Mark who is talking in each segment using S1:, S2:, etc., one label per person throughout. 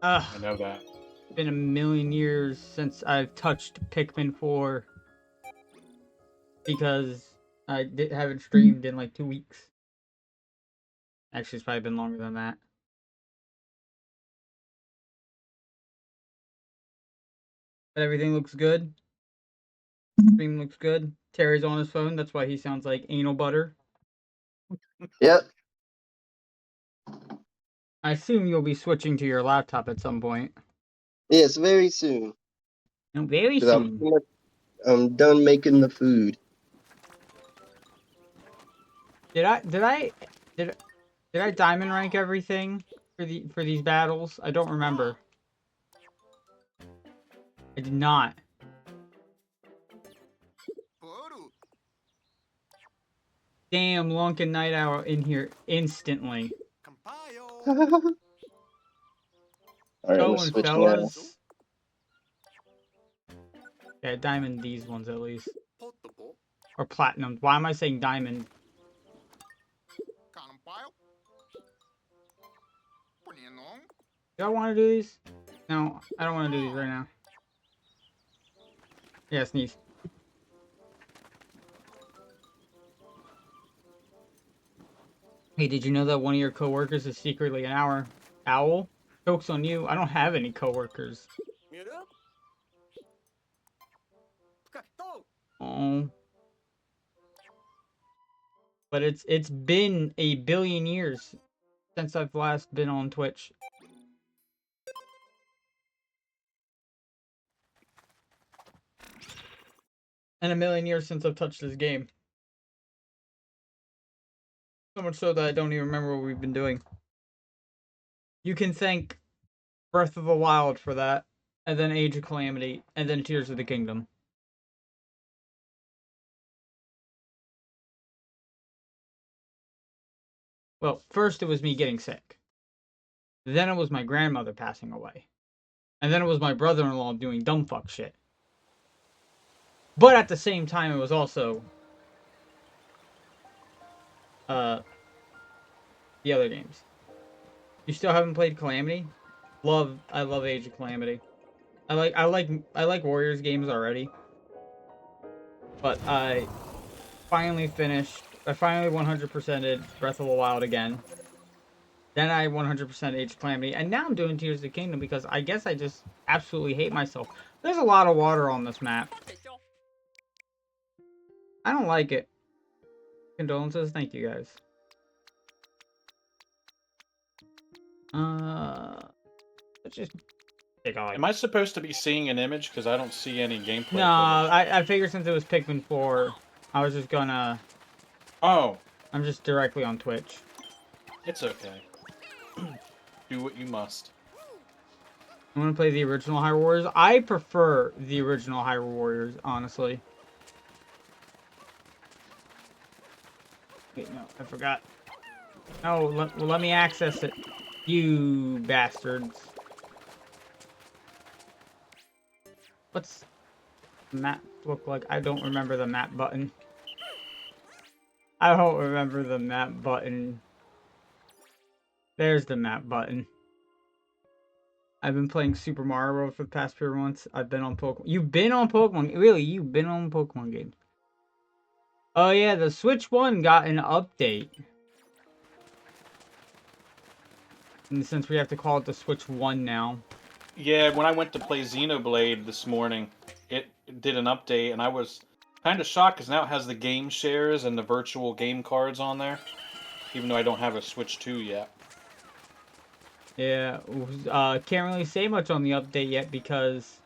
S1: I know that.
S2: It's been a million years since I've touched Pikmin 4 because haven't streamed in like 2 weeks. Actually, it's probably been longer than that. But everything looks good. Stream looks good. Terry's on his phone. That's why he sounds like anal butter.
S3: Yep.
S2: I assume you'll be switching to your laptop at some point.
S3: Yes, very soon.
S2: No, very
S3: 'Cause
S2: soon.
S3: I'm done making the food.
S2: Did I diamond rank everything for these battles? I don't remember. I did not. Damn, Lunkin Night Owl in here instantly.
S3: Alright, I'm gonna
S2: Going,
S3: switch now.
S2: fellas. Yeah, diamond these ones at least. Or platinum. Why am I saying diamond? Do I want to do these? No, I don't want to do these right now. Yeah, sneeze. Hey, did you know that one of your coworkers is secretly an owl? Joke's on you. I don't have any coworkers. Oh. But it's been a billion years since I've last been on Twitch. And a million years since I've touched this game. So much so that I don't even remember what we've been doing. You can thank Breath of the Wild for that, and then Age of Calamity, and then Tears of the Kingdom. Well, first it was me getting sick. Then it was my grandmother passing away. And then it was my brother-in-law doing dumb fuck shit. But at the same time, it was also the other games. You still haven't played Calamity? I love Age of Calamity. I like Warriors games already. But I finally 100%ed Breath of the Wild again. Then I 100% Age of Calamity, and now I'm doing Tears of the Kingdom because I guess I just absolutely hate myself. There's a lot of water on this map. I don't like it. Condolences, thank you guys. Let's just take all.
S1: Am I supposed to be seeing an image? Because I don't see any gameplay.
S2: No, I figured since it was Pikmin 4, I was just gonna.
S1: Oh.
S2: I'm just directly on Twitch.
S1: It's okay. Do what you must.
S2: I'm gonna play the original Hyrule Warriors. I prefer the original Hyrule Warriors, honestly. Wait, no, I forgot. No, let me access it. You bastards. What's the map look like? I don't remember the map button. I don't remember the map button. There's the map button. I've been playing Super Mario World for the past few months. I've been on Pokemon. You've been on Pokemon? Really? You've been on Pokemon games? Oh yeah, the Switch 1 got an update. And since we have to call it the Switch 1 now.
S1: Yeah, when I went to play Xenoblade this morning, it did an update, and I was kind of shocked because now it has the game shares and the virtual game cards on there, even though I don't have a Switch 2 yet.
S2: Yeah, can't really say much on the update yet because,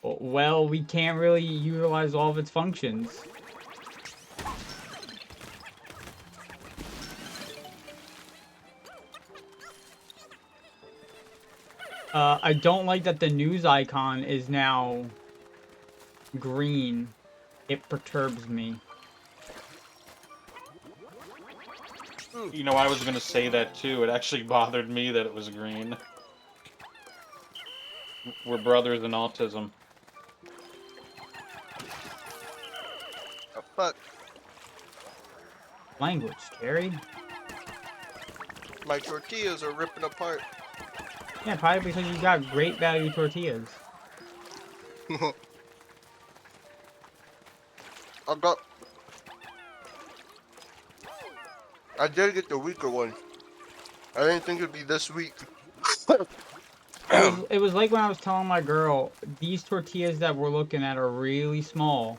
S2: well, we can't really utilize all of its functions. I don't like that the news icon is now green. It perturbs me.
S1: You know, I was going to say that too. It actually bothered me that it was green. We're brothers in autism.
S4: Oh, fuck.
S2: Language, Terry.
S4: My tortillas are ripping apart.
S2: Yeah, probably because you got great value tortillas.
S4: I did get the weaker one. I didn't think it'd be this weak.
S2: It was like when I was telling my girl, these tortillas that we're looking at are really small.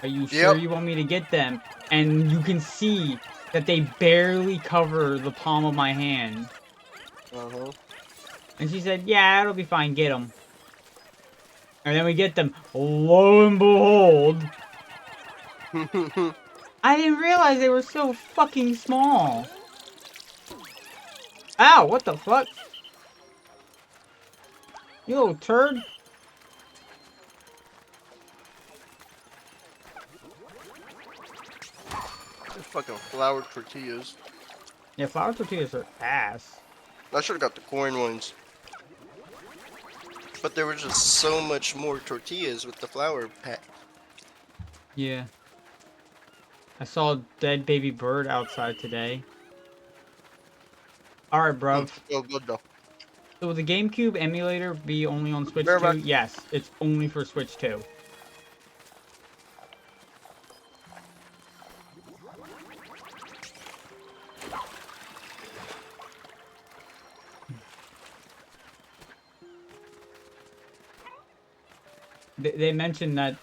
S2: Are you sure
S4: Yep.
S2: you want me to get them? And you can see that they barely cover the palm of my hand.
S4: Uh-huh.
S2: And she said, yeah, it'll be fine, get them. And then we get them. Lo and behold, I didn't realize they were so fucking small. Ow, what the fuck? You little turd.
S4: Just fucking flour tortillas.
S2: Yeah, flour tortillas are ass.
S4: I should have got the corn ones. But there were just so much more tortillas with the flour pack.
S2: Yeah. I saw a dead baby bird outside today. Alright, bruv.
S4: So good though.
S2: So will the GameCube emulator be only on Switch
S4: Very
S2: 2?
S4: much.
S2: Yes, it's only for Switch 2. They mentioned that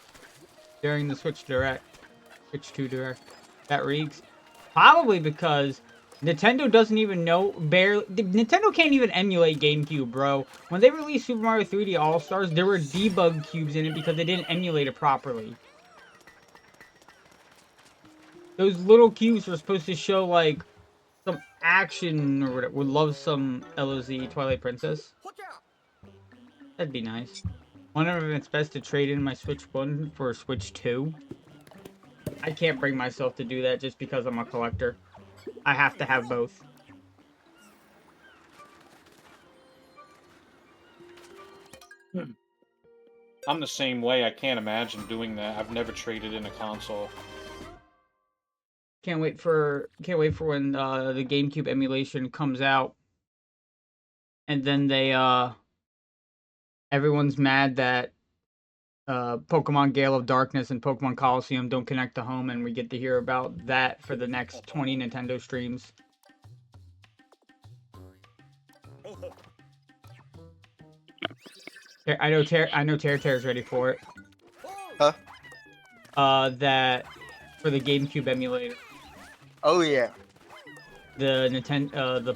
S2: during the Switch 2 Direct, that reeks. Probably because Nintendo doesn't even know, Nintendo can't even emulate GameCube, bro. When they released Super Mario 3D All-Stars, there were debug cubes in it because they didn't emulate it properly. Those little cubes were supposed to show, like, some action or whatever. Would love some LOZ Twilight Princess. That'd be nice. Wonder if it's best to trade in my Switch 1 for a Switch 2. I can't bring myself to do that just because I'm a collector. I have to have both.
S1: I'm the same way. I can't imagine doing that. I've never traded in a console.
S2: Can't wait for when the GameCube emulation comes out, and then they everyone's mad that Pokemon Gale of Darkness and Pokemon Coliseum don't connect to home, and we get to hear about that for the next 20 Nintendo streams. I know Tear's ready for it.
S4: Huh?
S2: That for the GameCube emulator.
S4: Oh yeah.
S2: The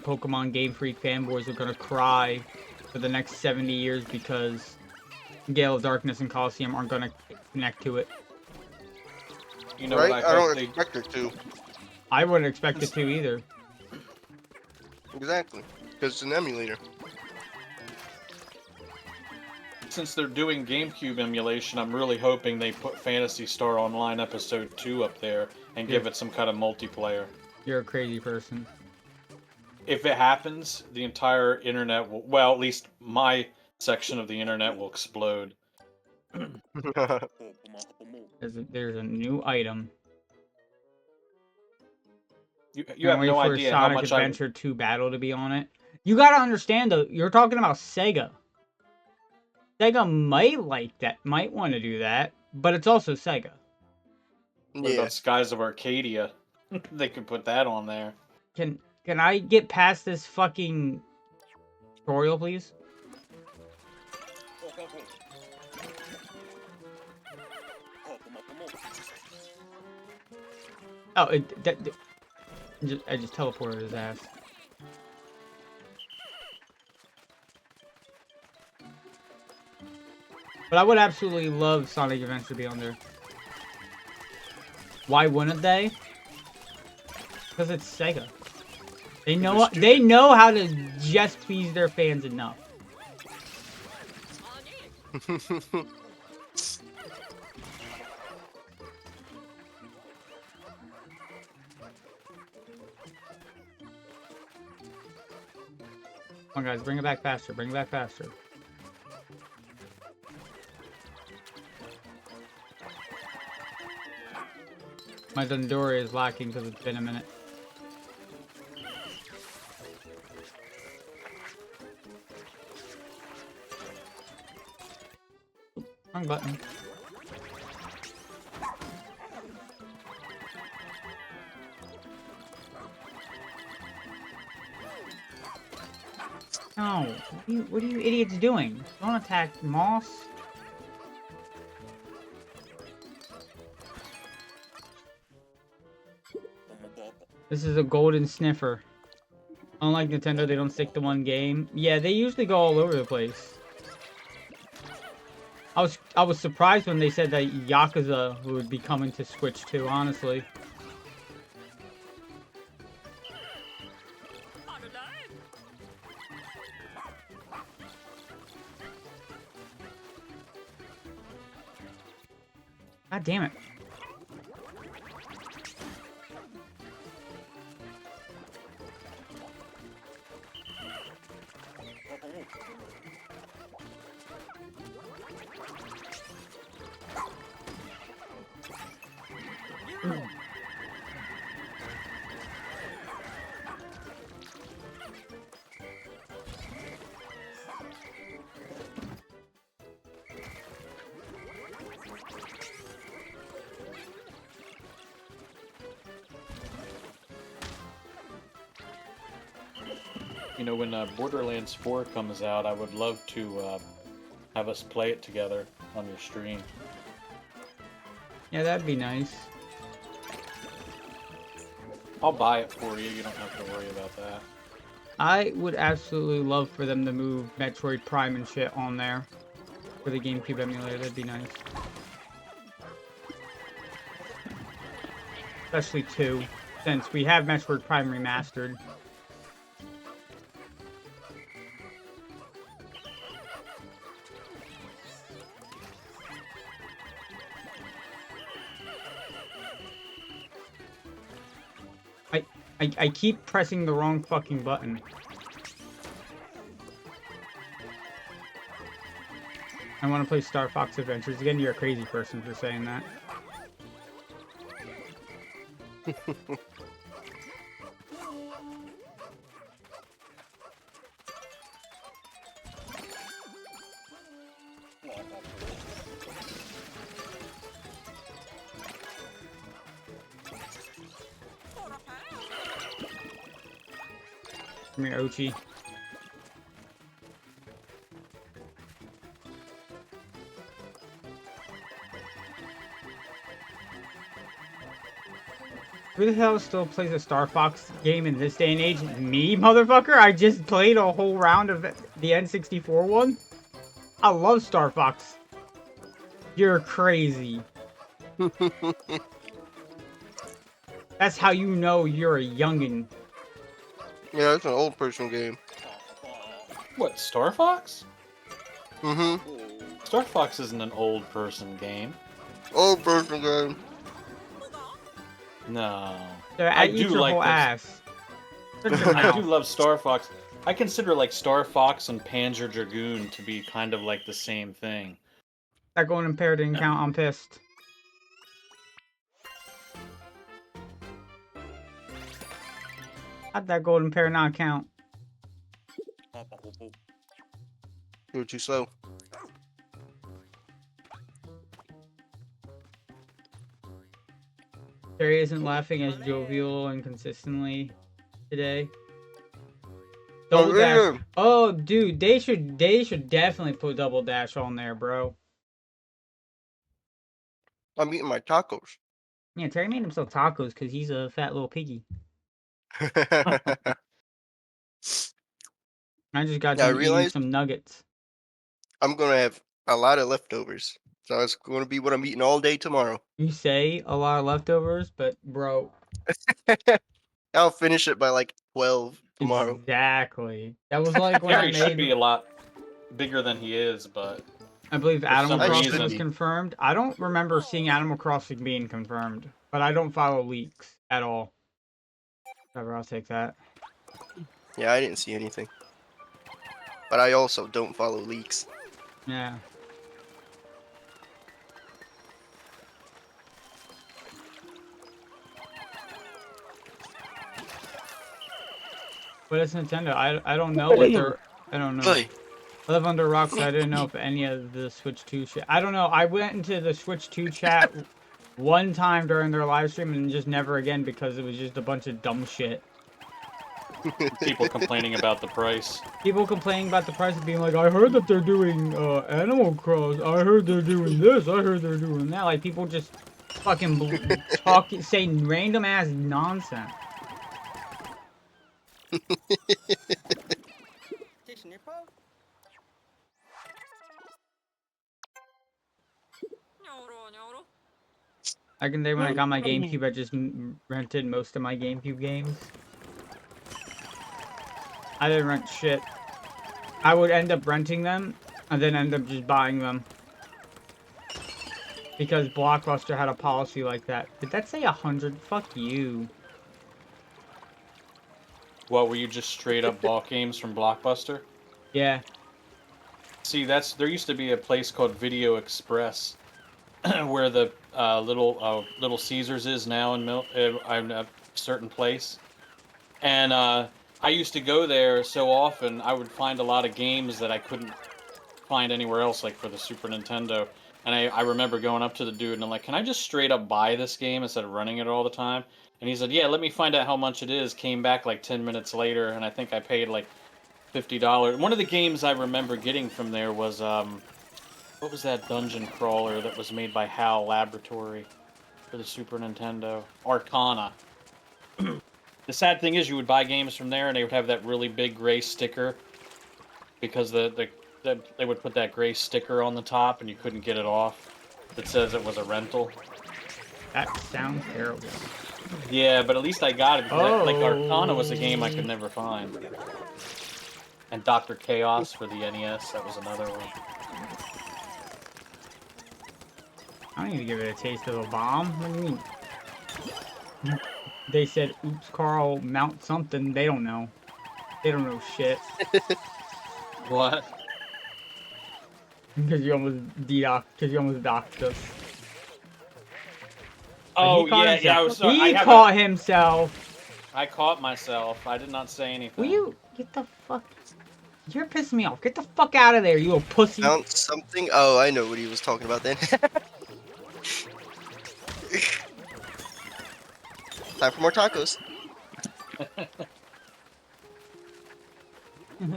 S2: Pokemon Game Freak fanboys are gonna cry for the next 70 years because Gale of Darkness and Coliseum aren't gonna connect to it.
S1: You know
S4: Right?
S1: what
S4: I
S1: hope
S4: don't
S1: they
S4: expect it to.
S2: I wouldn't expect it to either.
S4: Exactly. Because it's an emulator.
S1: Since they're doing GameCube emulation, I'm really hoping they put Phantasy Star Online Episode 2 up there and give it some kind of multiplayer.
S2: You're a crazy person.
S1: If it happens, the entire internet will, well, at least my section of the internet will explode.
S2: There's a new item.
S1: You
S2: Can't
S1: have
S2: wait
S1: no
S2: for
S1: idea how
S2: Sonic
S1: much
S2: Adventure 2 Battle to be on it. You gotta understand though, you're talking about Sega. Sega might like that, might want to do that, but it's also Sega.
S1: What
S4: Yeah.
S1: about Skies of Arcadia? They could put that on there.
S2: Can I get past this fucking tutorial, please? Oh, I just teleported his ass. But I would absolutely love Sonic Adventure to be on there. Why wouldn't they? Because it's Sega. They know how to just please their fans enough. Come on, guys, bring it back faster. Bring it back faster. My Dundori is lacking because it's been a minute. Wrong button. No, what are you idiots doing? Don't attack Moss. This is a golden sniffer. Unlike Nintendo, they don't stick to one game. Yeah, they usually go all over the place. I was surprised when they said that Yakuza would be coming to Switch too, honestly. God damn it.
S1: You know, when Borderlands 4 comes out, I would love to have us play it together on your stream.
S2: Yeah, that'd be nice.
S1: I'll buy it for you. You don't have to worry about that.
S2: I would absolutely love for them to move Metroid Prime and shit on there for the GameCube emulator. That'd be nice. Especially 2, since we have Metroid Prime Remastered. I keep pressing the wrong fucking button. I want to play Star Fox Adventures. Again, you're a crazy person for saying that. Come here, Ochi. Who the hell still plays a Star Fox game in this day and age? Me, motherfucker? I just played a whole round of the N64 one. I love Star Fox. You're crazy. That's how you know you're a youngin'.
S4: Yeah, it's an old person game.
S1: What, Star Fox?
S4: Mm-hmm.
S1: Star Fox isn't an old person game.
S4: Old person game.
S1: No.
S2: I eat your whole ass. Shut your
S1: I do
S2: mouth.
S1: love Star Fox. I consider like Star Fox and Panzer Dragoon to be kind of like the same thing.
S2: That golden pair didn't count. I'm pissed. How'd that golden pair not count?
S4: You're too slow.
S2: Terry isn't laughing as jovial and consistently today. Double dash. Oh, dude, they should definitely put double dash on there, bro.
S4: I'm eating my tacos.
S2: Yeah, Terry made himself tacos because he's a fat little piggy. I just got
S4: Yeah, I
S2: done eating
S4: realized
S2: some nuggets.
S4: I'm gonna have a lot of leftovers. So it's gonna be what I'm eating all day tomorrow.
S2: You say a lot of leftovers, but bro,
S4: I'll finish it by like 12 tomorrow.
S2: exactly. That was like when I
S1: Gary should be
S2: made.
S1: a lot bigger than he is, but
S2: I believe Animal
S1: some
S2: Crossing
S4: reason-
S2: was confirmed. I don't remember seeing Animal Crossing being confirmed, but I don't follow leaks at all. Whatever, I'll take that.
S4: Yeah, I didn't see anything. But I also don't follow leaks.
S2: Yeah. But it's Nintendo. I don't know what they're. I don't know.
S4: Hey,
S2: I live under a rock, so I didn't know if any of the Switch 2 shit. I don't know. I went into the Switch 2 chat one time during their live stream and just never again because it was just a bunch of dumb shit.
S1: People complaining about the price.
S2: People complaining about the price of being like, I heard that they're doing Animal Cross. I heard they're doing this. I heard they're doing that. Like, people just fucking saying random ass nonsense. Back in the day when I got my GameCube, I just rented most of my GameCube games. I didn't rent shit. I would end up renting them, and then end up just buying them. Because Blockbuster had a policy like that. Did that say 100? Fuck you.
S1: What, were you just straight up bought games from Blockbuster?
S2: Yeah.
S1: See, there used to be a place called Video Express, where the Little Caesars is now in a certain place, and I used to go there so often. I would find a lot of games that I couldn't find anywhere else, like for the Super Nintendo. And I remember going up to the dude and I'm like, "Can I just straight up buy this game instead of running it all the time?" And he said, "Yeah, let me find out how much it is." Came back like 10 minutes later, and I think I paid like $50. One of the games I remember getting from there was what was that dungeon crawler that was made by HAL Laboratory for the Super Nintendo? Arcana. The sad thing is, you would buy games from there, and they would have that really big gray sticker because they would put that gray sticker on the top, and you couldn't get it off. That says it was a rental.
S2: That sounds terrible.
S1: Yeah, but at least I got it because like Arcana was a game I could never find. And Dr. Chaos for the NES, that was another one.
S2: I need to give it a taste of a bomb. What do you mean? They said, "Oops, Carl, mount something." They don't know. They don't know shit.
S1: What?
S2: Because you almost docked us.
S1: Oh, yeah,
S2: himself.
S1: I was sorry.
S2: He caught himself.
S1: I caught myself. I did not say anything.
S2: Will you get the fuck? You're pissing me off. Get the fuck out of there, you little pussy.
S4: Found something? Oh, I know what he was talking about then. Time for more tacos.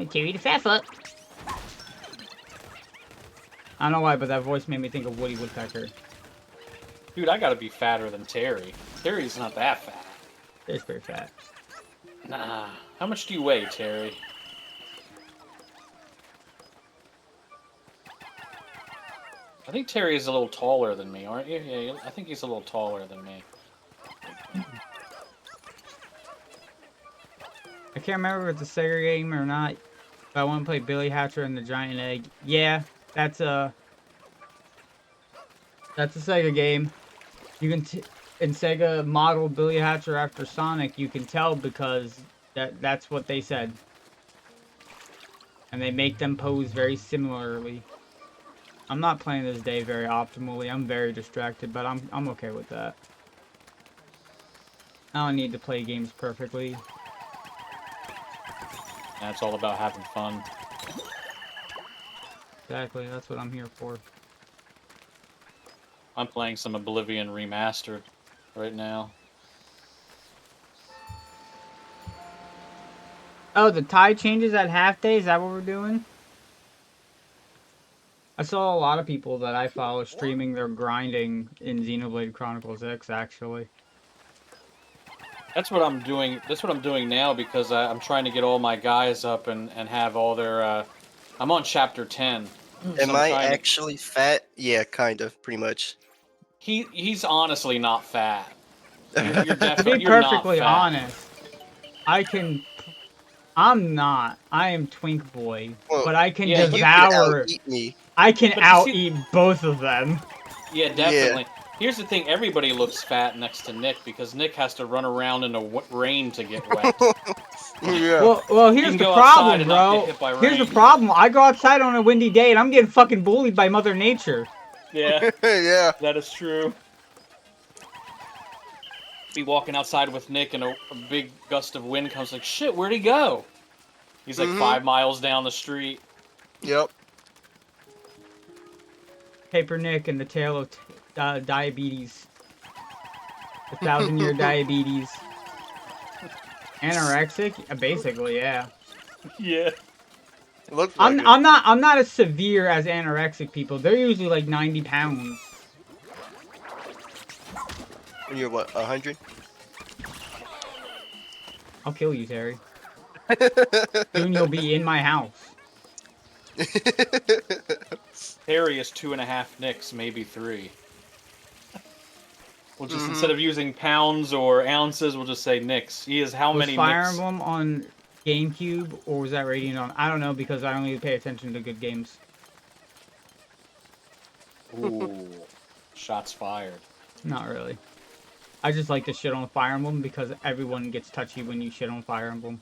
S2: Terry the fat fuck. I don't know why, but that voice made me think of Woody Woodpecker.
S1: Dude, I gotta be fatter than Terry. Terry's not that fat.
S2: He's pretty fat.
S1: Nah. How much do you weigh, Terry? I think Terry is a little taller than me, aren't you? Yeah, I think he's a little taller than me.
S2: I can't remember if it's a Sega game or not, but I want to play Billy Hatcher and the Giant Egg. Yeah, that's a Sega game. You can and Sega modeled Billy Hatcher after Sonic. You can tell because that's what they said, and they make them pose very similarly. I'm not playing this day very optimally. I'm very distracted, but I'm okay with that. I don't need to play games perfectly.
S1: And it's all about having fun.
S2: Exactly, that's what I'm here for.
S1: I'm playing some Oblivion Remastered right now.
S2: Oh, the tide changes at half day? Is that what we're doing? I saw a lot of people that I follow streaming their grinding in Xenoblade Chronicles X, actually.
S1: That's what I'm doing. That's what I'm doing now because I'm trying to get all my guys up and have all their. I'm on chapter 10.
S4: Am I actually fat? Yeah, kind of, pretty much.
S1: He's honestly not fat. You're
S2: To
S1: definitely
S2: be perfectly honest, I'm not. I am Twink Boy,
S4: Well,
S2: but I can
S4: yeah,
S2: devour.
S4: You can out-eat me.
S2: I can
S1: But
S2: out-eat both of them.
S1: Yeah, definitely. Here's the thing: everybody looks fat next to Nick because Nick has to run around in the rain to get wet.
S4: Yeah.
S2: Well, here's the problem, bro. Here's the problem. I go outside on a windy day and I'm getting fucking bullied by Mother Nature.
S1: Yeah,
S4: Yeah.
S1: that is true. Be walking outside with Nick and a big gust of wind comes like, shit, where'd he go? He's like 5 miles down the street.
S4: Yep.
S2: Paper Nick and the Tale of Diabetes. The 1,000-year diabetes. Anorexic? Basically, yeah.
S1: Yeah.
S4: It looked like it.
S2: I'm not as severe as anorexic people. They're usually like 90 pounds.
S4: And you're what, 100?
S2: I'll kill you, Terry. Soon you'll be in my house.
S1: Harry is 2.5 nicks, maybe 3. We'll just,
S4: Mhm.
S1: instead of using pounds or ounces, we'll just say nicks. He is how
S2: Was
S1: many
S2: Fire
S1: nicks?
S2: Emblem on GameCube or was that Radiant on? I don't know because I only pay attention to good games.
S1: Ooh. Shots fired.
S2: Not really. I just like to shit on Fire Emblem because everyone gets touchy when you shit on Fire Emblem.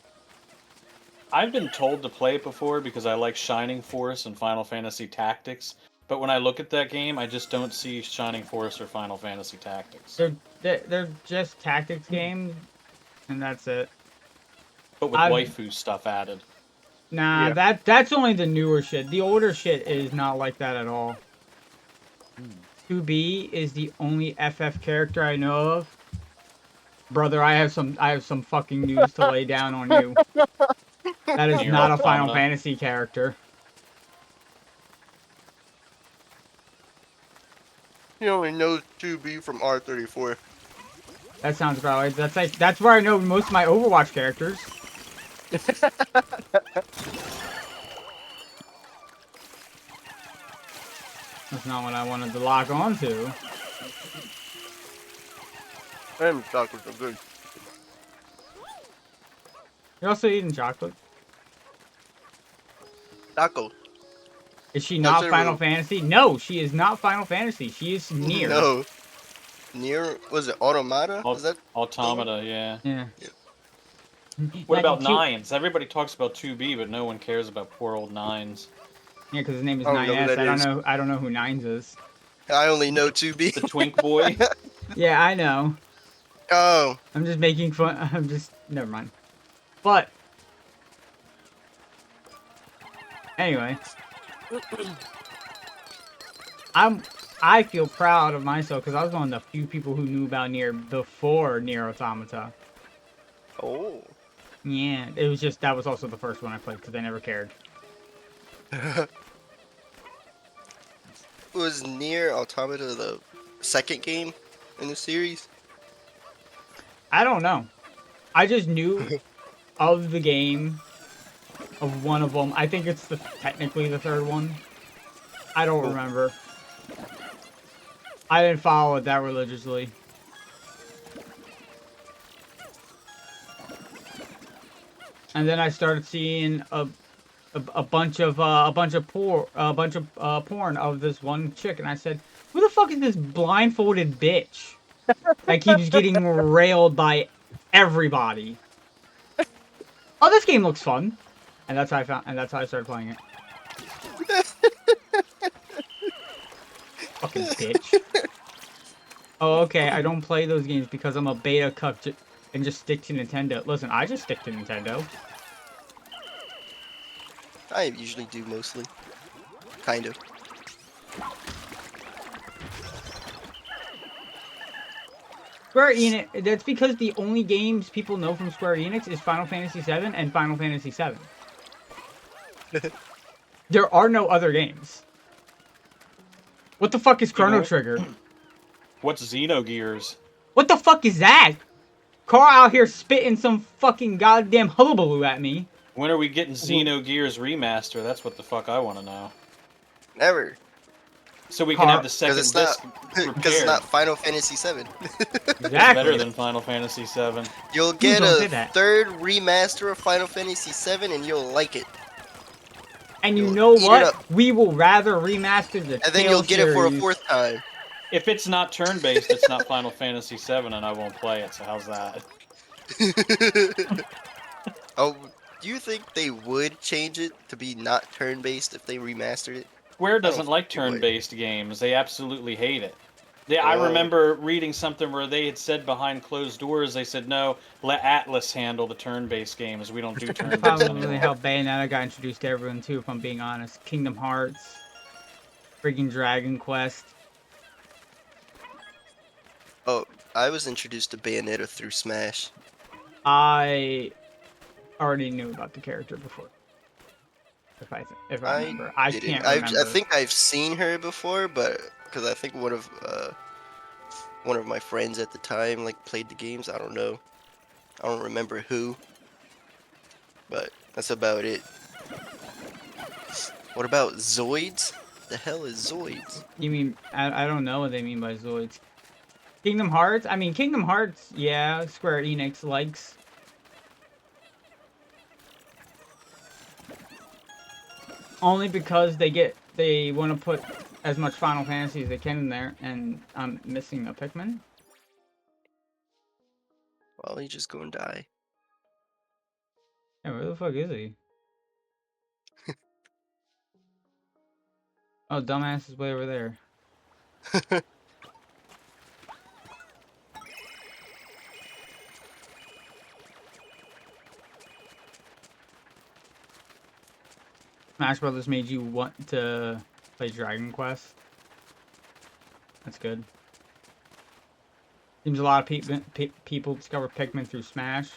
S1: I've been told to play it before because I like Shining Force and Final Fantasy Tactics, but when I look at that game, I just don't see Shining Force or Final Fantasy Tactics.
S2: They're just tactics games, and that's it.
S1: But with
S2: I've-
S1: waifu stuff added.
S2: Nah,
S4: Yeah.
S2: that's only the newer shit. The older shit is not like that at all. 2B is the only FF character I know of. Brother, I have some fucking news to lay down on you. That is
S1: Nier
S2: not a Final
S1: Automata.
S2: Fantasy character.
S4: You only know 2B from R34.
S2: That sounds about right. That's where I know most of my Overwatch characters. That's not what I wanted to lock onto.
S4: And chocolates are good.
S2: You're also eating chocolate.
S4: Taco.
S2: Is she
S4: That's
S2: not
S4: a
S2: Final
S4: real-
S2: Fantasy? No, she is not Final Fantasy. She is Nier.
S4: No. Nier, was it Automata?
S1: Au-
S4: Is that?
S1: Automata, yeah.
S2: Yeah.
S1: What
S2: Yeah,
S1: about
S2: two-
S1: Nines? Everybody talks about 2B, but no one cares about poor old Nines.
S2: Yeah, because his name is
S4: I don't know who
S2: 9S.
S4: that is.
S2: I don't know who Nines is.
S4: I only know 2B.
S1: The twink boy?
S2: Yeah, I know.
S4: Oh.
S2: I'm just making fun. I'm just never mind. But anyway, I feel proud of myself because I was one of the few people who knew about Nier before Nier Automata.
S4: Oh.
S2: Yeah, it was just that was also the first one I played because I never cared.
S4: Was Nier Automata the second game in the series?
S2: I don't know. I just knew of the game, of one of them. I think it's technically the third one. I don't remember. I didn't follow it that religiously. And then I started seeing a bunch of porn of this one chick, and I said, "Who the fuck is this blindfolded bitch that keeps getting railed by everybody?" Oh, this game looks fun, and that's how I started playing it. Fucking bitch. Oh, okay. I don't play those games because I'm a beta cuck and just stick to Nintendo. Listen, I just stick to Nintendo.
S4: I usually do mostly. Kind of.
S2: Square Enix, that's because the only games people know from Square Enix is Final Fantasy VII and Final Fantasy VII. There are no other games. What the fuck is Chrono Trigger?
S1: What's Xenogears?
S2: What the fuck is that? Carl out here spitting some fucking goddamn hullabaloo at me.
S1: When are we getting Xenogears Remaster? That's what the fuck I want to know.
S4: Never.
S1: So we can have the second
S4: Because
S1: disc
S4: it's
S1: repaired.
S4: not Final Fantasy VII.
S1: It's
S2: Exactly.
S1: better than Final Fantasy VII.
S4: You'll get
S2: don't say
S4: a
S2: that.
S4: third remaster of Final Fantasy VII and you'll like it.
S2: And you
S4: You'll
S2: know
S4: eat it
S2: what?
S4: up.
S2: We will rather remaster the
S4: And then
S2: Tale
S4: you'll get it for a
S2: series.
S4: fourth time.
S1: If it's not turn-based, it's not Final Fantasy VII, and I won't play it, so how's that?
S4: Oh, do you think they would change it to be not turn-based if they remastered it?
S1: Square doesn't
S4: think
S1: like
S4: they would.
S1: turn-based games. They absolutely hate it. Yeah, I
S4: Oh.
S1: remember reading something where they had said behind closed doors, they said, no, let Atlas handle the turn-based games. We don't do
S2: That's
S1: turn-based
S2: probably
S1: anymore.
S2: how Bayonetta got introduced to everyone too, if I'm being honest. Kingdom Hearts, freaking Dragon Quest.
S4: Oh, I was introduced to Bayonetta through Smash.
S2: I already knew about the character before. If I
S4: I
S2: remember, I
S4: didn't.
S2: can't
S4: I
S2: remember.
S4: think I've seen her before, but because I think one of my friends at the time like played the games. I don't know. I don't remember who, but that's about it. What about Zoids? The hell is Zoids?
S2: You mean I don't know what they mean by Zoids. Kingdom Hearts? I mean Kingdom Hearts, yeah, Square Enix likes. Only because they want to put as much Final Fantasy as they can in there, and I'm missing a Pikmin.
S4: Well, he just go and die.
S2: Yeah, where the fuck is he? Oh, dumbass is way over there. Smash Brothers made you want to play Dragon Quest. That's good. Seems a lot of people discover Pikmin through Smash.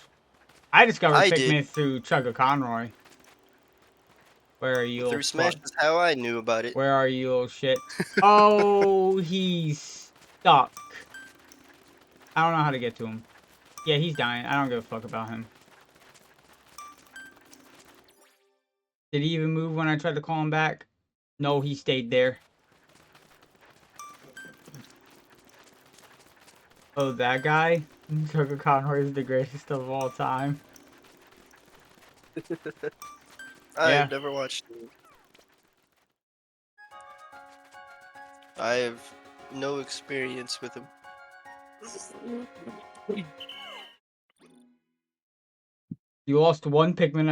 S2: I discovered
S4: I did.
S2: Pikmin through Chugga Conroy. Where are you,
S4: Through
S2: little
S4: Smash
S2: fuck?
S4: is how I knew about it.
S2: Where are you, little shit? Oh, he's stuck. I don't know how to get to him. Yeah, he's dying. I don't give a fuck about him. Did he even move when I tried to call him back? No, he stayed there. Oh, that guy? Chugga Conroy is the greatest of all time. Yeah.
S4: I've never watched it. I have no experience with him.
S2: You lost one Pikmin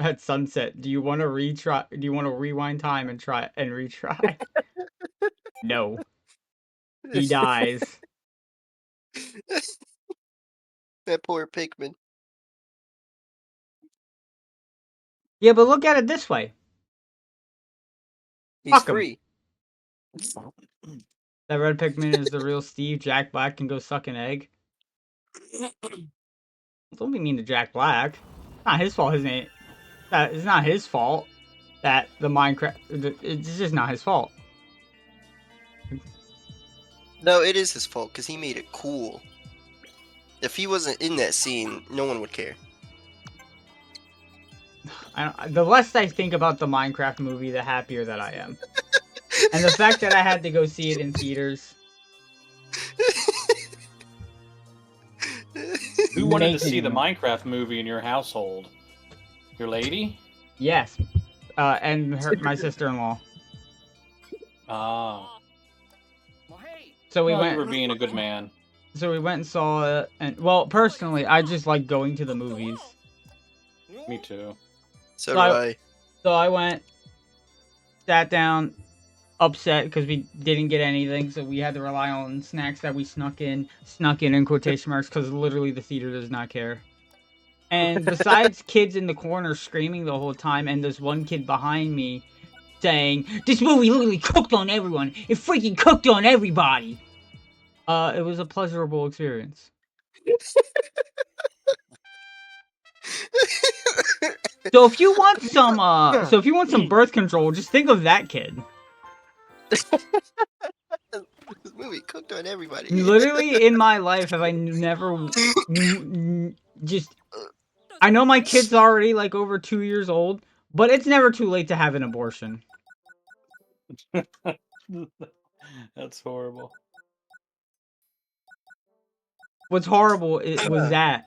S2: at sunset. Do you want to retry? Do you want to rewind time and try and retry? No. He dies.
S4: That poor Pikmin.
S2: Yeah, but look at it this way.
S4: He's
S2: Fuck him.
S4: free.
S2: That red Pikmin is the real Steve. Jack Black can go suck an egg. Don't be mean to Jack Black. Not his fault. His name. It's not his fault that the Minecraft. It's just not his fault.
S4: No, it is his fault because he made it cool. If he wasn't in that scene, no one would care.
S2: The less I think about the Minecraft movie, the happier that I am. And the fact that I had to go see it in theaters.
S1: Who wanted to see
S2: Making
S1: the
S2: me.
S1: Minecraft movie in your household? Your lady?
S2: Yes. And my sister-in-law.
S1: Ah.
S2: So we
S1: Well, you
S2: went.
S1: were being a good man.
S2: So we went and saw it, and well, personally, I just like going to the movies.
S1: Me too.
S4: So
S2: So
S4: do
S2: I-
S4: I.
S2: So I went, sat down, upset because we didn't get anything, so we had to rely on snacks that we snuck in quotation marks, because literally the theater does not care. And besides kids in the corner screaming the whole time, and there's one kid behind me saying, "This movie literally cooked on everyone. It freaking cooked on everybody." It was a pleasurable experience. So if you want some birth control, just think of that kid.
S4: This movie cooked on everybody.
S2: Literally in my life have I never just. I know my kid's already like over 2 years old, but it's never too late to have an abortion.
S1: That's horrible.
S2: What's horrible was that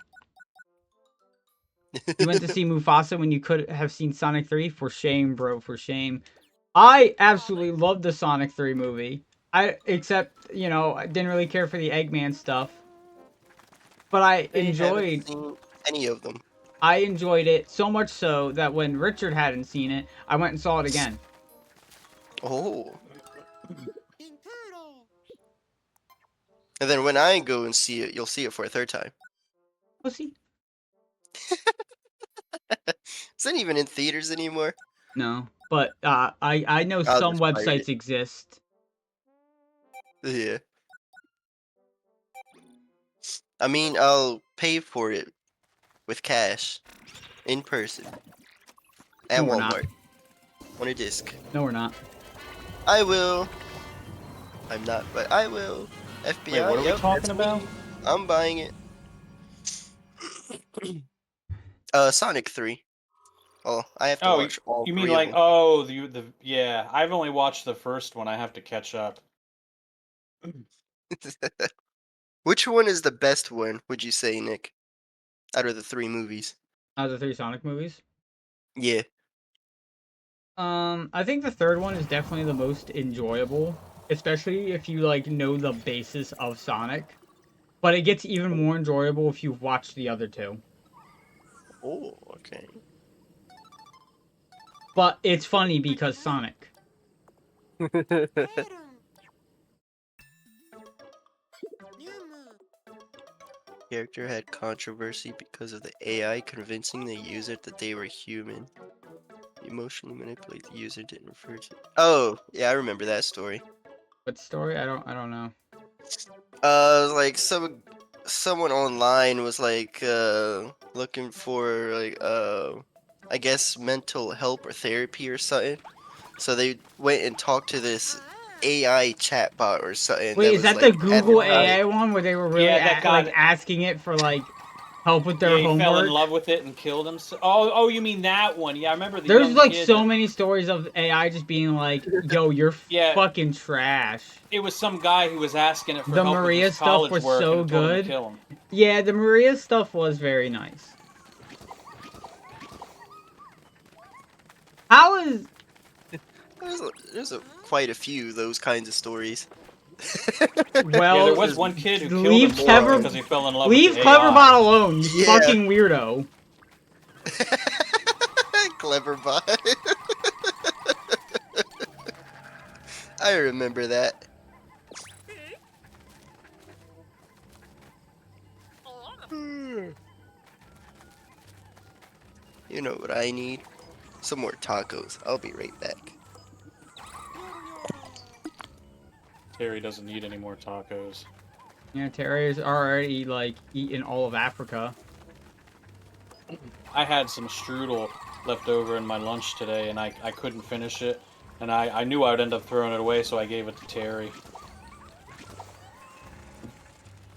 S2: you went to see Mufasa when you could have seen Sonic 3. For shame, bro. For shame. I absolutely loved the Sonic 3 movie. Except, I didn't really care for the Eggman stuff. But I
S4: haven't seen any of them.
S2: enjoyed it so much so that when Richard hadn't seen it, I went and saw it again.
S4: Oh. And then when I go and see it, you'll see it for a third time.
S2: Pussy.
S4: Is that even in theaters anymore?
S2: No, but I know
S4: I'll
S2: some
S4: just pirate
S2: websites
S4: it.
S2: exist.
S4: Yeah. I mean, I'll pay for it with cash, in person, at
S2: No, we're not.
S4: Walmart, on a disc.
S2: No, we're not.
S4: I will. I'm not, but I will. FBI,
S1: Wait, what are we
S4: yep,
S1: talking
S4: that's
S1: about?
S4: me. I'm buying it. Sonic 3. Oh, I have to
S1: Oh,
S4: watch all
S1: you mean
S4: 3 of
S1: like
S4: them.
S1: the yeah? I've only watched the first one. I have to catch up.
S4: Which one is the best one, would you say, Nick? Out of the 3 movies?
S2: Out of the 3 Sonic movies.
S4: Yeah.
S2: I think the third one is definitely the most enjoyable, especially if you like know the basis of Sonic. But it gets even more enjoyable if you've watched the other 2.
S4: Oh, okay.
S2: But it's funny because Sonic.
S4: Character had controversy because of the AI convincing the user that they were human. Emotionally manipulate the user didn't refer to. Oh, yeah, I remember that story.
S2: What story? I don't know.
S4: Like someone online was like looking for like I guess mental help or therapy or something. So they went and talked to this AI chatbot or something
S2: Wait,
S4: that
S2: is
S4: was
S2: that the
S4: like
S2: Google
S4: advertised.
S2: AI one where they were really
S1: Yeah, that
S2: like
S1: got
S2: asking it for like help with
S1: yeah.
S2: their
S1: He fell in
S2: homework?
S1: love with it and killed himself. Oh, you mean that one? Yeah, I remember the
S2: There's
S1: young
S2: like
S1: kid
S2: so
S1: that.
S2: many stories of AI just being like, "Yo, you're
S1: Yeah,
S2: fucking trash."
S1: it was some guy who was asking it for
S2: The
S1: help with his
S2: Maria stuff
S1: college
S2: was
S1: work, and
S2: so
S1: it told him to
S2: good.
S1: kill him.
S2: Yeah, the Maria stuff was very nice. How is
S4: There's quite a few of those kinds of stories.
S1: Yeah, there
S2: well
S1: was
S4: There's
S1: one kid who killed
S2: leave
S1: himself
S2: Clever
S1: because he fell in love with
S2: leave
S1: the AI.
S2: Cleverbot alone, you
S4: yeah,
S2: fucking weirdo.
S4: clever bot. I remember that. You know what I need? Some more tacos. I'll be right back.
S1: Terry doesn't need any more tacos.
S2: Yeah, Terry's already like eaten all of Africa.
S1: I had some strudel left over in my lunch today, and I couldn't finish it, and I knew I would end up throwing it away, so I gave it to Terry.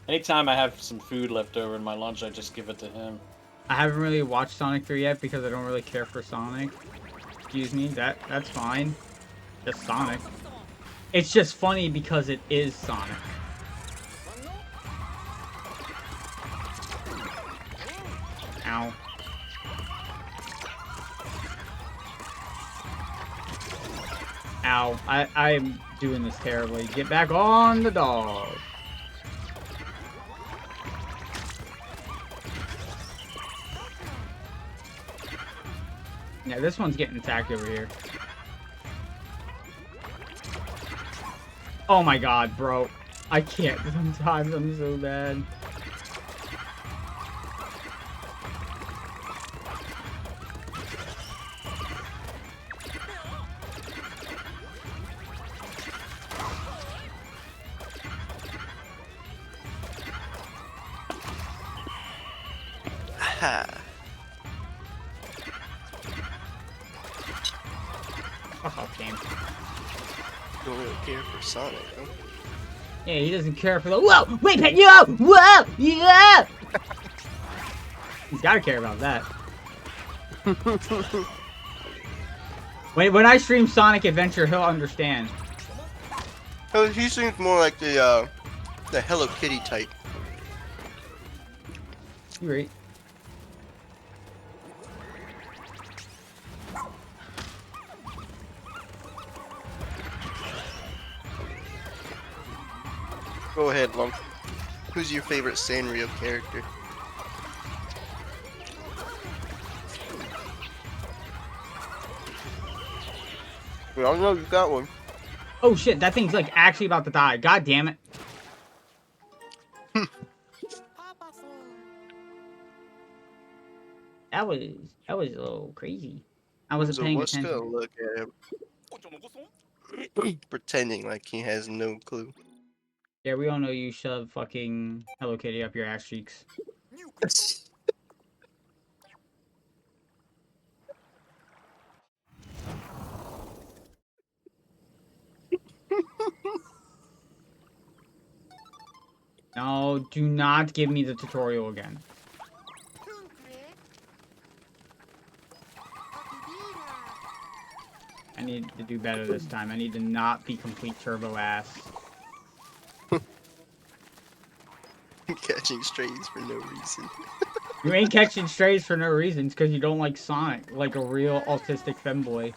S1: Anytime I have some food left over in my lunch, I just give it to him.
S2: I haven't really watched Sonic 3 yet because I don't really care for Sonic. Excuse me, that's fine. Just Sonic. It's just funny because it is Sonic. Ow. Ow. I'm doing this terribly. Get back on the dog. Yeah, this one's getting attacked over here. Oh my god, bro. I can't sometimes. I'm so bad.
S4: Ha.
S2: Fuck off, game.
S4: Don't really care for Sonic, huh?
S2: Yeah, he doesn't care for the whoa! Wait, pet, yo! Whoa! Yeah! He's gotta care about that. When I stream Sonic Adventure, he'll understand.
S4: Oh, he seems more like the Hello Kitty type.
S2: You right.
S4: Go ahead, Lump. Who's your favorite Sanrio character? We all know you got one.
S2: Oh shit, that thing's like actually about to die. God damn it. that was a little crazy. I wasn't
S4: So
S2: paying
S4: what's gonna
S2: attention.
S4: look at him pretending like he has no clue?
S2: Yeah, we all know you shove fucking Hello Kitty up your ass cheeks. No, do not give me the tutorial again. I need to do better this time. I need to not be complete turbo ass.
S4: Catching strays for no reason.
S2: You ain't catching strays for no reason. It's because you don't like Sonic, like a real autistic femboy.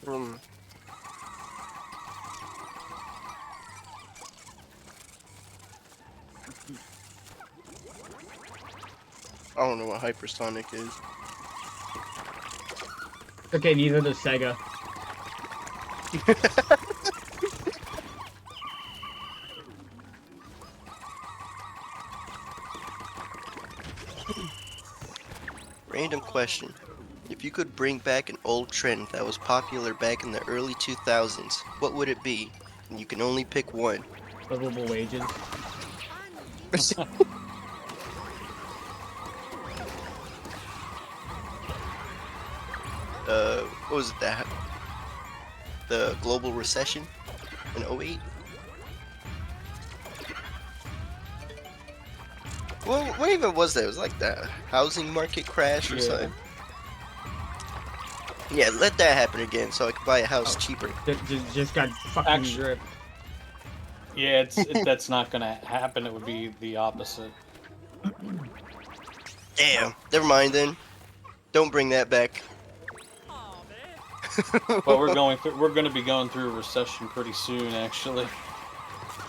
S4: Hmm. I don't know what hypersonic is.
S2: Okay, neither does Sega.
S4: Random question. If you could bring back an old trend that was popular back in the early 2000s, what would it be? And you can only pick one.
S2: Livable wages.
S4: What was it that? The global recession in '08? Well, what even was that? It was like the housing market crash or
S1: Yeah.
S4: something? Yeah, let that happen again so I could buy a house
S2: Oh.
S4: cheaper.
S2: Just got fucking
S1: Actu-
S2: ripped.
S1: Yeah, that's not gonna happen. It would be the opposite.
S4: Damn, never mind then. Don't bring that back.
S1: But we're gonna be going through a recession pretty soon, actually.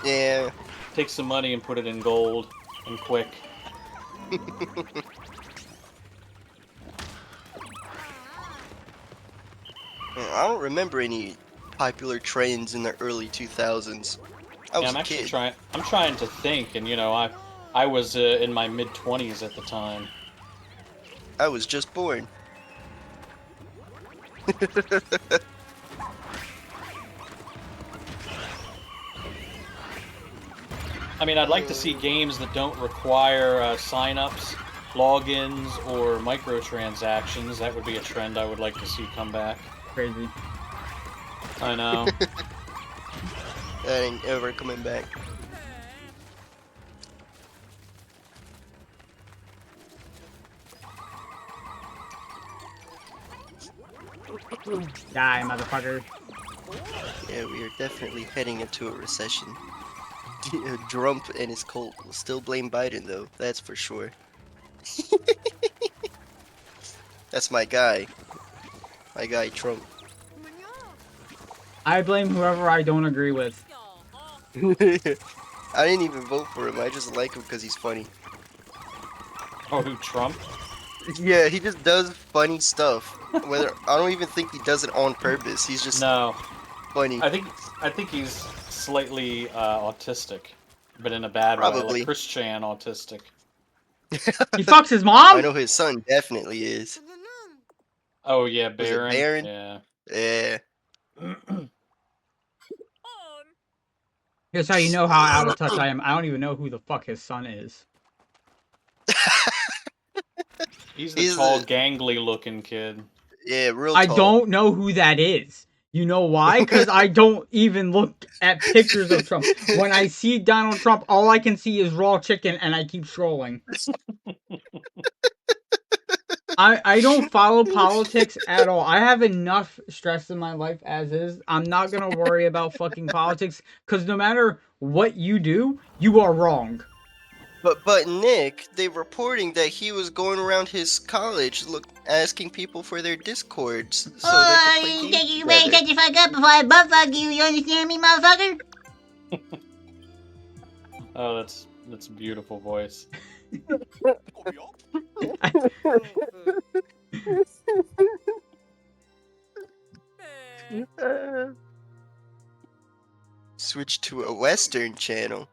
S4: Yeah.
S1: Take some money and put it in gold, and quick.
S4: I don't remember any popular trends in the early 2000s. I
S1: Yeah,
S4: was
S1: I'm
S4: a
S1: actually
S4: kid.
S1: trying. I'm trying to think, and I was in my mid-20s at the time.
S4: I was just born.
S1: I mean, I'd like to see games that don't require sign-ups, logins, or microtransactions. That would be a trend I would like to see come back.
S2: Crazy.
S1: I know.
S4: That ain't ever coming back.
S2: Die, motherfucker.
S4: Yeah, we are definitely heading into a recession. Trump and his cult will still blame Biden, though. That's for sure. That's my guy. My guy, Trump.
S2: I blame whoever I don't agree with.
S4: I didn't even vote for him. I just like him because he's funny.
S1: Oh, who, Trump?
S4: Yeah, he just does funny stuff. Whether I don't even think he does it on purpose. He's just
S1: No,
S4: funny.
S1: I think he's slightly autistic, but in a bad way,
S4: Probably.
S1: like Christian autistic.
S2: He fucks his
S4: I
S2: mom?
S4: know his son definitely is.
S1: Oh yeah,
S4: Was it
S1: Baron.
S4: Baron?
S1: Yeah.
S4: Yeah.
S2: Here's how you know how out of touch I am. I don't even know who the fuck his son is.
S1: He's the
S4: He's
S1: tall,
S4: the-
S1: gangly looking kid.
S4: Yeah, real
S2: I
S4: tall.
S2: don't know who that is. You know why? Because I don't even look at pictures of Trump. When I see Donald Trump, all I can see is raw chicken, and I keep scrolling. I don't follow politics at all. I have enough stress in my life as is. I'm not gonna worry about fucking politics, because no matter what you do, you are wrong.
S4: But Nick, they reporting that he was going around his college asking people for their discords so they could play games
S2: you better
S4: together.
S2: shut the fuck up before I butt fuck you. You understand me, motherfucker?
S1: Oh, that's a beautiful voice.
S4: Switch to a Western channel,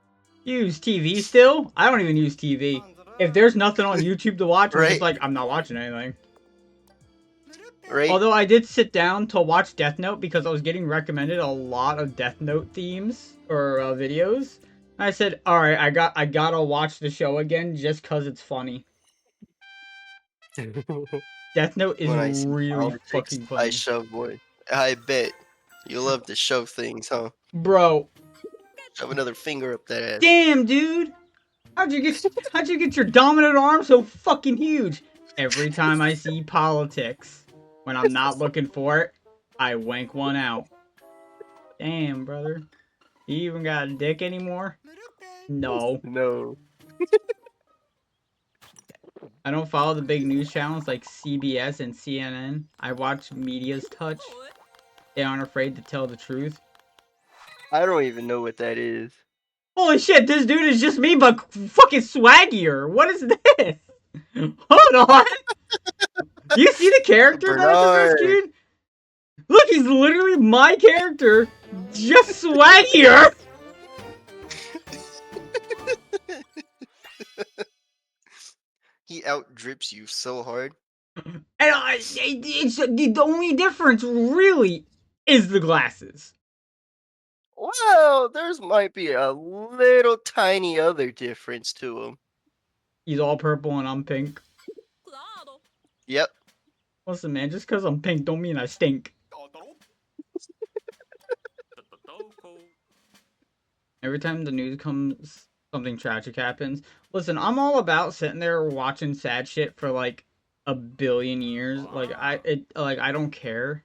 S2: Use TV still? I don't even use TV. If there's nothing on YouTube to watch, I'm just
S4: right?
S2: like, I'm not watching anything.
S4: Right?
S2: Although I did sit down to watch Death Note because I was getting recommended a lot of Death Note themes or videos. I said, all right, I gotta watch the show again just cause it's funny. Death Note is
S4: When I see
S2: really
S4: politics,
S2: fucking
S4: I
S2: funny,
S4: shove boy. I bet you love to shove things, huh?
S2: bro.
S4: Shove another finger up that ass.
S2: Damn, dude. How'd you get your dominant arm so fucking huge? Every time I see politics, when I'm not looking for it, I wank one out. Damn, brother. You even got a dick anymore? No.
S4: No.
S2: I don't follow the big news channels like CBS and CNN. I watch Media's Touch. They aren't afraid to tell the truth.
S4: I don't even know what that is.
S2: Holy shit, this dude is just me, but fucking swaggier. What is this? Hold on. You see the character that I just
S4: Bernard.
S2: rescued? Look, he's literally my character, just swaggier.
S4: He outdrips you so hard.
S2: And it's the only difference really is the glasses.
S4: Well, there's might be a little tiny other difference to him.
S2: He's all purple and I'm pink.
S4: Yep.
S2: Listen, man, just because I'm pink don't mean I stink. Every time the news comes, something tragic happens. Listen, I'm all about sitting there watching sad shit for like a billion years. Like I don't care.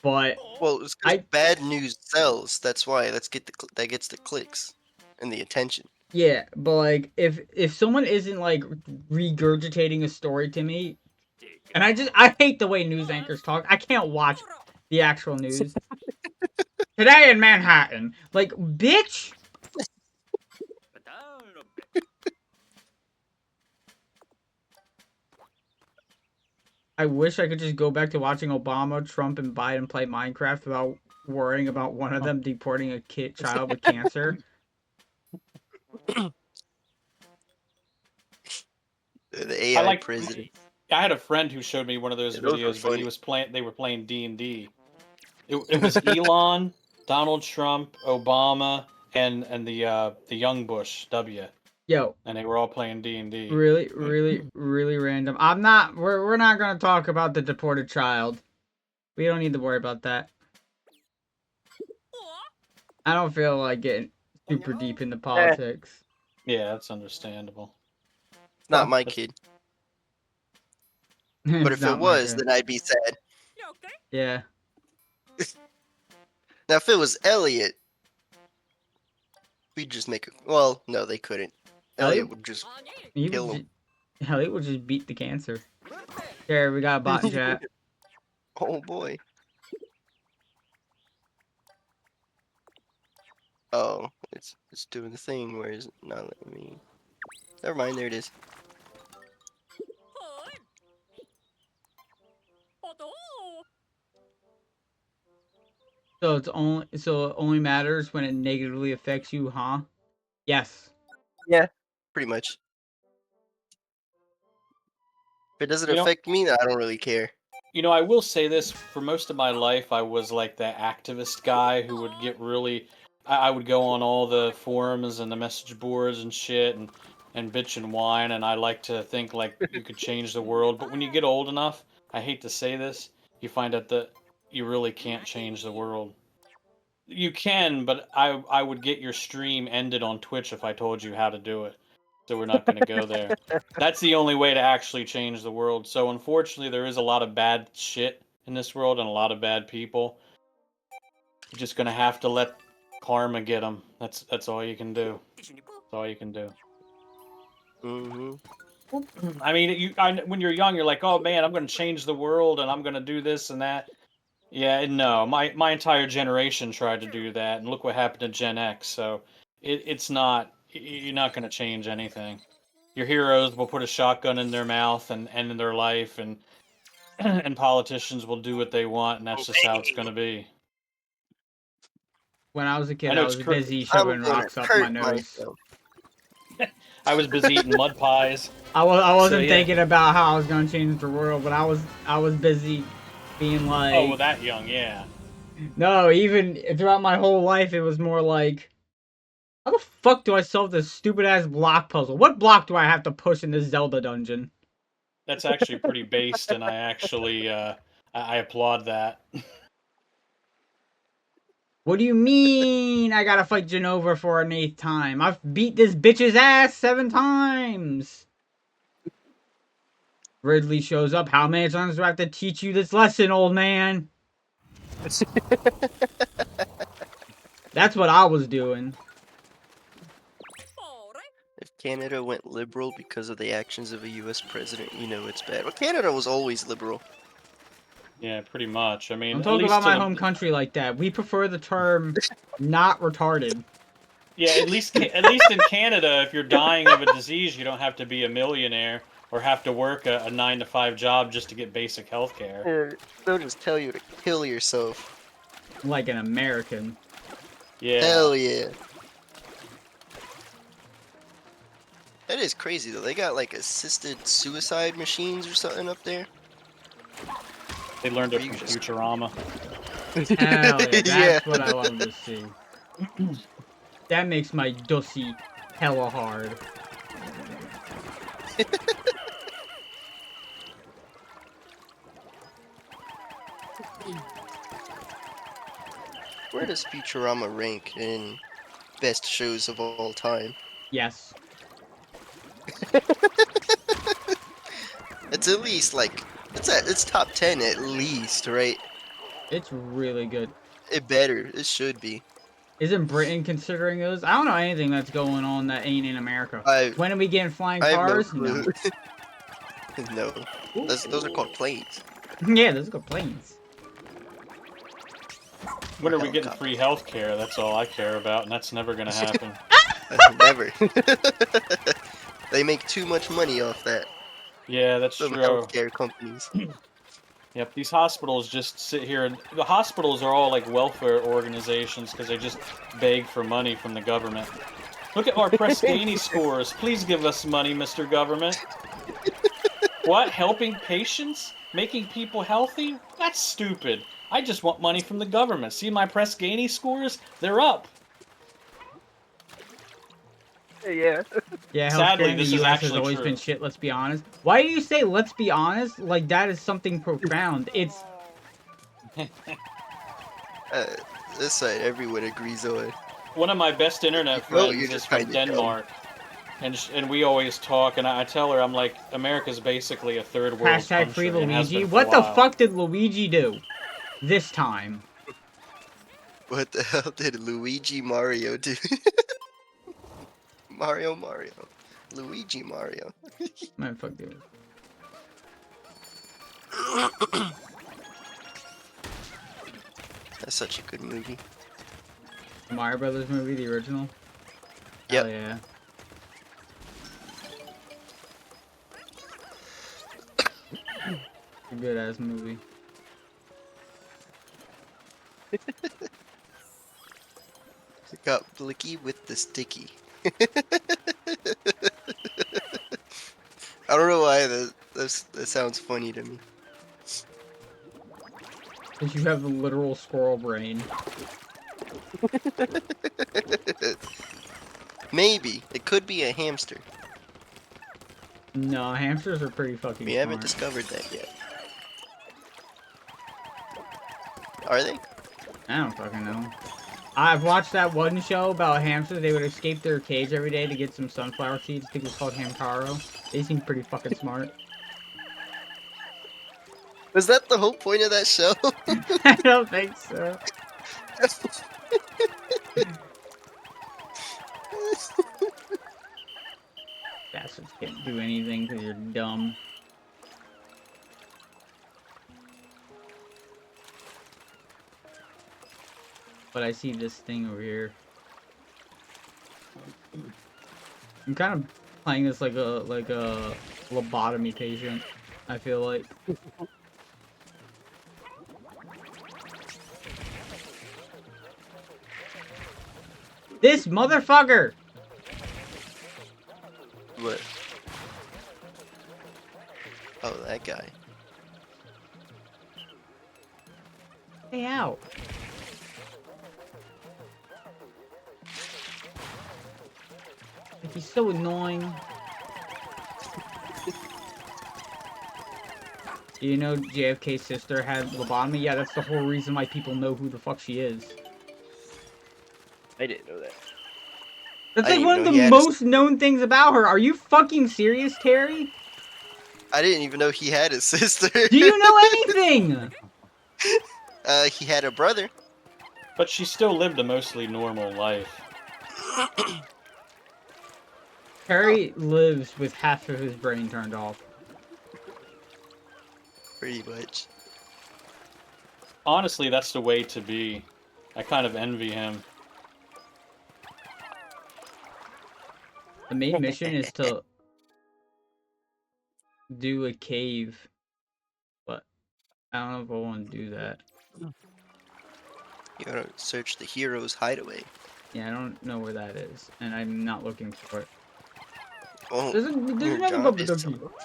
S2: But
S4: Well, it's 'cause bad news sells. That's why. That gets the clicks and the attention.
S2: yeah, but like if someone isn't like regurgitating a story to me, and I hate the way news anchors talk. I can't watch the actual news. Today in Manhattan, like bitch. I wish I could just go back to watching Obama, Trump, and Biden play Minecraft without worrying about one of them deporting a child with cancer.
S4: The AI
S1: like-
S4: president.
S1: I had a friend who showed me one of those
S4: Yeah, those were
S1: videos, but he
S4: funny.
S1: was playing. They were playing D&D. It was Elon, Donald Trump, Obama, and the young Bush W,
S2: Yo,
S1: and they were all playing D&D.
S2: really, really, really random. We're not gonna talk about the deported child. We don't need to worry about that. I don't feel like getting super deep into politics.
S1: Yeah, that's understandable.
S4: Not my kid. But if it was, then I'd be sad.
S2: yeah.
S4: Now, if it was Elliot, we'd just make it. Well, no, they couldn't. Elliot would just kill him.
S2: Elliot would just beat the cancer. Here, we got a bot in chat.
S4: Oh boy. Oh, it's doing the thing where it's not letting me. Never mind, there it is.
S2: So it only matters when it negatively affects you, huh? Yes.
S4: Yeah, pretty much. If it doesn't affect me, I don't really care.
S1: You know, I will say this, for most of my life, I was like the activist guy who would get really... I would go on all the forums and the message boards and shit and bitch and whine, and I like to think like you could change the world. But when you get old enough, I hate to say this, you find out that you really can't change the world. You can, but I would get your stream ended on Twitch if I told you how to do it. So we're not going to go there. That's the only way to actually change the world. So unfortunately, there is a lot of bad shit in this world and a lot of bad people. You're just going to have to let karma get them. That's all you can do. That's all you can do.
S4: Mm-hmm.
S1: I mean, when you're young, you're like, oh man, I'm going to change the world and I'm going to do this and that. Yeah, no, my entire generation tried to do that, and look what happened to Gen X. So it's not, you're not going to change anything. Your heroes will put a shotgun in their mouth and end in their life, and and politicians will do what they want, and that's just how it's going to be.
S2: When I was a
S1: I
S2: kid,
S1: know
S2: I
S1: it's
S2: was busy
S4: I'm
S2: shoving
S4: gonna
S2: rocks up my
S4: hurt
S2: nose.
S4: myself.
S1: I was busy eating mud pies.
S2: I wasn't
S1: yeah.
S2: thinking about how I was gonna change the world, but I was busy being like,
S1: Oh, well, that young, yeah.
S2: no, even throughout my whole life, it was more like, how the fuck do I solve this stupid ass block puzzle? What block do I have to push in this Zelda dungeon?
S1: That's actually pretty based, and I actually I applaud that.
S2: What do you mean I gotta fight Jenova for an 8th time? I've beat this bitch's ass 7 times! Ridley shows up. How many times do I have to teach you this lesson, old man? That's what I was doing.
S4: If Canada went liberal because of the actions of a U.S. president, you know it's bad. Well, Canada was always liberal.
S1: Yeah, pretty much. I mean,
S2: Don't
S1: at
S2: talk
S1: least
S2: about
S1: to
S2: my
S1: the
S2: home country like that. We prefer the term not retarded.
S1: yeah, at least in Canada, if you're dying of a disease, you don't have to be a millionaire or have to work a 9 to 5 job just to get basic health care.
S4: They'll just tell you to kill yourself.
S2: Like an American.
S1: Yeah.
S4: Hell yeah. That is crazy though. They got like assisted suicide machines or something up there.
S1: They learned it
S4: Or you
S1: from
S4: just-
S1: Futurama.
S2: Hell yeah, that's
S4: Yeah.
S2: what I love to see. That makes my dussy hella hard.
S4: Where does Futurama rank in best shows of all time?
S2: Yes.
S4: It's at least like it's top 10 at least, right?
S2: It's really good.
S4: It better. It should be.
S2: Isn't Britain considering those? I don't know anything that's going on that ain't in America.
S4: I
S2: When are we getting flying
S4: I have no
S2: cars? No.
S4: clue. No. Those are called planes.
S2: Yeah, those are planes.
S1: When
S4: Or
S1: are we getting
S4: helicopters.
S1: free health care? That's all I care about, and that's never going to happen.
S4: Never. They make too much money off that.
S1: Yeah, that's
S4: Some
S1: true.
S4: healthcare companies.
S1: Yep, these hospitals just sit here, and the hospitals are all like welfare organizations because they just beg for money from the government. Look at our Press-Ganey scores. Please give us money, Mr. Government. What? Helping patients? Making people healthy? That's stupid. I just want money from the government. See my Press-Ganey scores? They're up.
S4: Yeah.
S2: Yeah,
S1: Sadly,
S2: healthcare in the
S1: this is
S2: US has
S1: actually
S2: always
S1: true.
S2: been shit, let's be honest. Why do you say let's be honest? Like that is something profound. It's
S4: This side, everyone agrees on.
S1: One of my best internet
S4: No,
S1: friends
S4: you're
S1: is
S4: just
S1: from
S4: kinda dumb.
S1: Denmark. And we always talk, and I tell her, I'm like, America's basically a third world
S2: hashtag free
S1: country and has
S2: Luigi.
S1: been for a
S2: What the
S1: while.
S2: fuck did Luigi do? This time.
S4: What the hell did Luigi Mario do? Mario. Luigi Mario.
S2: Man, fuck this.
S4: That's such a good movie.
S2: The Mario Brothers movie, the original?
S4: Yep.
S2: Hell yeah. A good ass movie.
S4: Got Blicky with the sticky. I don't know why that sounds funny to me.
S2: Because you have the literal squirrel brain.
S4: Maybe. It could be a hamster.
S2: No, hamsters are pretty fucking
S4: We haven't
S2: smart.
S4: discovered that yet. Are they?
S2: I don't fucking know. I've watched that one show about hamsters. They would escape their cage every day to get some sunflower seeds. I think it was called Hamtaro. They seem pretty fucking smart.
S4: Was that the whole point of that show?
S2: I don't think so. just can't do anything because you're dumb. But I see this thing over here. I'm kind of playing this like a lobotomy patient. I feel like. This motherfucker!
S4: What? Oh, that guy.
S2: Stay out. Like, he's so annoying. You know JFK's sister had lobotomy? Yeah, that's the whole reason why people know who the fuck she is.
S4: I didn't know that.
S2: That's
S4: I
S2: like
S4: didn't
S2: one
S4: even
S2: of
S4: know
S2: the
S4: he had a
S2: most known things about her. Are you fucking serious, Terry?
S4: I didn't even know he had a sister.
S2: Do you know anything?
S4: He had a brother.
S1: But she still lived a mostly normal life.
S2: Terry lives with half of his brain turned off.
S4: Pretty much.
S1: Honestly, that's the way to be. I kind of envy him.
S2: The main mission is to do a cave, but I don't know if I want to do that.
S4: You gotta search the hero's hideaway.
S2: Yeah, I don't know where that is, and I'm not looking for it.
S4: Oh,
S2: There's
S4: your
S2: another
S4: job
S2: Bubba
S4: is to
S2: Ducky.
S4: look.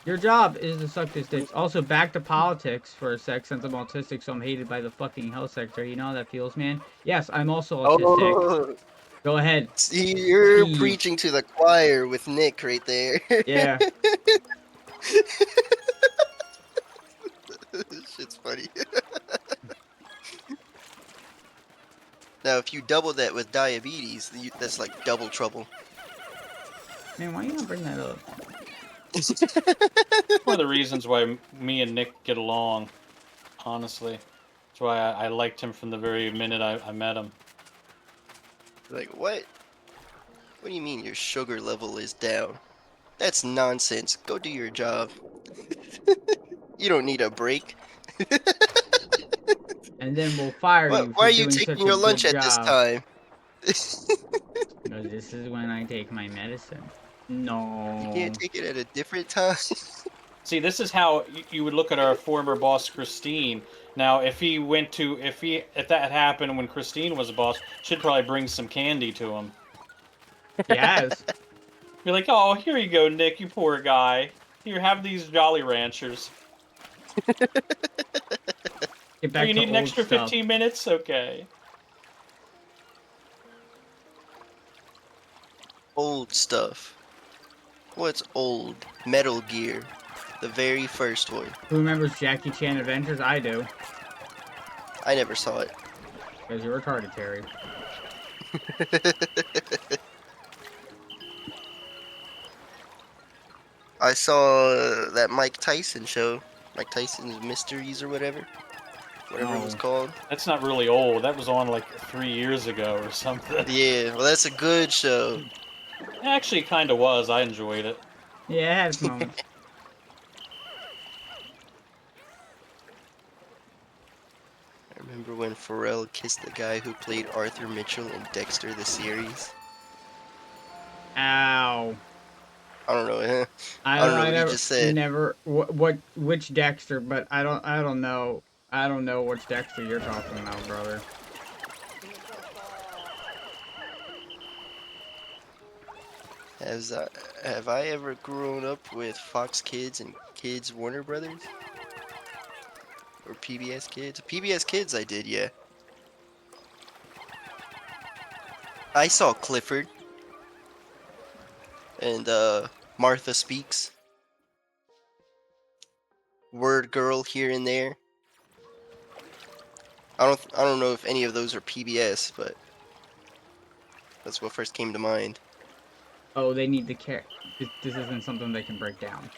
S2: Your job is to suck this dick. Also, back to politics for a sec, since I'm autistic, so I'm hated by the fucking health secretary. You know how that feels, man? Yes, I'm also autistic.
S4: Oh,
S2: Go ahead.
S4: see, you're
S2: Pee.
S4: preaching to the choir with Nick right there.
S2: Yeah.
S4: Shit's funny. Now, if you double that with diabetes, that's like double trouble.
S2: Man, why you not bring that up?
S1: One of the reasons why me and Nick get along, honestly. That's why I liked him from the very minute I met him.
S4: Like, what? What do you mean your sugar level is down? That's nonsense. Go do your job. You don't need a break.
S2: And then we'll fire
S4: What?
S2: you
S4: Why
S2: for
S4: are you
S2: doing
S4: taking
S2: such a
S4: your
S2: good
S4: lunch at this
S2: job.
S4: time?
S2: Because this is when I take my medicine.
S4: You
S2: No.
S4: can't take it at a different time.
S1: See, this is how you would look at our former boss, Christine. Now, if that had happened when Christine was a boss, she'd probably bring some candy to him.
S2: He has.
S1: Be like, oh, here you go, Nick, you poor guy. Here, have these Jolly Ranchers.
S2: Get
S1: Oh,
S2: back
S1: you
S2: to
S1: need an
S2: old
S1: extra
S2: stuff.
S1: 15 minutes? Okay.
S4: Old stuff. What's old? Metal Gear. The very first one.
S2: Who remembers Jackie Chan Adventures? I do.
S4: I never saw it.
S2: Because you're retarded, Terry.
S4: I saw that Mike Tyson show. Mike Tyson's Mysteries or whatever. Whatever it was
S2: No.
S4: called.
S1: That's not really old. That was on like 3 years ago or something.
S4: Yeah, well that's a good show.
S1: It actually kind of was. I enjoyed it.
S2: Yeah, it had its moments.
S4: I remember when Pharrell kissed the guy who played Arthur Mitchell in Dexter the series.
S2: Ow.
S4: I don't know.
S2: I
S4: don't know
S2: I
S4: what he
S2: never,
S4: just said.
S2: which Dexter, but I don't know. I don't know which Dexter you're talking about, brother.
S4: Have I ever grown up with Fox Kids and Kids Warner Brothers? Or PBS Kids? PBS Kids I did, yeah. I saw Clifford. And Martha Speaks. Word Girl here and there. I don't know if any of those are PBS, but that's what first came to mind.
S2: Oh, they need to care. This isn't something they can break down.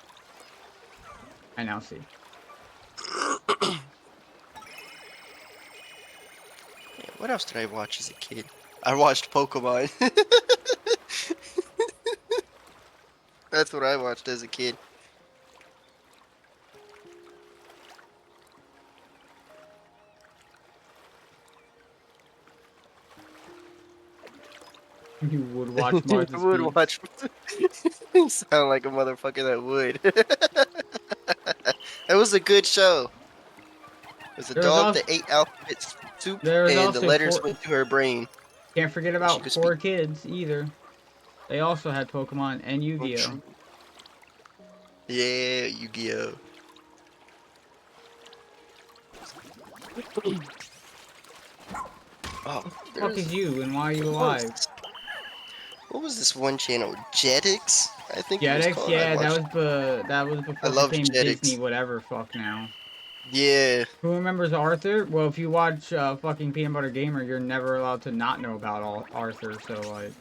S2: I now see.
S4: Yeah, what else did I watch as a kid? I watched Pokemon. That's what I watched as a kid.
S2: You would watch
S4: You
S2: Martha
S4: would
S2: Speaks.
S4: watch. You sound like a motherfucker that would. It was a good show. It was a
S2: There was
S4: dog
S2: also
S4: that ate alphabet soup,
S2: there was
S4: and the
S2: also
S4: letters
S2: four.
S4: went to her brain,
S2: Can't forget
S4: and she
S2: about
S4: could speak.
S2: 4Kids either. They also had Pokemon and
S4: Oh,
S2: Yu-Gi-Oh.
S4: true. Yeah, Yu-Gi-Oh. Oh,
S2: What the fuck
S4: there's
S2: is you and why are you
S4: what was
S2: alive?
S4: this? What was this one channel? Jetix, I think it was
S2: Jetix,
S4: called.
S2: yeah,
S4: watched.
S2: that was
S4: I
S2: before it
S4: love
S2: became Disney
S4: Jetix.
S2: whatever fuck now.
S4: Yeah,
S2: Who remembers Arthur? Well, if you watch fucking Peanut Butter Gamer, you're never allowed to not know about Arthur, so like...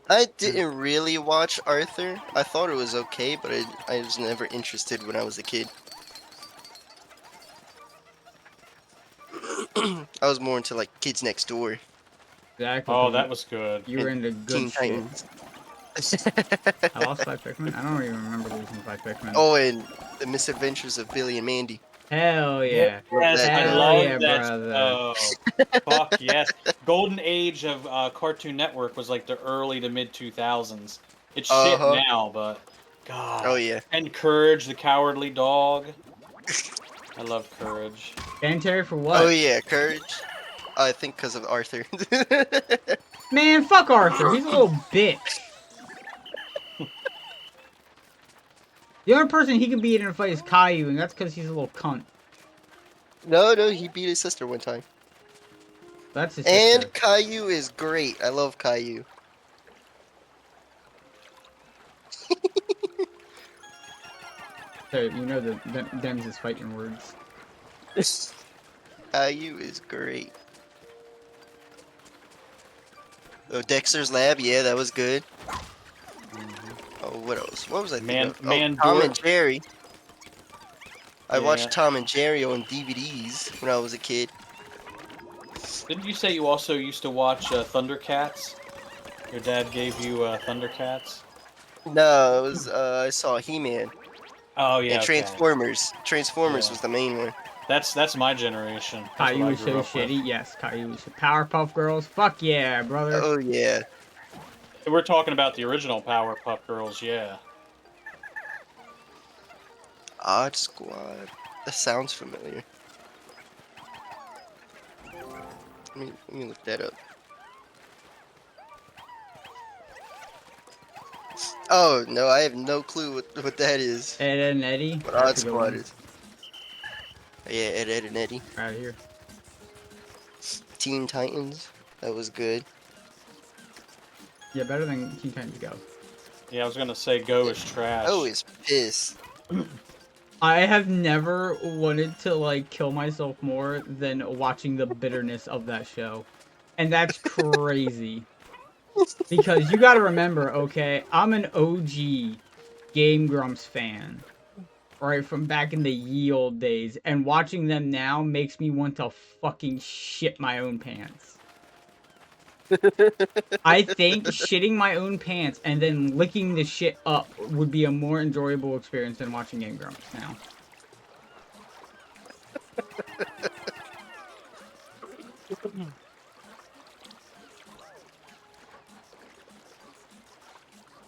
S4: I didn't really watch Arthur. I thought it was okay, but I was never interested when I was a kid. I was more into like Kids Next Door,
S2: Exactly,
S1: Oh,
S2: 'cause
S1: that was good.
S2: you were
S4: and
S2: into good
S4: Teen
S2: shit.
S4: Titans.
S2: I lost 5 Pikmin? I don't even remember losing 5 Pikmin.
S4: Oh, and The Misadventures of Billy and Mandy.
S2: Hell yeah.
S4: Love
S1: Yes,
S4: that
S1: I
S4: show.
S2: Hell
S1: love
S2: yeah,
S1: that
S2: brother.
S1: show. Fuck yes. Golden age of Cartoon Network was like the early to mid 2000s. It's shit
S4: Uh-huh.
S1: now, but
S4: Oh
S1: God.
S4: yeah.
S1: And Courage, the Cowardly Dog. I love Courage.
S2: And Terry for what?
S4: Oh yeah, Courage. I think because of Arthur.
S2: Man, fuck Arthur. He's a little bitch. The only person he could beat in a fight is Caillou, and that's because he's a little cunt.
S4: No, he beat his sister one time.
S2: That's his
S4: And
S2: sister.
S4: Caillou is great. I love Caillou.
S2: So, you know them's his fighting words.
S4: Caillou is great. Oh, Dexter's Lab. Yeah, that was good. Oh, what else? What was I thinking of? Oh, Tom and Jerry. I
S1: Yeah.
S4: watched Tom and Jerry on DVDs when I was a kid.
S1: Didn't you say you also used to watch Thundercats? Your dad gave you Thundercats?
S4: No, it was I saw He-Man
S1: Oh yeah,
S4: and
S1: okay.
S4: Transformers. Transformers
S1: Yeah.
S4: was the main one.
S1: That's my generation. That's
S2: Caillou
S1: what I
S2: is
S1: grew
S2: so
S1: up with.
S2: shitty. Yes, Caillou is Powerpuff Girls. Fuck yeah, brother.
S4: Oh yeah.
S1: We're talking about the original Powerpuff Girls, yeah.
S4: Odd Squad. That sounds familiar. Let me look that up. Oh no, I have no clue what that is.
S2: Ed, Ed and Eddie.
S4: What
S2: That's
S4: Odd
S2: a good
S4: Squad
S2: one.
S4: is. Yeah, Ed and Eddie.
S2: Right here.
S4: Teen Titans. That was good.
S2: Yeah, better than Teen Titans Go.
S1: Yeah, I was gonna say Go is trash.
S4: Oh, is piss.
S2: I have never wanted to like kill myself more than watching the bitterness of that show. And that's crazy. Because you gotta remember, okay, I'm an OG Game Grumps fan. Right, from back in the ye old days. And watching them now makes me want to fucking shit my own pants. I think shitting my own pants and then licking the shit up would be a more enjoyable experience than watching Game Grumps now.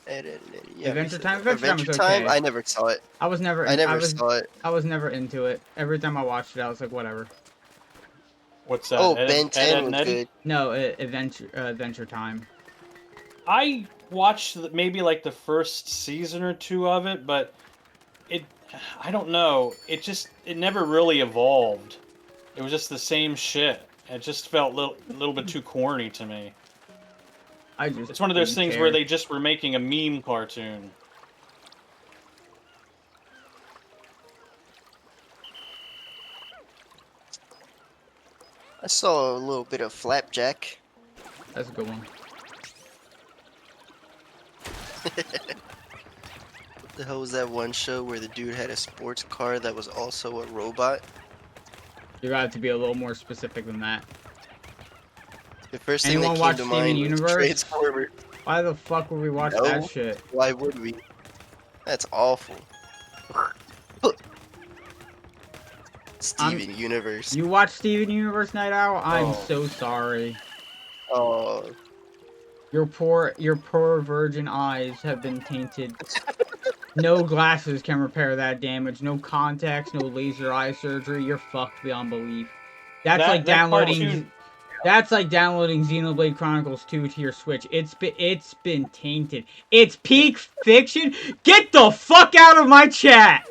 S4: Ed. Yeah,
S2: Adventure Time?
S4: Adventure
S2: Adventure Time was
S4: Time.
S2: okay.
S4: I never saw it.
S2: I was never
S4: I never saw it.
S2: I was never into it. Every time I watched it, I was like, whatever.
S1: What's that?
S4: Oh,
S1: Ed,
S4: Ben
S1: Ed,
S4: 10
S1: Ed,
S4: was
S1: and Eddie?
S4: good.
S2: No, Adventure Time.
S1: I watched maybe like the first season or two of it, but I don't know. It never really evolved. It was just the same shit. It just felt a little bit too corny to me. It's one of those things where they just were making a meme cartoon.
S4: I saw a little bit of Flapjack.
S2: That's a good one.
S4: What the hell was that one show where the dude had a sports car that was also a robot?
S2: You got to be a little more specific than that.
S4: The first thing
S2: Anyone
S4: that
S2: watch
S4: came to
S2: Steven
S4: mind was
S2: Universe?
S4: Transformers.
S2: Why the fuck would we watch
S4: No.
S2: that shit?
S4: Why would we? That's awful. Steven Universe.
S2: You watch Steven Universe Night Owl? I'm
S1: Oh.
S2: so sorry.
S4: Oh.
S2: Your poor virgin eyes have been tainted. No glasses can repair that damage. No contacts, no laser eye surgery. You're fucked beyond belief. That's like
S1: That
S2: downloading.
S1: cartoon.
S2: That's like downloading Xenoblade Chronicles 2 to your Switch. It's been tainted. It's peak fiction. Get the fuck out of my chat.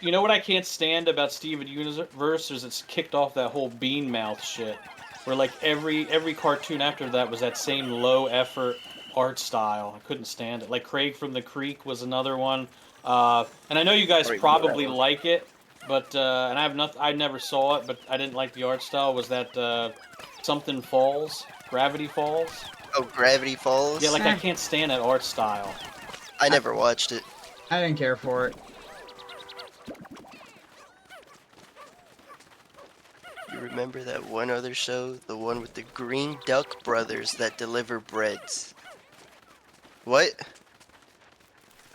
S1: You know what I can't stand about Steven Universe is it's kicked off that whole bean mouth shit, where like every cartoon after that was that same low effort art style. I couldn't stand it. Like Craig from the Creek was another one, and I know you guys
S4: Already know that
S1: probably
S4: one.
S1: like it, but and I never saw it, but I didn't like the art style. Was that something Falls, Gravity Falls?
S4: Oh, Gravity Falls?
S1: Yeah, like I can't stand that art style.
S4: I never watched it.
S2: I didn't care for it.
S4: You remember that one other show? The one with the Green Duck brothers that deliver breads. What?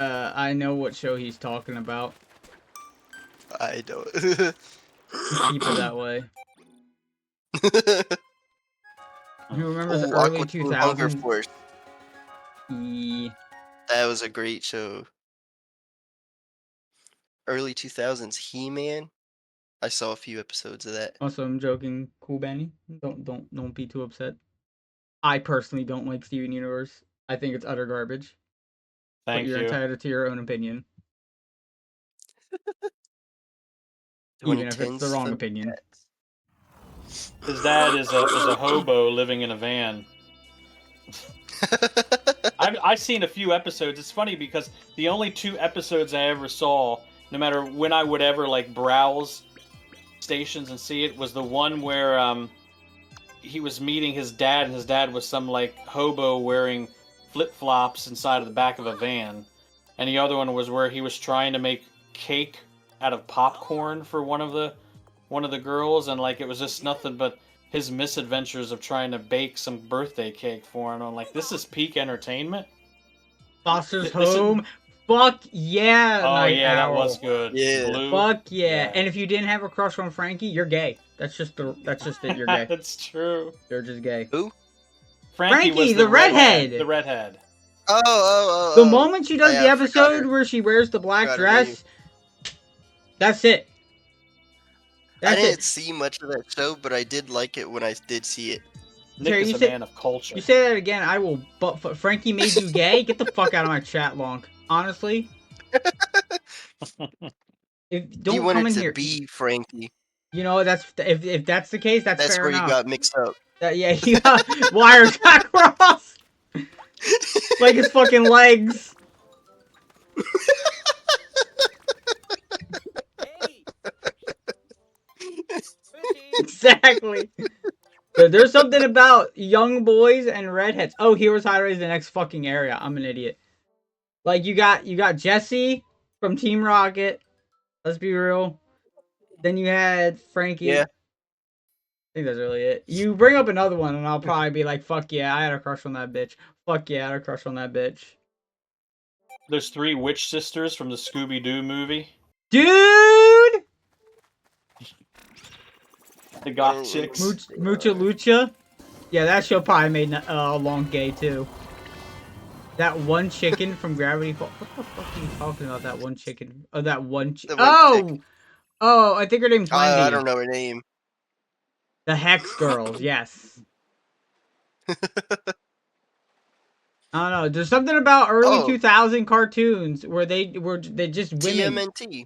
S2: I know what show he's talking about.
S4: I don't.
S2: Keep it that way. Who remembers
S4: Oh,
S2: early
S4: Aqua Teen Hunger
S2: 2000s?
S4: Force.
S2: E
S4: That was a great show. Early 2000s He-Man. I saw a few episodes of that.
S2: Also, I'm joking. Cool, Benny. Don't be too upset. I personally don't like Steven Universe. I think it's utter garbage. But
S1: Thank
S2: you're
S1: you.
S2: entitled to your own opinion, even if it's the
S4: 2010s
S2: wrong opinion.
S1: His dad is a hobo living in a van. I've seen a few episodes. It's funny because the only 2 episodes I ever saw, no matter when I would ever like browse stations and see it, was the one where he was meeting his dad, and his dad was some like hobo wearing flip-flops inside of the back of a van. And the other one was where he was trying to make cake out of popcorn for one of the girls, and like it was just nothing but his misadventures of trying to bake some birthday cake for him. I'm like, this is peak entertainment.
S2: Foster's
S1: This is-
S2: Home. Fuck yeah,
S1: Oh
S2: Night
S1: yeah, that
S2: Owl.
S1: was good.
S4: Yeah.
S1: Blue.
S2: Fuck yeah.
S1: Yeah.
S2: And if you didn't have a crush on Frankie, you're gay. That's just it. You're gay.
S1: That's true.
S2: You're just gay.
S4: Who?
S1: Frankie was
S2: Frankie,
S1: the
S2: the redhead.
S1: The redhead.
S4: Oh.
S2: The moment she does
S4: Yeah,
S2: the
S4: I forgot
S2: episode
S4: her.
S2: where she wears the black
S4: Forgot her name.
S2: dress, that's it.
S4: I
S2: That's
S4: didn't
S2: it.
S4: see much of that show, but I did like it when I did see it.
S1: Nick
S2: Terry,
S1: is
S2: you
S1: a
S2: said-
S1: man of culture.
S2: You say that again, I will. But Frankie made you gay. Get the fuck out of my chat, Long. Honestly, if
S4: He
S2: don't
S4: wanted
S2: come in
S4: to
S2: here.
S4: be Frankie.
S2: You know that's if that's the case, that's
S4: That's
S2: fair
S4: where
S2: enough.
S4: he got mixed up.
S2: Yeah, he got wires got crossed. Like his fucking legs. Exactly. There's something about young boys and redheads. Oh, Heroes Hideaway is the next fucking area. I'm an idiot. Like you got Jesse from Team Rocket. Let's be real. Then you had Frankie.
S4: Yeah.
S2: I think that's really it. You bring up another one, and I'll probably be like, "Fuck yeah, I had a crush on that bitch. Fuck yeah, I had a crush on that bitch."
S1: There's 3 witch sisters from the Scooby-Doo movie.
S2: Dude,
S1: The goth
S4: Oh,
S1: chicks.
S2: Mucha Lucha. Yeah, that show probably made Long gay too. That one chicken from Gravity Falls. What the fuck are you talking about? That one chicken? Oh, that one.
S4: The one
S2: Oh,
S4: chick.
S2: oh, I think her name's Wendy.
S4: I don't know her name.
S2: The Hex Girls. Yes. I don't know. There's something about early
S4: Oh.
S2: 2000 cartoons where they just women.
S4: TMNT.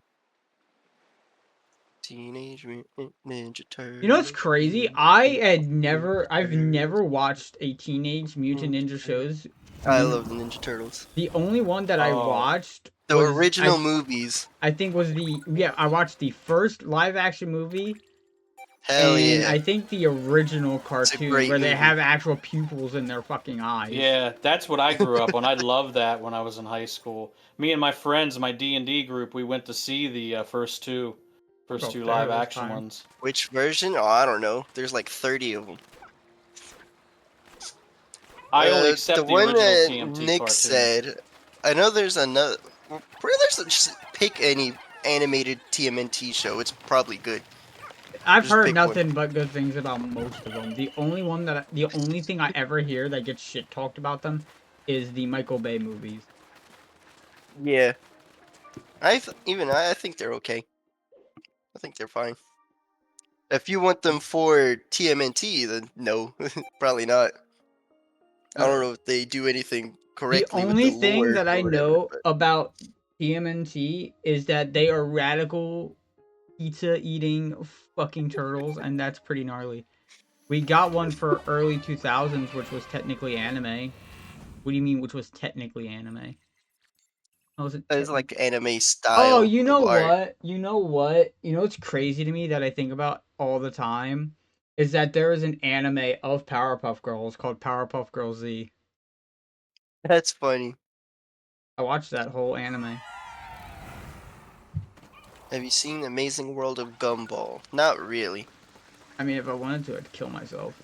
S4: Teenage Mutant Ninja Turtles.
S2: You know what's crazy? I've never watched a Teenage Mutant Ninja shows.
S4: I love the Ninja Turtles.
S2: The only one that I
S1: Oh.
S2: watched
S4: The
S2: was,
S4: original movies.
S2: I think was I watched the first live action movie.
S4: Hell
S2: and
S4: yeah.
S2: I think the original cartoon
S4: great
S2: where they
S4: movie.
S2: have actual pupils in their fucking eyes.
S1: Yeah, that's what I grew up on. I loved that when I was in high school. Me and my friends, my D&D group, we went to see the first two
S2: Oh, there
S1: live
S2: it was
S1: action
S2: time.
S1: ones.
S4: Which version? Oh, I don't know. There's like 30 of them.
S1: I only
S4: The
S1: accept the
S4: one
S1: original
S4: that
S1: TMT
S4: Nick
S1: cartoon.
S4: said. I know there's another. Just pick any animated TMNT show. It's probably good.
S2: I've
S4: Just
S2: heard
S4: pick one.
S2: nothing but good things about most of them. The only thing I ever hear that gets shit talked about them is the Michael Bay movies.
S4: Yeah. I think they're okay. I think they're fine. If you want them for TMNT, then no, probably not. I don't know if they do anything
S2: The
S4: correctly with
S2: only
S4: the
S2: thing
S4: lore
S2: that I
S4: or whatever.
S2: know
S4: But
S2: about TMNT is that they are radical pizza eating fucking turtles, and that's pretty gnarly. We got one for early 2000s, which was technically anime. What do you mean, which was technically anime? How was it
S4: it's like anime
S2: Oh,
S4: style
S2: you
S4: of
S2: know
S4: art.
S2: what? You know what? You know what's crazy to me that I think about all the time is that there is an anime of Powerpuff Girls called Powerpuff Girls Z.
S4: That's funny.
S2: I watched that whole anime.
S4: Have you seen Amazing World of Gumball? Not really.
S2: I mean, if I wanted to, I'd kill myself.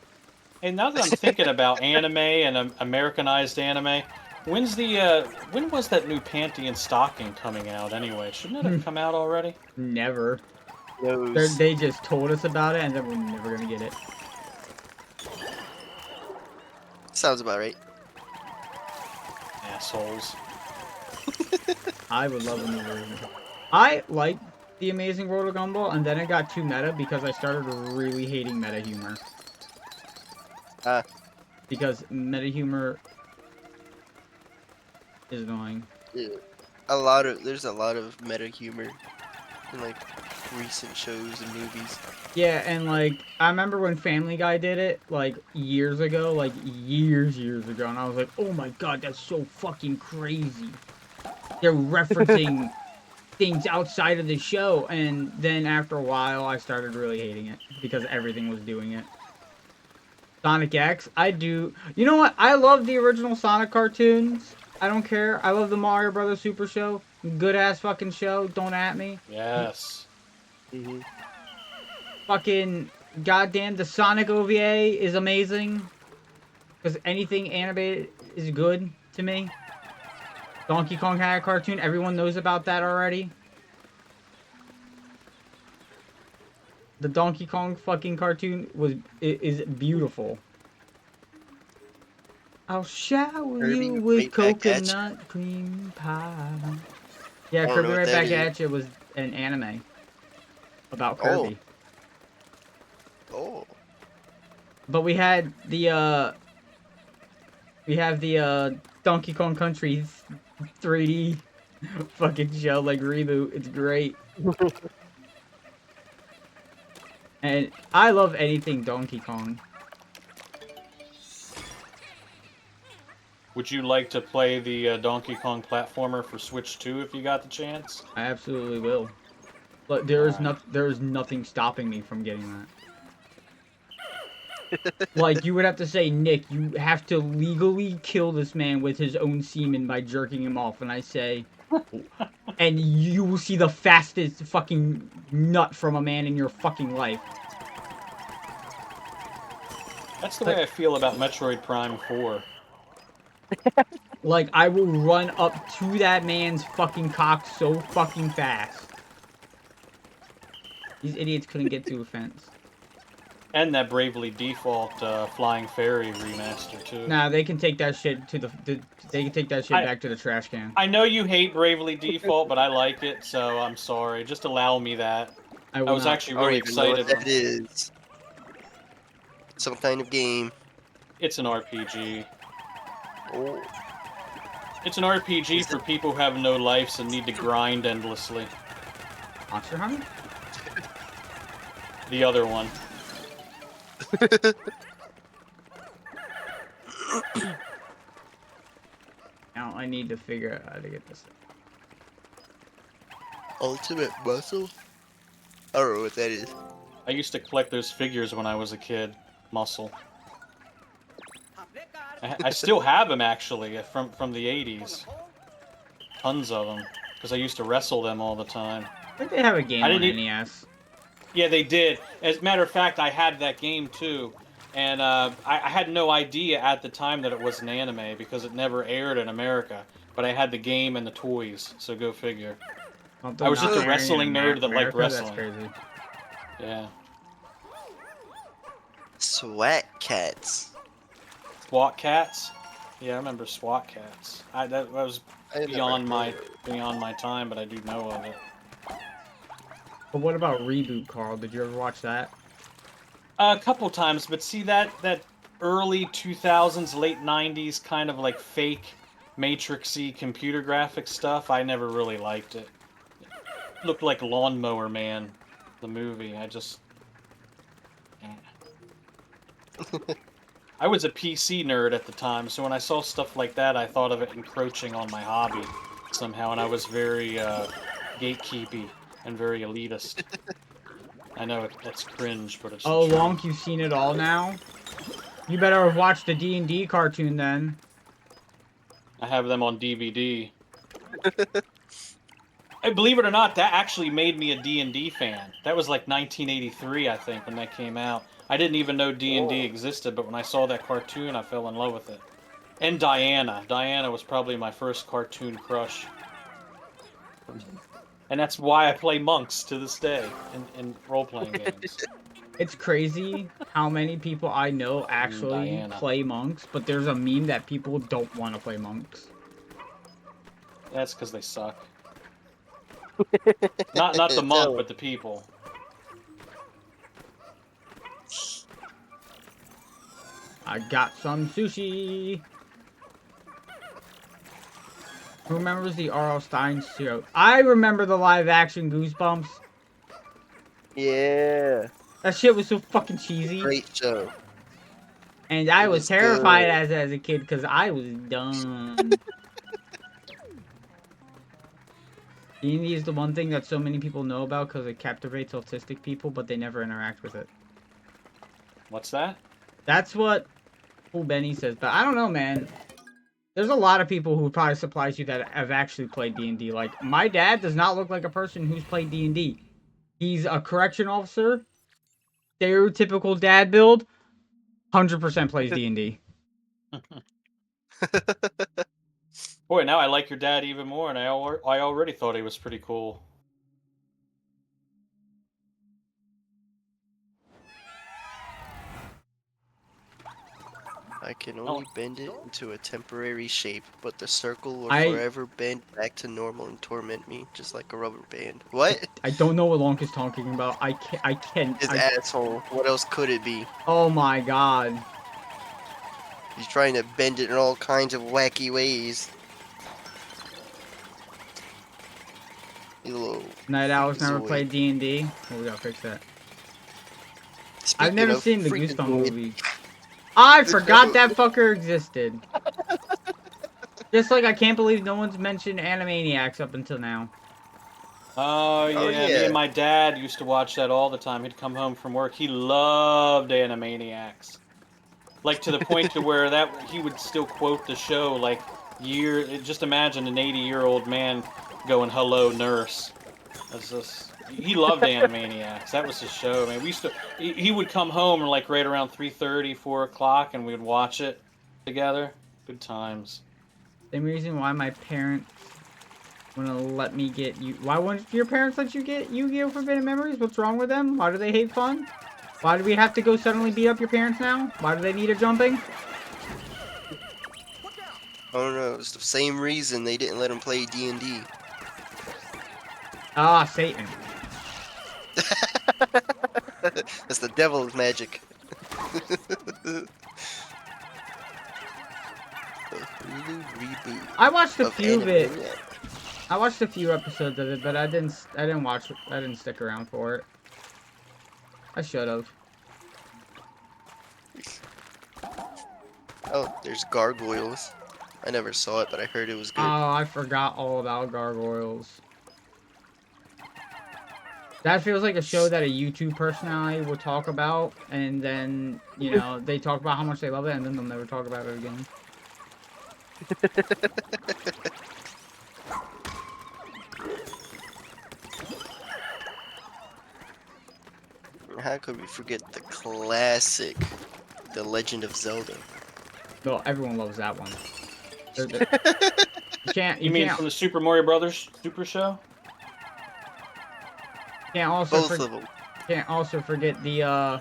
S1: And now that I'm thinking about anime and Americanized anime, when was that new panty and stocking coming out anyway? Shouldn't it have come out already?
S2: Never.
S4: Those.
S2: They just told us about it, and then we're never gonna get it.
S4: Sounds about right.
S1: Assholes.
S2: I would love a new version. I like the Amazing World of Gumball, and then it got too meta because I started really hating meta humor.
S4: Ah.
S2: Because meta humor is annoying.
S4: Yeah. There's a lot of meta humor in like recent shows and movies.
S2: Yeah, and like I remember when Family Guy did it like years ago, like years ago, and I was like, "Oh my god, that's so fucking crazy." They're referencing things outside of the show, and then after a while, I started really hating it because everything was doing it. Sonic X, I do. You know what? I love the original Sonic cartoons. I don't care. I love the Mario Brothers Super Show. Good ass fucking show. Don't at me.
S1: Yes.
S4: Mm-hmm.
S2: Fucking goddamn, the Sonic OVA is amazing. Because anything animated is good to me. Donkey Kong had a cartoon. Everyone knows about that already. The Donkey Kong fucking cartoon is beautiful. I'll shower
S4: Kirby
S2: you with
S4: right back at you.
S2: coconut cream pie. Yeah,
S4: I don't know
S2: Kirby
S4: what
S2: Right
S4: that
S2: Back
S4: is.
S2: at You was an anime about
S4: Oh.
S2: Kirby.
S4: Oh.
S2: But we have the Donkey Kong Country 3D fucking show, like reboot. It's great. And I love anything Donkey Kong.
S1: Would you like to play the Donkey Kong platformer for Switch 2 if you got the chance?
S2: I absolutely will. But there is nothing stopping me from getting that. Like, you would have to say, Nick, you have to legally kill this man with his own semen by jerking him off. And I say, and you will see the fastest fucking nut from a man in your fucking life.
S1: That's the way I feel about Metroid Prime 4.
S2: Like, I will run up to that man's fucking cock so fucking fast. These idiots couldn't get to a fence.
S1: And that Bravely Default Flying Fairy remaster too.
S2: Nah, they can take that shit to they can take that shit back to the trash can.
S1: I know you hate Bravely Default, but I like it, so I'm sorry. Just allow me that. I was actually really excited.
S4: That is some kind of game.
S1: It's an RPG.
S4: Oh.
S1: It's an RPG for people who have no lives and need to grind endlessly.
S2: Monster Hunter?
S1: The other one.
S2: Now I need to figure out how to get this.
S4: Ultimate Muscle? I don't know what that is.
S1: I used to collect those figures when I was a kid. Muscle. I still have them actually from the 80s. Tons of them, because I used to wrestle them all the time.
S2: I think they have a game on NES.
S1: Yeah, they did. As a matter of fact, I had that game too. And I had no idea at the time that it was an anime because it never aired in America. But I had the game and the toys, so go figure.
S2: Well,
S1: I was just a
S2: not airing in
S1: wrestling nerd that liked
S2: America? That's
S1: wrestling.
S2: crazy.
S1: Yeah.
S4: Swat cats.
S1: SWAT Cats? Yeah, I remember SWAT Cats. That was
S4: I never
S1: beyond
S4: heard
S1: my time, but I do know of it.
S2: But what about Reboot, Carl? Did you ever watch that?
S1: A couple times, but see that early 2000s, late 90s kind of like fake Matrixy computer graphics stuff, I never really liked it. It looked like Lawnmower Man, the movie. I just... I was a PC nerd at the time, so when I saw stuff like that, I thought of it encroaching on my hobby somehow, and I was very gatekeepy and very elitist. I know that's cringe, but it's
S2: Oh,
S1: the truth.
S2: Wonk, you've seen it all now? You better have watched the D&D cartoon then.
S1: I have them on DVD. Hey, believe it or not, that actually made me a D&D fan. That was like 1983, I think, when that came out. I didn't even know D&D existed, but when I saw that cartoon, I fell in love with it. And Diana. Diana was probably my first cartoon crush. And that's why I play monks to this day in role-playing games.
S2: It's crazy how many people I know actually
S1: Diana.
S2: play monks, but there's a meme that people don't want to play monks.
S1: That's because they suck. Not the monk, but the people.
S2: I got some sushi. Who remembers the R.L. Stein show? I remember the live-action Goosebumps.
S4: Yeah.
S2: That shit was so fucking cheesy.
S4: Great show.
S2: And I
S4: It
S2: was
S4: was
S2: terrified
S4: good.
S2: as a kid because I was dumb. D&D is the one thing that so many people know about because it captivates autistic people, but they never interact with it.
S1: What's that?
S2: That's what Cool Benny says, but I don't know, man. There's a lot of people who probably surprise you that have actually played D&D. Like, my dad does not look like a person who's played D&D. He's a correction officer, stereotypical dad build, 100% plays D&D.
S1: Boy, now I like your dad even more, and I already thought he was pretty cool.
S4: I can only bend it into a temporary shape, but the circle will
S2: I-
S4: forever bend back to normal and torment me, just like a rubber band. What?
S2: I don't know what Lonk is talking about. I can't.
S4: His asshole. What else could it be?
S2: Oh my god.
S4: He's trying to bend it in all kinds of wacky ways. You little
S2: Night Owl's never
S4: freakazoid.
S2: played D&D. Well, we gotta fix that. I've
S4: Speaking
S2: never
S4: of
S2: seen the
S4: freakazoid,
S2: Goosebumps movie. I forgot that fucker existed. Just like I can't believe no one's mentioned Animaniacs up until now.
S1: Oh yeah, me
S4: yeah.
S1: and my dad used to watch that all the time. He'd come home from work. He loved Animaniacs, like to the point to where that he would still quote the show like Just imagine an 80-year-old man going, "Hello, nurse." That's just. He loved Animaniacs. That was his show, man. We used to. He would come home like right around 3:30, 4 o'clock, and we'd watch it together. Good times.
S2: Same reason why my parents wanna let me get you. Why wouldn't your parents let you get Yu-Gi-Oh! Forbidden Memories? What's wrong with them? Why do they hate fun? Why do we have to go suddenly beat up your parents now? Why do they need a jumping?
S4: I don't know. It's the same reason they didn't let him play D&D.
S2: Ah, Satan.
S4: That's the devil's magic. The Hulu reboot
S2: I watched a
S4: of
S2: few of it.
S4: Animaniacs.
S2: I watched a few episodes of it, but I didn't stick around for it. I should have.
S4: Oh, there's Gargoyles. I never saw it, but I heard it was good.
S2: Oh, I forgot all about Gargoyles. That feels like a show that a YouTube personality would talk about, and then, you know, they talk about how much they love it, and then they'll never talk about it again.
S4: How could we forget the classic The Legend of Zelda.
S2: No, everyone loves that one. You can't.
S1: You
S2: You
S1: mean
S2: can't.
S1: from the Super Mario Brothers Super Show?
S2: Can't also.
S4: Both of them.
S2: Can't also forget the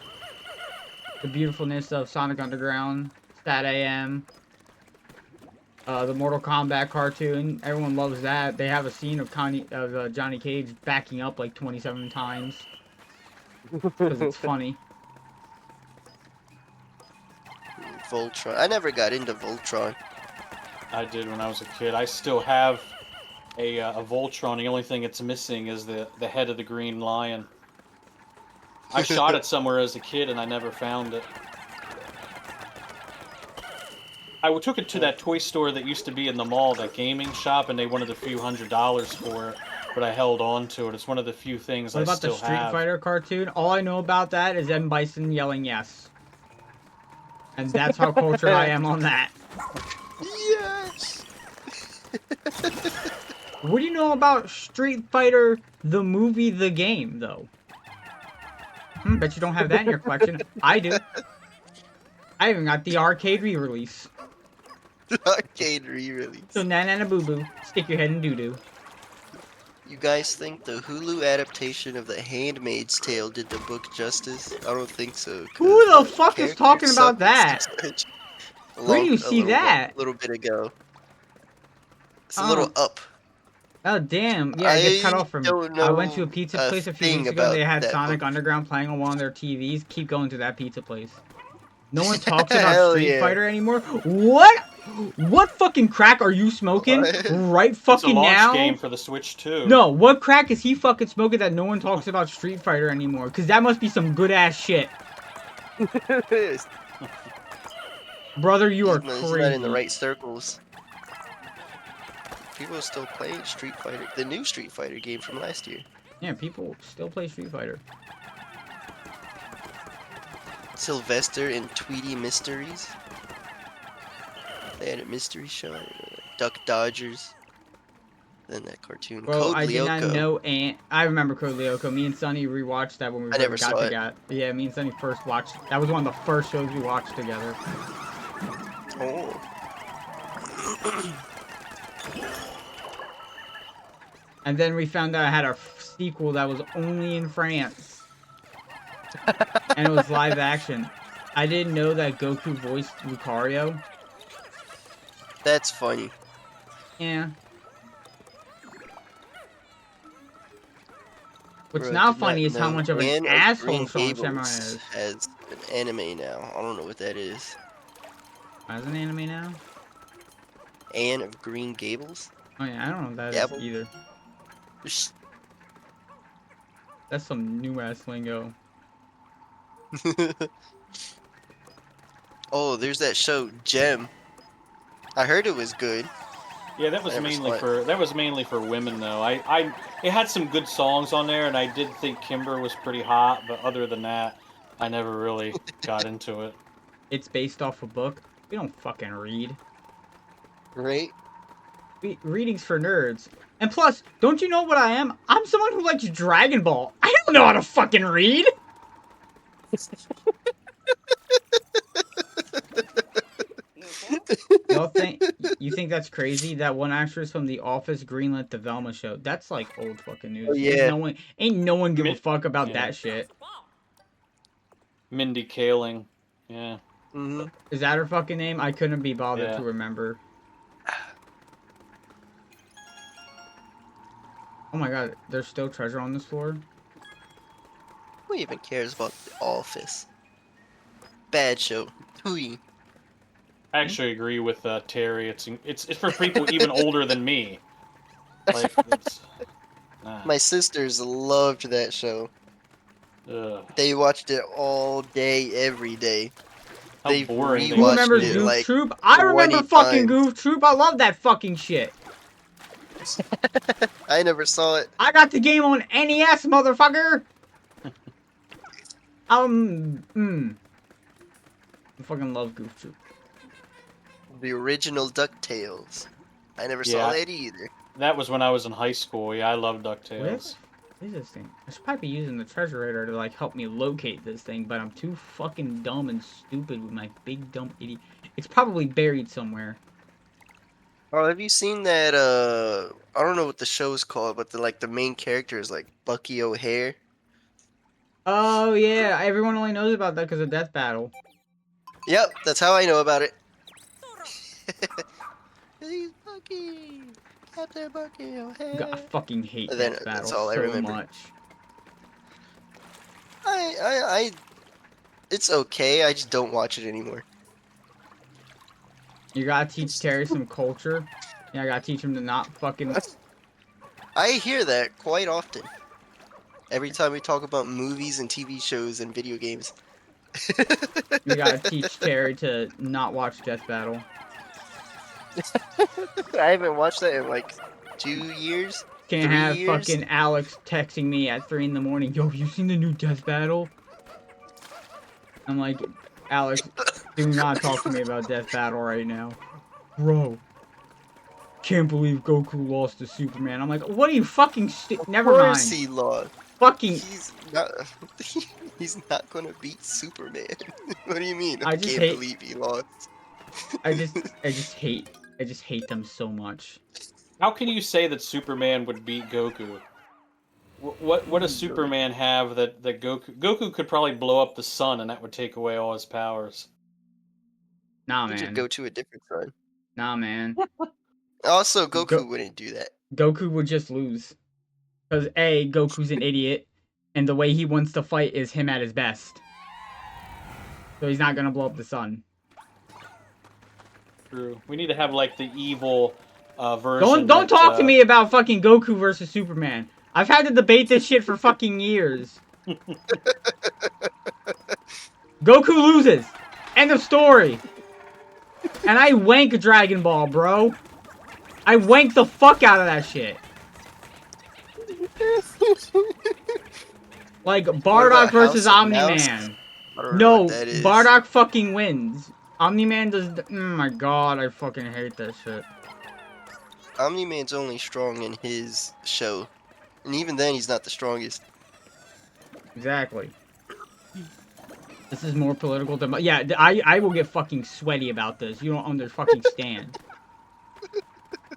S2: beautifulness of Sonic Underground, Stat AM, the Mortal Kombat cartoon. Everyone loves that. They have a scene of Johnny Cage backing up like 27 times because it's funny.
S4: Voltron. I never got into Voltron.
S1: I did when I was a kid. I still have a Voltron. The only thing it's missing is the head of the green lion. I shot it somewhere as a kid and I never found it. I took it to that toy store that used to be in the mall, that gaming shop, and they wanted a few $100s for it, but I held on to it. It's one of the few things
S2: What
S1: I
S2: about the
S1: still
S2: Street
S1: have.
S2: Fighter cartoon? All I know about that is M. Bison yelling yes. And that's how cultured I am on that.
S4: Yes!
S2: What do you know about Street Fighter, the movie, the game, though? Bet you don't have that in your collection. I do. I even got the arcade re-release.
S4: Arcade re-release.
S2: So na boo boo, stick your head in doo doo.
S4: You guys think the Hulu adaptation of The Handmaid's Tale did the book justice? I don't think so. 'Cause
S2: Who the
S4: the
S2: fuck is
S4: characters
S2: talking
S4: suck
S2: about that?
S4: and such.
S2: Where do you see that?
S4: A little bit ago. It's a
S2: Oh.
S4: little up.
S2: Oh damn! Yeah, it gets cut off from.
S4: don't
S2: I went to
S4: know
S2: a pizza
S4: a
S2: place a few
S4: thing
S2: weeks ago. They
S4: about
S2: had
S4: that
S2: Sonic
S4: book.
S2: Underground playing on one of their TVs. Keep going to that pizza place. No one talks about
S4: Hell
S2: Street
S4: yeah.
S2: Fighter anymore. What? What fucking crack are you smoking
S4: What?
S2: right
S1: It's a
S2: fucking
S1: launch
S2: now?
S1: game for the Switch too.
S2: No, what crack is he fucking smoking that no one talks about Street Fighter anymore? Cause that must be some good ass shit, brother. You are
S4: He's
S2: crazy.
S4: not in the right circles. People are still playing Street Fighter, the new Street Fighter game from last year.
S2: Yeah, people still play Street Fighter.
S4: Sylvester and Tweety Mysteries. They had a mystery show. Duck Dodgers. Then that cartoon.
S2: Bro,
S4: Code
S2: I did not
S4: Lyoko.
S2: know, and I remember Code Lyoko. Me and Sonny rewatched that when we
S4: I never
S2: got
S4: saw it.
S2: together. Yeah, me and Sonny first watched. That was one of the first shows we watched together.
S4: Oh.
S2: And then we found out I had a sequel that was only in France, and it was live action. I didn't know that Goku voiced Lucario.
S4: That's funny.
S2: Yeah. What's
S4: Bro, I
S2: not
S4: did
S2: funny is how
S4: know
S2: much of an
S4: Anne
S2: asshole
S4: Green
S2: Sean
S4: Gables
S2: Shamrock is.
S4: has an anime now. I don't know what that is.
S2: As an anime now?
S4: Anne of Green Gables?
S2: Oh yeah, I don't know what that
S4: Yeah,
S2: is
S4: but-
S2: either. That's some new ass lingo.
S4: Oh, there's that show, Gem. I heard it was good.
S1: Yeah, that was
S4: I never
S1: mainly
S4: saw it.
S1: mainly for women though. It had some good songs on there, and I did think Kimber was pretty hot, but other than that, I never really got into it.
S2: It's based off a book. We don't fucking read.
S4: Right?
S2: Reading's for nerds. And plus, don't you know what I am? I'm someone who likes Dragon Ball. I don't know how to fucking read. You think that's crazy? That one actress from The Office greenlit the Velma show. That's like old fucking news.
S4: Oh, yeah.
S2: Ain't no one give a fuck about
S1: Yeah.
S2: that shit.
S1: Mindy Kaling, yeah.
S4: Mm-hmm.
S2: Is that her fucking name? I couldn't be bothered
S1: Yeah.
S2: to remember. Oh my god, there's still treasure on this floor?
S4: Who even cares about The Office? Bad show. Hooey.
S1: I actually agree with Terry. It's for people even older than me. Like, nah.
S4: My sisters loved that show.
S1: Ugh.
S4: They watched it all day, every day.
S1: How
S4: They've
S1: boring they
S2: You
S4: rewatched
S2: remember
S4: it,
S2: Goof
S4: like,
S2: Troop? I remember
S4: 20
S2: fucking
S4: times.
S2: Goof Troop. I love that fucking shit.
S4: I never saw it.
S2: I got the game on NES, motherfucker. I fucking love Goof Troop.
S4: The original DuckTales. I never
S1: Yeah.
S4: saw that either.
S1: That was when I was in high school. Yeah, I loved DuckTales.
S2: With What is this thing? I should probably be using the treasure radar to like help me locate this thing, but I'm too fucking dumb and stupid with my big dumb idiot. It's probably buried somewhere.
S4: Oh, have you seen that? I don't know what the show's called, but the main character is like Bucky O'Hare.
S2: Oh yeah, everyone only knows about that because of Death Battle.
S4: Yep, that's how I know about it. He's Bucky, Captain Bucky O'Hare.
S2: God, I fucking hate
S4: And then
S2: Death
S4: that's
S2: Battle
S4: all I
S2: so
S4: remember.
S2: much.
S4: It's okay. I just don't watch it anymore.
S2: You gotta teach Terry some culture. Yeah, I gotta teach him to not fucking.
S4: I hear that quite often. Every time we talk about movies and TV shows and video games.
S2: You gotta teach Terry to not watch Death Battle.
S4: I haven't watched that in like 2 years,
S2: Can't
S4: 3
S2: have
S4: years.
S2: fucking Alex texting me at 3 in the morning. Yo, have you seen the new Death Battle? I'm like, Alex, do not talk to me about Death Battle right now. Bro. Can't believe Goku lost to Superman. I'm like, what are you fucking Never
S4: Of course
S2: mind.
S4: he lost.
S2: Fucking.
S4: He's not. He's not gonna beat Superman. What do you mean?
S2: I
S4: I
S2: just
S4: can't
S2: hate-
S4: believe he lost.
S2: I just hate them so much.
S1: How can you say that Superman would beat Goku? What does Superman have that Goku could probably blow up the sun and that would take away all his powers?
S2: Nah,
S4: He should
S2: man.
S4: go to a different sun.
S2: Nah, man.
S4: Also, Goku wouldn't do that.
S2: Goku would just lose. Because A, Goku's an idiot, and the way he wants to fight is him at his best. So he's not gonna blow up the sun.
S1: True. We need to have like the evil version.
S2: Don't talk to me about fucking Goku versus Superman. I've had to debate this shit for fucking years. Goku loses. End of story. And I wank Dragon Ball, bro. I wank the fuck out of that shit. Like Bardock
S4: about
S2: versus
S4: House of
S2: Omni-Man.
S4: I don't know
S2: No,
S4: what that is.
S2: Bardock fucking wins. Omni-Man does. Oh my god, I fucking hate that shit.
S4: Omni-Man's only strong in his show, and even then, he's not the strongest.
S2: Exactly. This is more political than. Yeah, I will get fucking sweaty about this. You don't understand.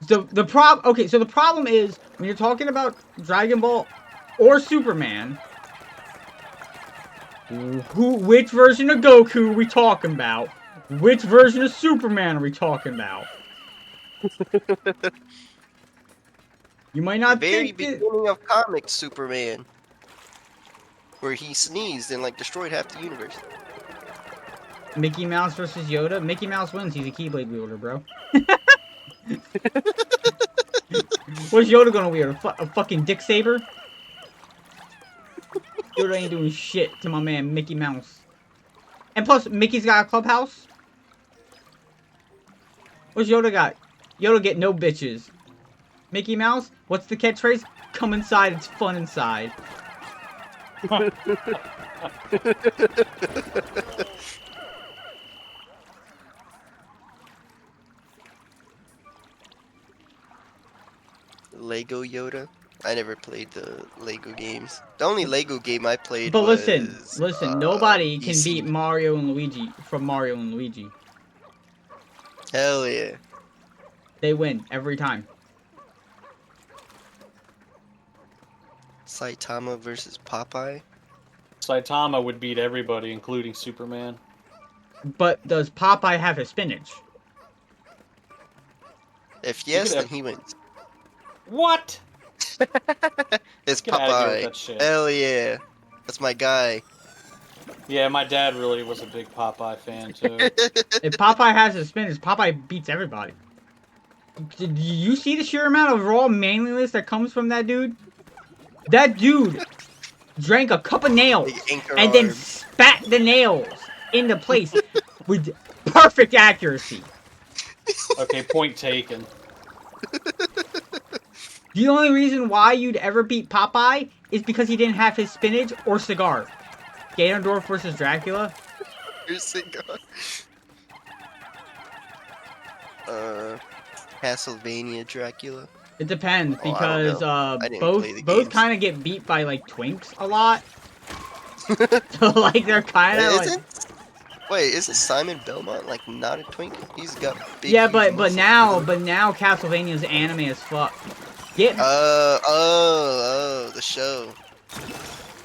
S2: So the problem is when you're talking about Dragon Ball or Superman, which version of Goku are we talking about? Which version of Superman are we talking about? You might
S4: The
S2: not
S4: very
S2: think that.
S4: beginning of comics Superman, where he sneezed and like destroyed half the universe.
S2: Mickey Mouse versus Yoda. Mickey Mouse wins. He's a Keyblade wielder, bro. What's Yoda gonna wield? A fucking dick saber? Yoda ain't doing shit to my man Mickey Mouse. And plus, Mickey's got a clubhouse. What's Yoda got? Yoda get no bitches. Mickey Mouse, what's the catchphrase? Come inside, it's fun inside.
S4: Lego Yoda. I never played the Lego games. The only Lego game I played
S2: But
S4: was...
S2: listen, nobody can
S4: PC.
S2: beat Mario and Luigi from Mario and Luigi.
S4: Hell yeah.
S2: They win every time.
S4: Saitama versus Popeye.
S1: Saitama would beat everybody, including Superman.
S2: But does Popeye have his spinach?
S4: If yes,
S1: could
S4: then
S1: have-
S4: he wins.
S1: What?
S4: It's
S1: Get outta here with
S4: Popeye.
S1: that shit.
S4: Hell yeah. That's my guy.
S1: Yeah, my dad really was a big Popeye fan too.
S2: If Popeye has his spinach, Popeye beats everybody. Did you see the sheer amount of raw manliness that comes from that dude? That dude drank a cup of nails
S4: Big anchor
S2: and then
S4: arm.
S2: spat the nails into place with perfect accuracy.
S1: Okay, point taken.
S2: The only reason why you'd ever beat Popeye is because he didn't have his spinach or cigar. Ganondorf versus Dracula.
S4: Your cigar. Castlevania Dracula.
S2: It depends
S4: Oh, I don't
S2: because
S4: know. I didn't
S2: both
S4: play the
S2: both
S4: games.
S2: kind of get beat by like twinks a lot. So like they're kind of like
S4: Isn't Simon Belmont like not a twink? He's got big,
S2: yeah,
S4: huge
S2: but
S4: muscles.
S2: now Castlevania's anime as fuck. Get
S4: The show.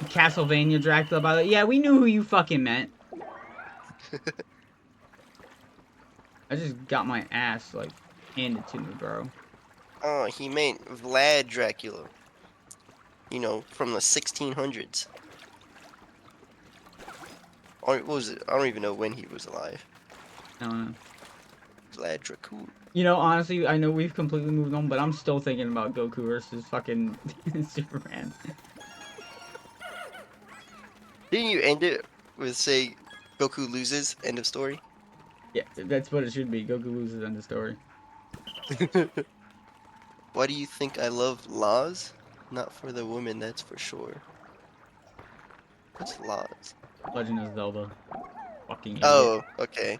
S2: Castlevania Dracula by the yeah, we knew who you fucking meant. I just got my ass like handed to me, bro.
S4: Oh, he meant Vlad Dracula. You know, from the 1600s. Or what was it? I don't even know when he was alive.
S2: I don't know.
S4: Vlad Dracula.
S2: You know, honestly, I know we've completely moved on, but I'm still thinking about Goku versus fucking Superman.
S4: Didn't you end it with say Goku loses? End of story.
S2: Yeah, that's what it should be. Goku loses, end of story.
S4: Why do you think I love laws? Not for the woman, that's for sure. What's laws?
S2: Legend of Zelda. Fucking idiot.
S4: Oh, okay.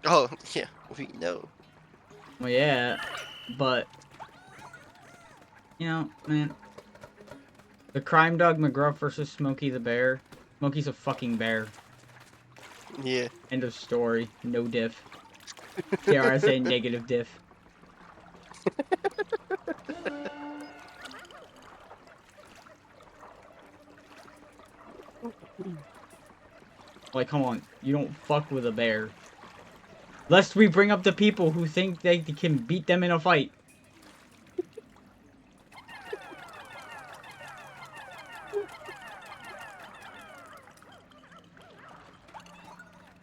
S4: Oh, yeah, we know.
S2: Well, yeah, but you know, man, the crime dog McGruff versus Smokey the bear. Smokey's a fucking bear.
S4: Yeah.
S2: End of story. No diff. Dare I say negative diff. Like, come on, you don't fuck with a bear. Lest we bring up the people who think they can beat them in a fight.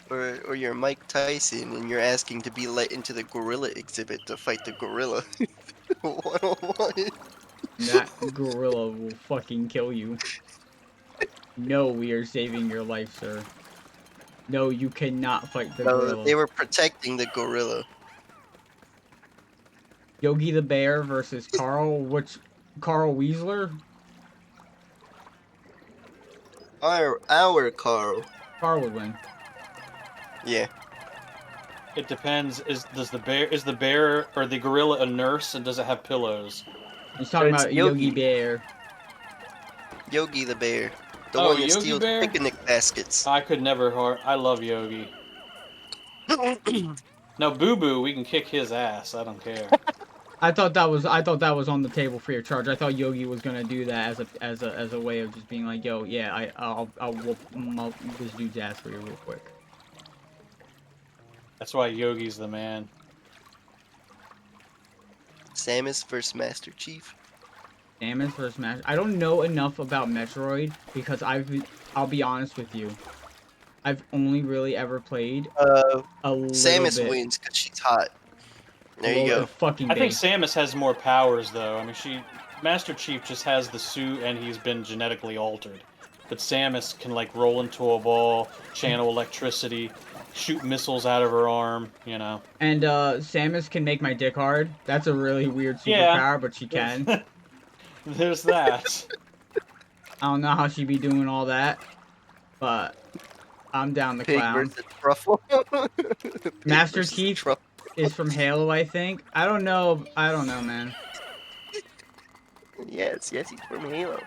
S4: Or you're Mike Tyson and you're asking to be let into the gorilla exhibit to fight the gorilla. 101.
S2: That gorilla will fucking kill you. No, we are saving your life, sir. No, you cannot fight the
S4: No,
S2: gorilla.
S4: they were protecting the gorilla.
S2: Yogi the Bear versus Carl Weasler?
S4: Our Carl.
S2: Carl would win.
S4: Yeah.
S1: It depends. Is the bear or the gorilla a nurse, and does it have pillows?
S2: He's talking
S4: It's
S2: about Yogi
S4: Yogi.
S2: Bear.
S4: Yogi the bear. The
S1: Oh,
S4: one that
S1: Yogi
S4: steals
S1: Bear?
S4: picnic baskets.
S1: I could never I love Yogi. No, Boo Boo, we can kick his ass. I don't care.
S2: I thought that was on the table for your charge. I thought Yogi was gonna do that as a way of just being like, yo, yeah, I'll whoop this dude's ass for you real quick.
S1: That's why Yogi's the man.
S4: Samus versus Master Chief.
S2: Samus versus Smash. I don't know enough about Metroid because I'll be honest with you. I've only really ever played a little
S4: Samus
S2: bit.
S4: wins because she's hot. There
S2: a
S4: you
S2: little
S4: go.
S2: bit fucking
S1: I think
S2: big.
S1: Samus has more powers, though. I mean, Master Chief just has the suit, and he's been genetically altered. But Samus can like roll into a ball, channel electricity, shoot missiles out of her arm. You know.
S2: And Samus can make my dick hard. That's a really weird
S1: Yeah.
S2: superpower, but she can.
S1: There's that.
S2: I don't know how she be doing all that, but I'm down the
S4: Pig
S2: clown.
S4: versus Truffle. Pig
S2: Master
S4: versus
S2: Chief
S4: Truffle.
S2: is from Halo, I think. I don't know, man.
S4: Yes, he's from Halo.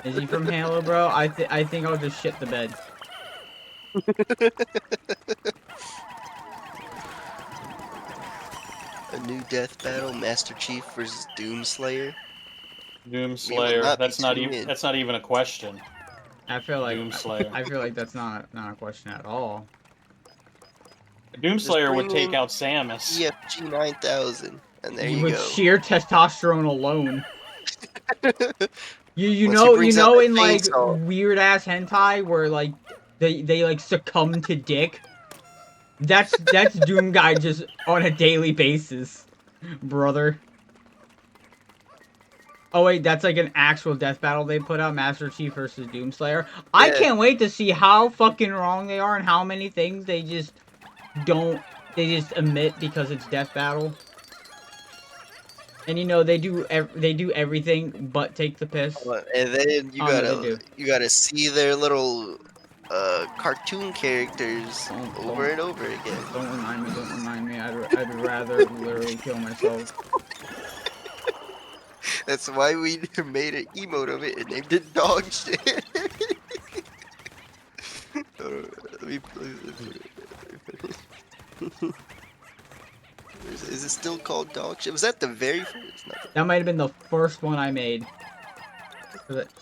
S2: Is he from Halo, bro? I think I'll just shit the bed.
S4: A new death battle, Master Chief versus Doomslayer.
S1: Doomslayer.
S4: not be
S1: That's not
S4: too
S1: even.
S4: in.
S1: That's not even a question.
S2: I feel like
S1: Doomslayer.
S2: that's not a question at all.
S1: Doomslayer would
S4: bring
S1: take
S4: in
S1: out Samus.
S4: EFG 9000, and there you
S2: With
S4: go.
S2: sheer testosterone alone. You
S4: Once he
S2: know
S4: brings out the
S2: in like
S4: chainsaw.
S2: weird ass hentai where like they like succumb to dick. That's Doom Guy just on a daily basis, brother. Oh wait, that's like an actual death battle they put out, Master Chief versus Doomslayer. I
S4: Yeah.
S2: can't wait to see how fucking wrong they are and how many things they just omit because it's death battle. And you know they do everything but take the piss.
S4: And then
S2: Oh, no, they do.
S4: you gotta see their little cartoon characters over and over again.
S2: Don't remind me. Don't remind me. I'd rather literally kill myself.
S4: That's why we made an emote of it and named it dog shit. Let me is it still called dog shit? Was that the very first? Not
S2: That might have been the first one I made.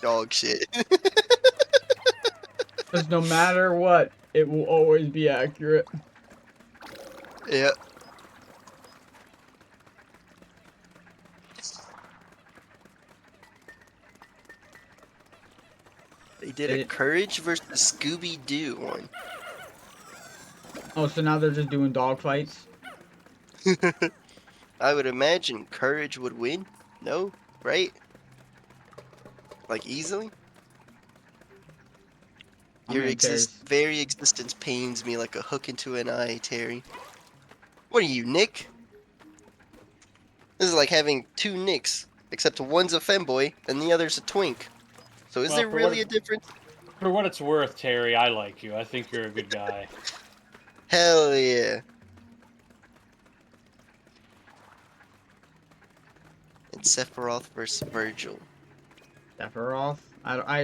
S4: dog shit.
S2: Because no matter what, it will always be accurate.
S4: Yeah. They did a Courage versus Scooby-Doo one.
S2: Oh, so now they're just doing dog fights?
S4: I would imagine Courage would win. No? Right? Like easily? Your very existence pains me like a hook into an eye, Terry. What are you, Nick? This is like having two Nicks, except one's a femboy and the other's a twink. So is there really a difference?
S1: For what it's worth, Terry, I like you. I think you're a good guy.
S4: Hell yeah. And Sephiroth versus Virgil.
S2: Sephiroth?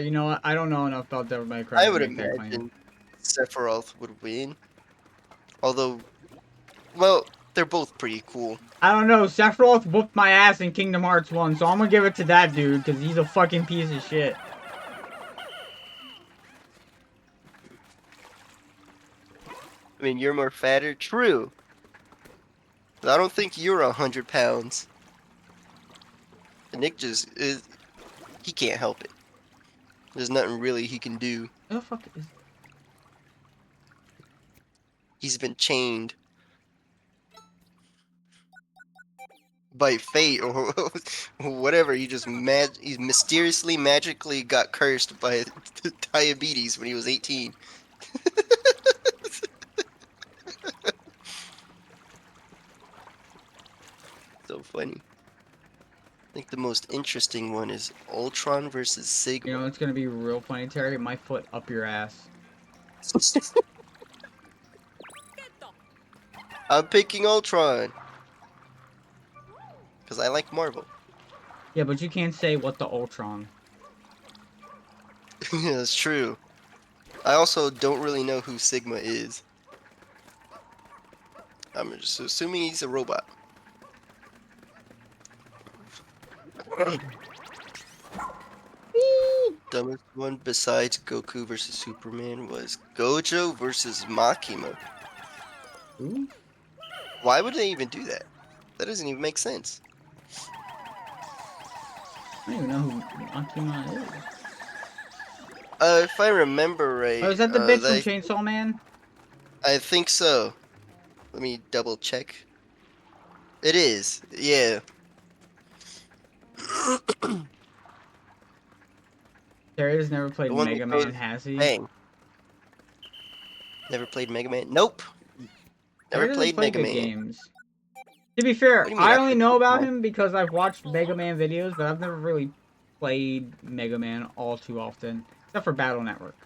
S2: You know what? I don't know enough about Devil May Cry.
S4: I would imagine Sephiroth would win. Although, well, they're both pretty cool.
S2: I don't know. Sephiroth whooped my ass in Kingdom Hearts 1, so I'm gonna give it to that dude, because he's a fucking piece of shit.
S4: I mean, you're more fatter? True. But I don't think you're 100 pounds. And Nick just is... He can't help it. There's nothing really he can do.
S2: What the fuck is...
S4: He's been chained. By fate or whatever. He just he mysteriously, magically got cursed by diabetes when he was 18. So funny. I think the most interesting one is Ultron versus Sigma.
S2: You know, it's gonna be real funny, Terry. My foot up your ass.
S4: I'm picking Ultron. Because I like Marvel.
S2: Yeah, but you can't say what the Ultron.
S4: Yeah, that's true. I also don't really know who Sigma is. I'm just assuming he's a robot. Dumbest one besides Goku versus Superman was Gojo versus Makima.
S2: Ooh.
S4: Why would they even do that? That doesn't even make sense.
S2: I don't even know who Makima is.
S4: If I remember right...
S2: Oh, is that the bitch from Chainsaw Man?
S4: I think so. Let me double check. It is, yeah.
S2: Terry has never played Mega Man, has he?
S4: Bang. Never played Mega Man? Nope. Never played Mega Man.
S2: Games. To be fair, I only know about him because I've watched Mega Man videos, but I've never really played Mega Man all too often. Except for Battle Network.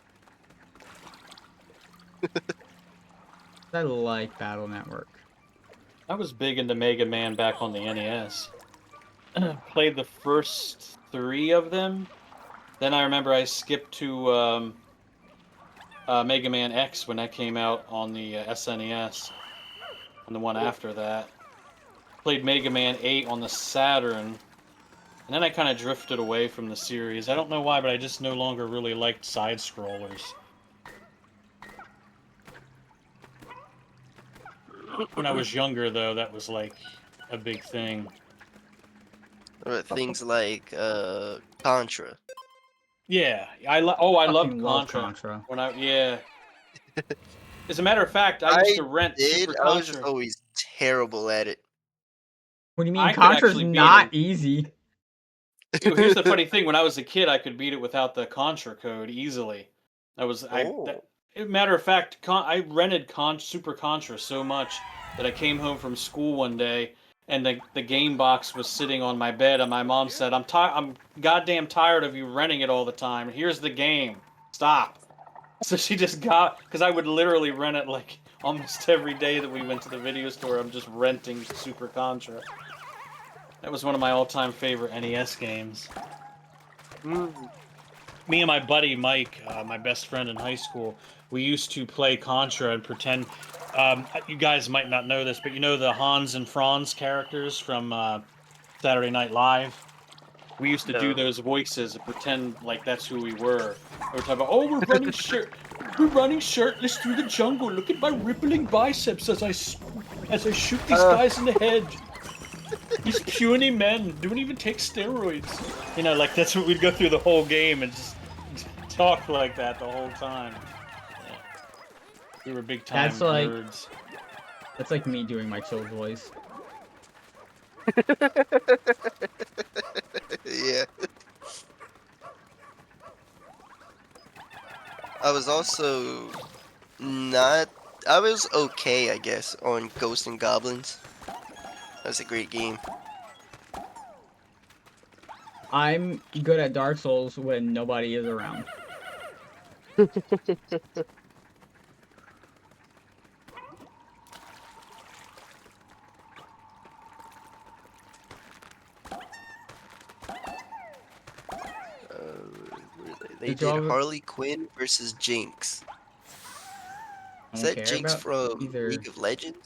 S2: I like Battle Network.
S1: I was big into Mega Man back on the NES. Played the first 3 of them. Then I remember I skipped to Mega Man X when that came out on the SNES. And the one after that. Played Mega Man 8 on the Saturn. And then I kind of drifted away from the series. I don't know why, but I just no longer really liked side-scrollers. When I was younger, though, that was like a big thing.
S4: Things like Contra.
S1: Yeah, I loved Contra.
S2: Contra.
S1: When as a matter of fact, I used to rent Super Contra.
S4: I was just always terrible at it.
S2: What do you mean? Contra's not easy.
S1: Here's the funny thing: when I was a kid, I could beat it without the Contra code easily. Matter of fact, I rented Super Contra so much that I came home from school one day and the game box was sitting on my bed, and my mom said, I'm goddamn tired of you renting it all the time. Here's the game. Stop. So she just got, because I would literally rent it like almost every day that we went to the video store. I'm just renting Super Contra. That was one of my all-time favorite NES games. Me and my buddy Mike, my best friend in high school, we used to play Contra and pretend. You guys might not know this, but you know the Hans and Franz characters from Saturday Night Live? We used to do
S4: No.
S1: those voices and pretend like that's who we were. We were talking about, oh, we're running shirtless through the jungle. Look at my rippling biceps as I shoot these guys in the head. These puny men don't even take steroids. You know, like that's what we'd go through the whole game and just talk like that the whole time. Yeah. We were big time
S2: That's like-
S1: nerds.
S2: That's like me doing my chill voice.
S4: Yeah. I was also not. I was okay, I guess, on Ghosts and Goblins. That's a great game.
S2: I'm good at Dark Souls when nobody is around.
S4: They
S2: Did y'all
S4: did
S2: ever-
S4: Harley Quinn versus Jinx.
S2: I
S4: Is
S2: don't
S4: that
S2: care
S4: Jinx
S2: about
S4: from
S2: either.
S4: League of Legends?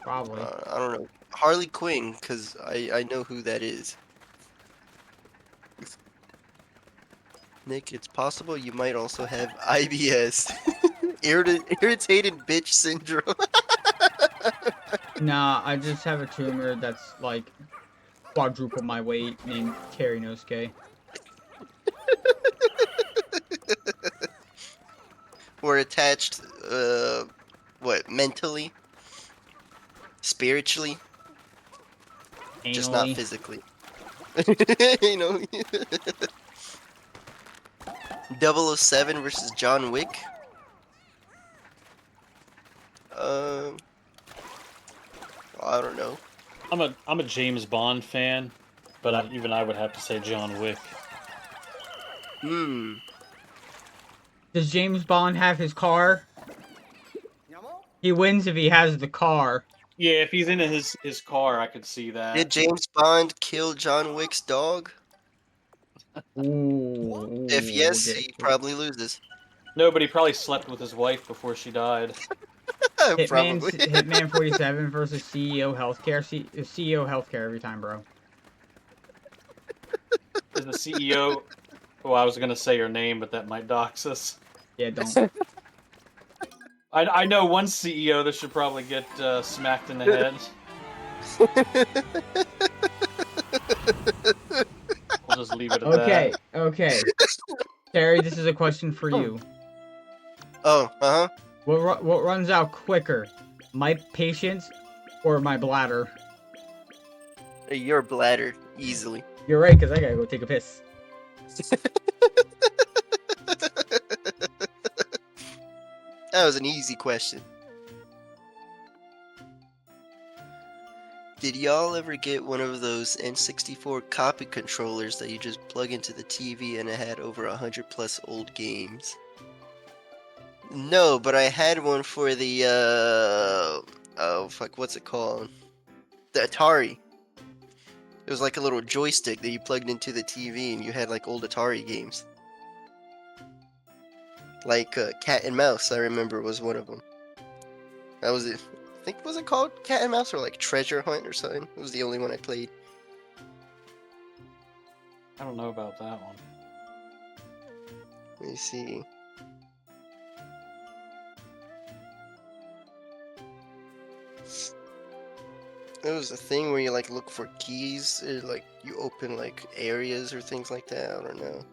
S2: Probably.
S4: I don't know. Harley Quinn, because I know who that is. Nick, it's possible you might also have IBS. Irritated bitch syndrome.
S2: Nah, I just have a tumor that's like quadruple my weight named Terinosuke.
S4: We're attached, what, mentally? Spiritually? Just not
S2: Anally.
S4: physically. You know? 007 versus John Wick? I don't know.
S1: I'm a James Bond fan, but even I would have to say John Wick.
S2: Does James Bond have his car? He wins if he has the car.
S1: Yeah, if he's in his car, I could see that.
S4: Did James Bond kill John Wick's dog?
S2: Ooh.
S4: If yes, he probably loses.
S1: No, but he probably slept with his wife before she died.
S4: Probably.
S2: Hitman 47 versus CEO Healthcare. CEO Healthcare every time, bro.
S1: Is the CEO? Oh, I was gonna say her name, but that might dox us.
S2: Yeah, don't.
S1: I know one CEO that should probably get smacked in the head. We'll just leave it at
S2: Okay,
S1: that.
S2: okay. Terry, this is a question for you.
S4: Oh, uh-huh.
S2: What runs out quicker? My patience or my bladder?
S4: Your bladder, easily.
S2: You're right, because I gotta go take a piss.
S4: That was an easy question. Did y'all ever get one of those N64 copy controllers that you just plug into the TV and it had over 100 plus old games? No, but I had one for the, oh fuck, what's it called? The Atari. It was like a little joystick that you plugged into the TV and you had like old Atari games. Like Cat and Mouse, I remember, was one of them. That was it. I think, was it called Cat and Mouse or like Treasure Hunt or something? It was the only one I played.
S1: I don't know about that one.
S4: Let me see. It was a thing where you like look for keys, or, like you open like areas or things like that. I don't know.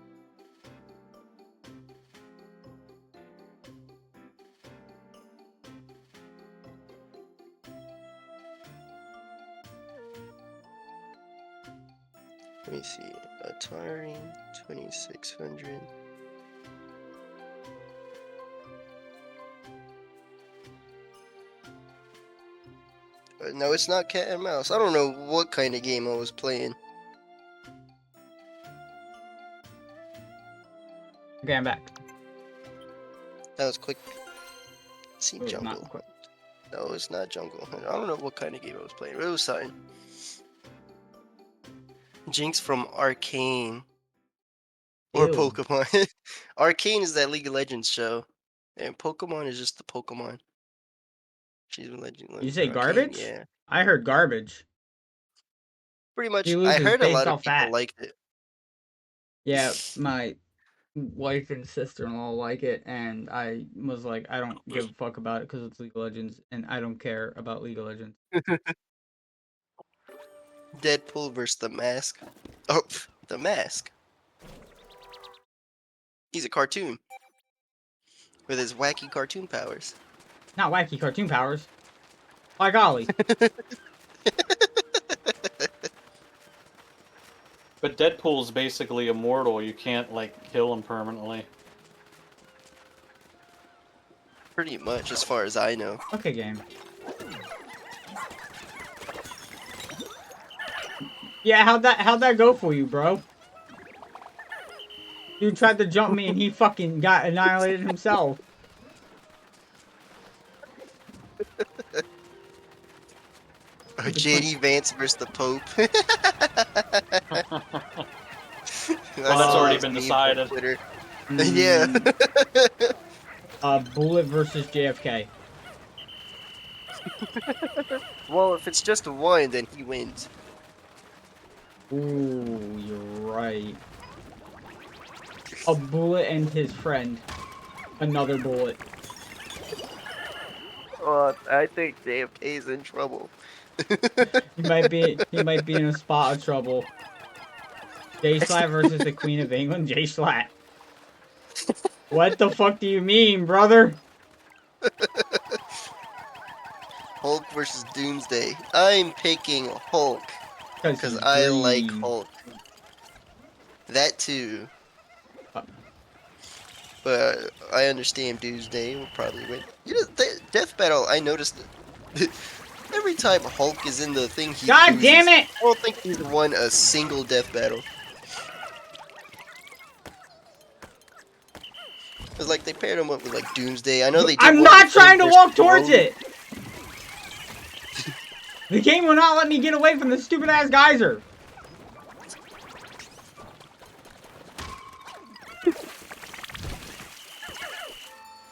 S4: Let me see. Atari 2600. No, it's not Cat and Mouse. I don't know what kind of game I was playing.
S2: Okay, I'm back.
S4: That was quick. See,
S2: It was not
S4: jungle.
S2: quick.
S4: No, it's not jungle. I don't know what kind of game I was playing. It was something. Jinx from Arcane. Or
S2: Ew.
S4: Pokemon. Arcane is that League of Legends show. And Pokemon is just the Pokemon. She's a legend.
S2: You say
S4: Arcane,
S2: garbage?
S4: yeah.
S2: I heard garbage.
S4: Pretty much,
S2: He
S4: I
S2: loses
S4: heard a
S2: based
S4: lot of
S2: off
S4: people
S2: that.
S4: liked it.
S2: Yeah, my wife and sister-in-law like it, and I was like, I don't give a fuck about it because it's League of Legends, and I don't care about League of Legends.
S4: Deadpool versus the Mask. Oh, the Mask. He's a cartoon. With his wacky cartoon powers.
S2: Not wacky cartoon powers. By golly.
S1: But Deadpool's basically immortal. You can't, like, kill him permanently.
S4: Pretty much, as far as I know.
S2: Okay, game. Yeah, how'd that go for you, bro? You tried to jump me and he fucking got annihilated himself.
S4: JD Vance versus the Pope.
S1: Well, that's already been decided.
S4: Yeah.
S2: Bullet versus JFK.
S4: Well, if it's just one, then he wins.
S2: Ooh, you're right. A bullet and his friend. Another bullet.
S4: I think JFK's in trouble.
S2: He might be in a spot of trouble. J Slat versus the Queen of England. J Slat. What the fuck do you mean, brother?
S4: Hulk versus Doomsday. I'm picking Hulk because I like Hulk. That too. But I understand Doomsday will probably win. You know, Death Battle, I noticed every time Hulk is in the thing, he
S2: God
S4: loses.
S2: damn it!
S4: I don't think he's won a single Death Battle. It's like they paired him up with like Doomsday. I know they did.
S2: I'm not trying to walk towards it! The game will not let me get away from the stupid ass geyser.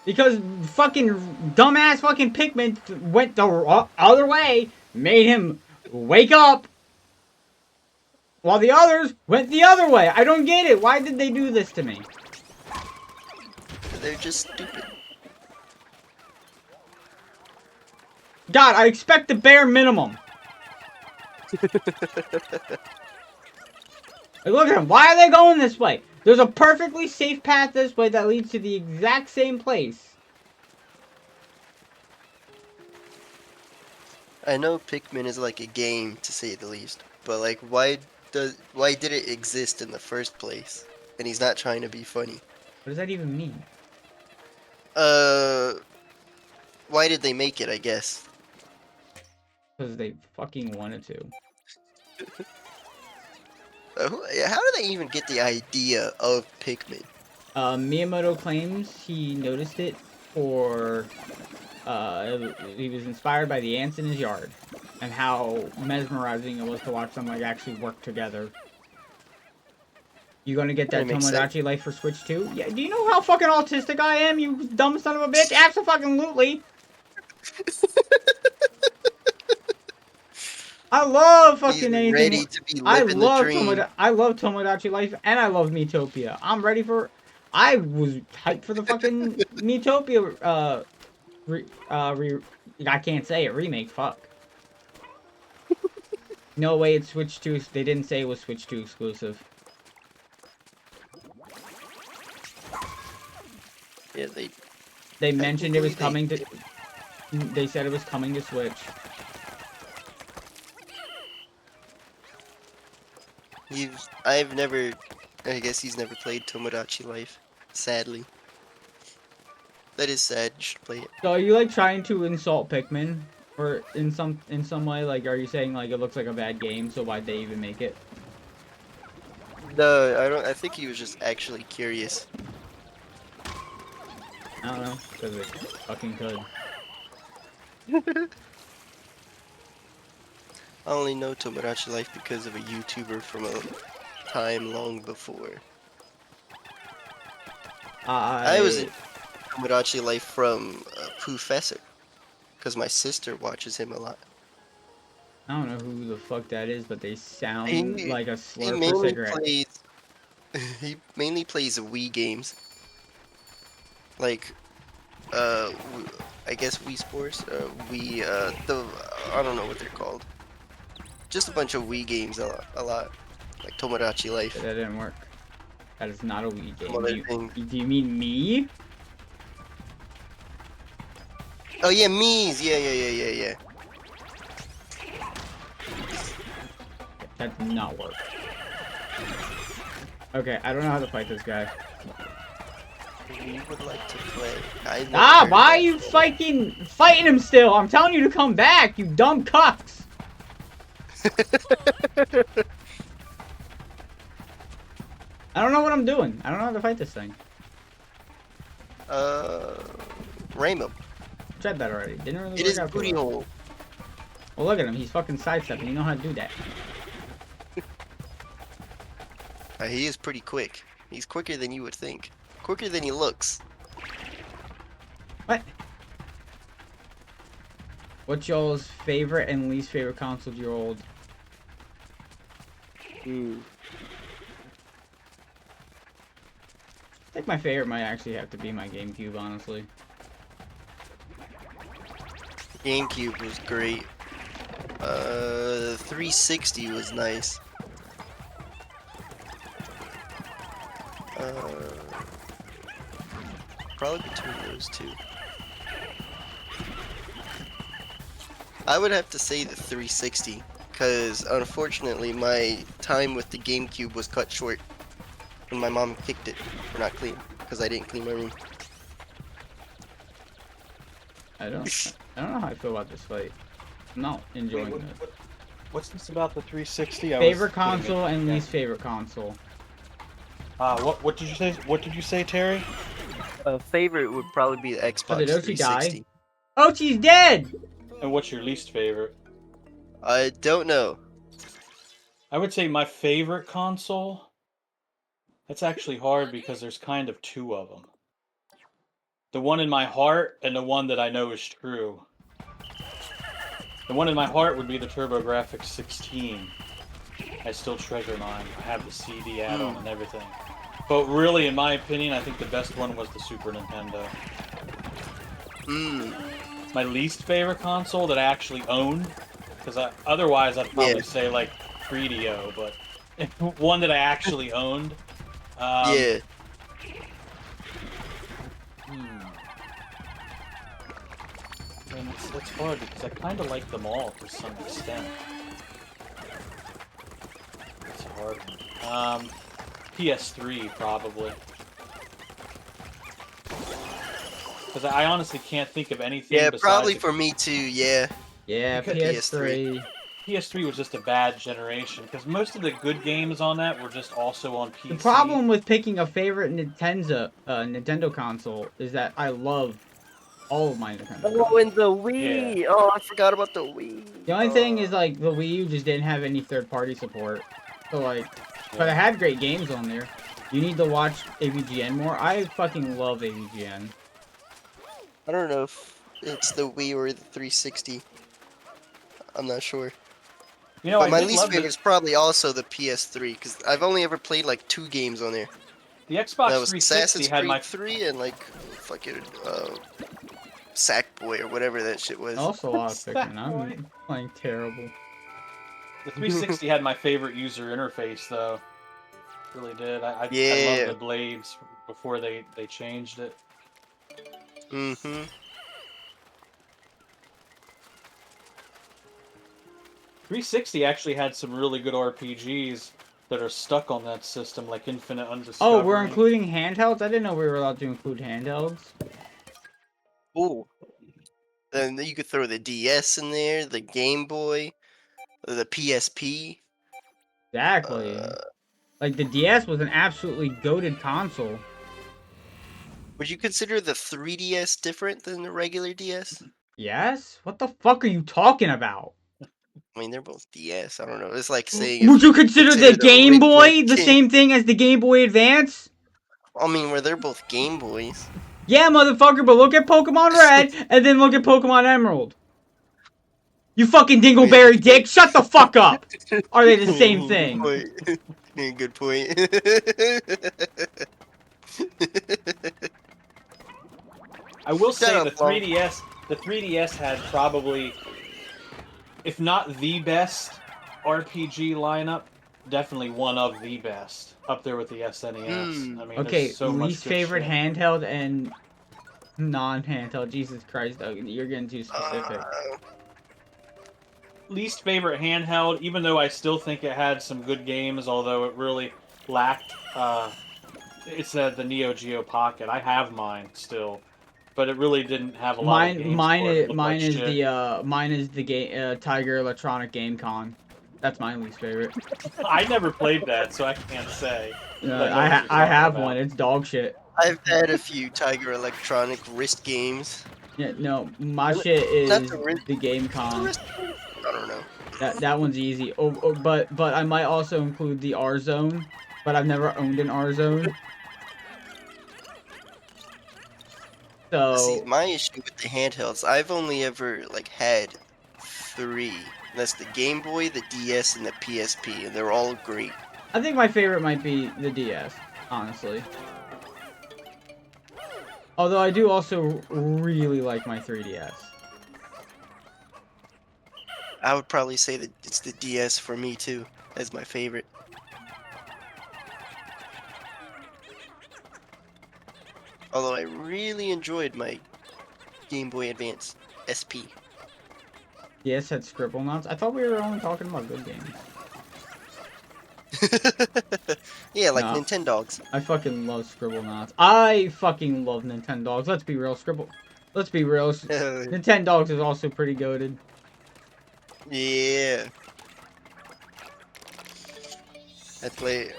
S2: Because fucking dumbass fucking Pikmin went the other way, made him wake up, while the others went the other way. I don't get it. Why did they do this to me?
S4: They're just stupid.
S2: God, I expect the bare minimum. Like, look at them. Why are they going this way? There's a perfectly safe path this way that leads to the exact same place.
S4: I know Pikmin is like a game, to say the least, but like, why did it exist in the first place? And he's not trying to be funny.
S2: What does that even mean?
S4: Why did they make it, I guess?
S2: Because they fucking wanted to.
S4: How do they even get the idea of Pikmin?
S2: Miyamoto claims he noticed it for, he was inspired by the ants in his yard. And how mesmerizing it was to watch them, like, actually work together. You gonna get that Tomodachi Life for Switch 2? Yeah, do you know how fucking autistic I am, you dumb son of a bitch? Abso-fucking-lutely! I love fucking anything.
S4: Ready to be living the dream.
S2: I love Tomodachi Life, and I love Miitopia. I'm ready for... I was hyped for the fucking Miitopia, I can't say it, remake, fuck. No way it's Switch 2, they didn't say it was Switch 2 exclusive.
S4: Yeah,
S2: They mentioned it was coming to... They said it was coming to Switch.
S4: I guess he's never played Tomodachi Life, sadly. That is sad, you should play it.
S2: So are you like trying to insult Pikmin? Or in some way, like, are you saying like it looks like a bad game, so why'd they even make it?
S4: No, I think he was just actually curious.
S2: I don't know, because it fucking could.
S4: I only know Tomodachi Life because of a YouTuber from a time long before. I was in Tomodachi Life from Poofessor, because my sister watches him a lot.
S2: I don't know who the fuck that is, but they sound
S4: He
S2: like a
S4: he
S2: slur for
S4: mainly
S2: cigarette.
S4: plays he mainly plays Wii games, like I guess Wii Sports, I don't know what they're called. Just a bunch of Wii games, a lot, like Tomodachi Life.
S2: That didn't work. That is not a Wii
S4: Some
S2: game.
S4: other things.
S2: Do you mean me?
S4: Oh yeah, Mii's. Yeah.
S2: That did not work. Okay, I don't know how to fight this guy.
S4: We would like to play. I've never
S2: Ah,
S4: heard of
S2: why are
S4: that.
S2: you fighting him still? I'm telling you to come back, you dumb cucks! I don't know what I'm doing. I don't know how to fight this thing.
S4: Rainbow.
S2: Tried that already. Didn't really
S4: It
S2: work
S4: is
S2: out too
S4: booty
S2: well.
S4: hole.
S2: Well, look at him. He's fucking sidestepping. You know how to do that.
S4: He is pretty quick. He's quicker than you would think. Quicker than he looks.
S2: What? What's y'all's favorite and least favorite console you're old?
S4: Hmm.
S2: I think my favorite might actually have to be my GameCube, honestly.
S4: GameCube was great. 360 was nice. Probably between those two. I would have to say the 360, because unfortunately my time with the GameCube was cut short when my mom kicked it for not clean, because I didn't clean my room.
S2: I don't know how I feel about this fight. I'm not enjoying it.
S1: What's this about the 360?
S2: Favorite console and least favorite console.
S1: What did you say? What did you say, Terry?
S4: Favorite would probably be the Xbox
S2: did Ochi
S4: 360.
S2: die? Oh, she's dead!
S1: And what's your least favorite?
S4: I don't know.
S1: I would say my favorite console. That's actually hard because there's kind of two of them. The one in my heart and the one that I know is true. The one in my heart would be the TurboGrafx 16. I still treasure mine. I have the CD add-on and everything. But really, in my opinion, I think the best one was the Super Nintendo. My least favorite console that I actually owned, because otherwise I'd probably say like 3DO, but one that I actually owned.
S4: Yeah.
S1: And it's hard because I kind of like them all to some extent. It's hard. PS3 probably. Because I honestly can't think of anything.
S4: Yeah,
S1: besides
S4: probably for me too. Yeah.
S2: Yeah,
S1: Because
S2: PS3.
S1: PS3 was just a bad generation because most of the good games on that were just also on PC.
S2: The problem with picking a favorite Nintendo console is that I love all of my Nintendo.
S4: Oh, and the Wii!
S1: Yeah.
S4: Oh, I forgot about the Wii.
S2: The only thing is, like, the Wii U just didn't have any third-party support. So, like, but it had great games on there. You need to watch AVGN more. I fucking love AVGN.
S4: I don't know if it's the Wii or the 360. I'm not sure.
S1: You know,
S4: But
S1: I
S4: my
S1: did
S4: least
S1: love
S4: favorite is probably also the PS3, because I've only ever played like 2 games on there.
S1: the Xbox
S4: That was
S1: 360
S4: Assassin's
S1: had
S4: Creed
S1: my
S4: 3 and like fucking Sackboy or whatever that shit was.
S2: Also a lot of Pikmin. I'm playing terrible.
S1: The 360 had my favorite user interface though. Really did. I
S4: Yeah.
S1: love the blades before they changed it.
S4: Mm-hmm.
S1: 360 actually had some really good RPGs that are stuck on that system, like Infinite Undiscovery.
S2: Oh, we're including handhelds? I didn't know we were allowed to include handhelds.
S4: Ooh. Then you could throw the DS in there, the Game Boy, the PSP.
S2: Exactly. Like, the DS was an absolutely goated console.
S4: Would you consider the 3DS different than the regular DS?
S2: Yes? What the fuck are you talking about?
S4: I mean, they're both DS. I don't know. It's like saying
S2: Would
S4: if
S2: you consider the
S4: consider the
S2: Game
S4: original
S2: Boy the
S4: game.
S2: same thing as the Game Boy Advance?
S4: I mean, where they're both Game Boys.
S2: Yeah, motherfucker, but look at Pokemon Red and then look at Pokemon Emerald. You fucking
S4: Oh, yeah, good
S2: dingleberry dick,
S4: point.
S2: shut the fuck up! Are they the same
S4: Good
S2: thing?
S4: point. Yeah, good point.
S1: I will
S4: Shut
S1: say
S4: up, Long.
S1: the 3DS had probably, if not the best RPG lineup, definitely one of the best. Up there with the SNES. I mean, there's
S2: Okay,
S1: so much
S2: least
S1: good
S2: favorite
S1: shit.
S2: handheld and non-handheld. Jesus Christ, Doug, you're getting too specific.
S1: Least favorite handheld, even though I still think it had some good games, although it really lacked. It's the Neo Geo Pocket. I have mine still, but it really didn't have a lot of games for it. It looked like shit.
S2: Mine is the game Tiger Electronic Game Con. That's my least favorite.
S1: I never played that, so I can't say. But I know what you're
S2: I
S1: talking
S2: have
S1: about.
S2: one. It's dog shit.
S4: I've had a few Tiger Electronic wrist games.
S2: Yeah, no, my
S4: N-
S2: shit
S4: Not
S2: is
S4: the wrist.
S2: the Game
S4: The
S2: Con.
S4: wrist. I don't know.
S2: That one's easy. But I might also include the R Zone, but I've never owned an R Zone.
S4: See,
S2: So
S4: my issue with the handhelds, I've only ever like had 3. That's the Game Boy, the DS, and the PSP, and they're all great.
S2: I think my favorite might be the DS, honestly. Although I do also really like my 3DS.
S4: I would probably say that it's the DS for me too, as my favorite. Although I really enjoyed my Game Boy Advance SP.
S2: DS had Scribble Knots. I thought we were only talking about good games.
S4: Yeah, like
S2: Nah,
S4: Nintendogs.
S2: I fucking love Scribble Knots. I fucking love Nintendogs. Let's be real, Scribble. Let's be real. Nintendogs is also pretty goated.
S4: Yeah. I play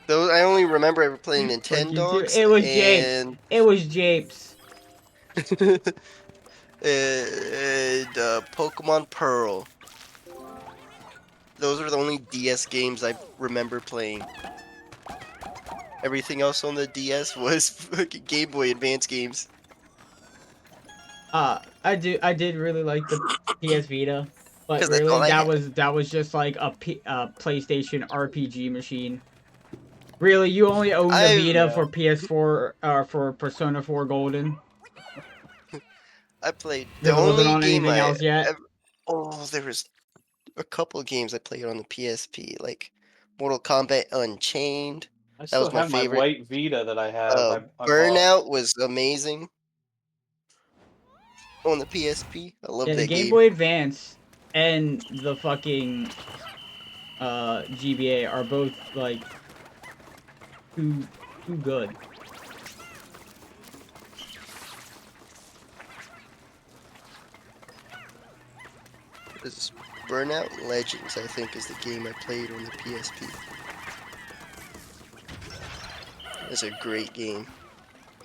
S4: those. I only remember ever playing
S2: Fuck you too.
S4: Nintendogs
S2: It was Japes.
S4: and
S2: It was Japes.
S4: Pokemon Pearl. Those are the only DS games I remember playing. Everything else on the DS was fucking Game Boy Advance games.
S2: I did really like the PS Vita, but
S4: Because that's
S2: really
S4: all I had.
S2: that was just like a PlayStation RPG machine. Really, you only owned a Vita for PS4 for Persona 4 Golden.
S4: I played the
S2: Because it wasn't
S4: only
S2: on
S4: game
S2: anything
S4: I
S2: else yet.
S4: ever. Oh, there was a couple of games I played on the PSP, like Mortal Kombat Unchained.
S1: I
S4: That
S1: still
S4: was my
S1: have my
S4: favorite.
S1: white Vita that I have. I bought.
S4: Burnout was amazing on the PSP. I love
S2: Yeah, the
S4: that
S2: Game
S4: game.
S2: Boy Advance and the fucking GBA are both like too good.
S4: This Burnout Legends, I think, is the game I played on the PSP. It's a great game.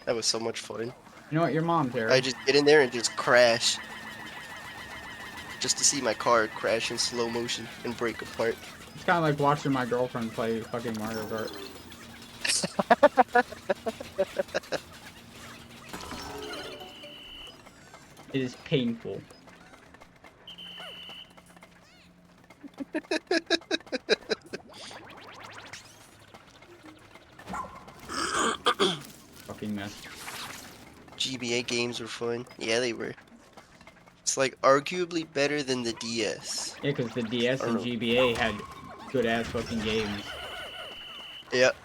S4: That was so much fun.
S2: You know what? Your mom's there.
S4: I just get in there and just crash. Just to see my card crash in slow motion and break apart.
S2: It's kind of like watching my girlfriend play fucking Mario Kart. It is painful. Fucking mess.
S4: GBA games were fun. Yeah, they were. It's like arguably better than the DS.
S2: Yeah, because the DS
S4: I
S2: and
S4: don't know.
S2: GBA had good ass fucking games.
S4: Yep.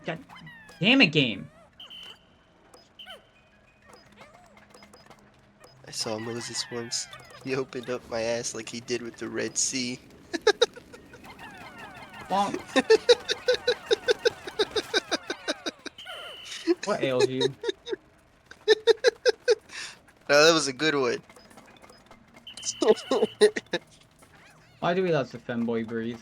S2: God damn it, game.
S4: I saw Moses once. He opened up my ass like he did with the Red Sea.
S2: Well, what ails you?
S4: No, that was a good one.
S2: Why do we let the femboy breathe?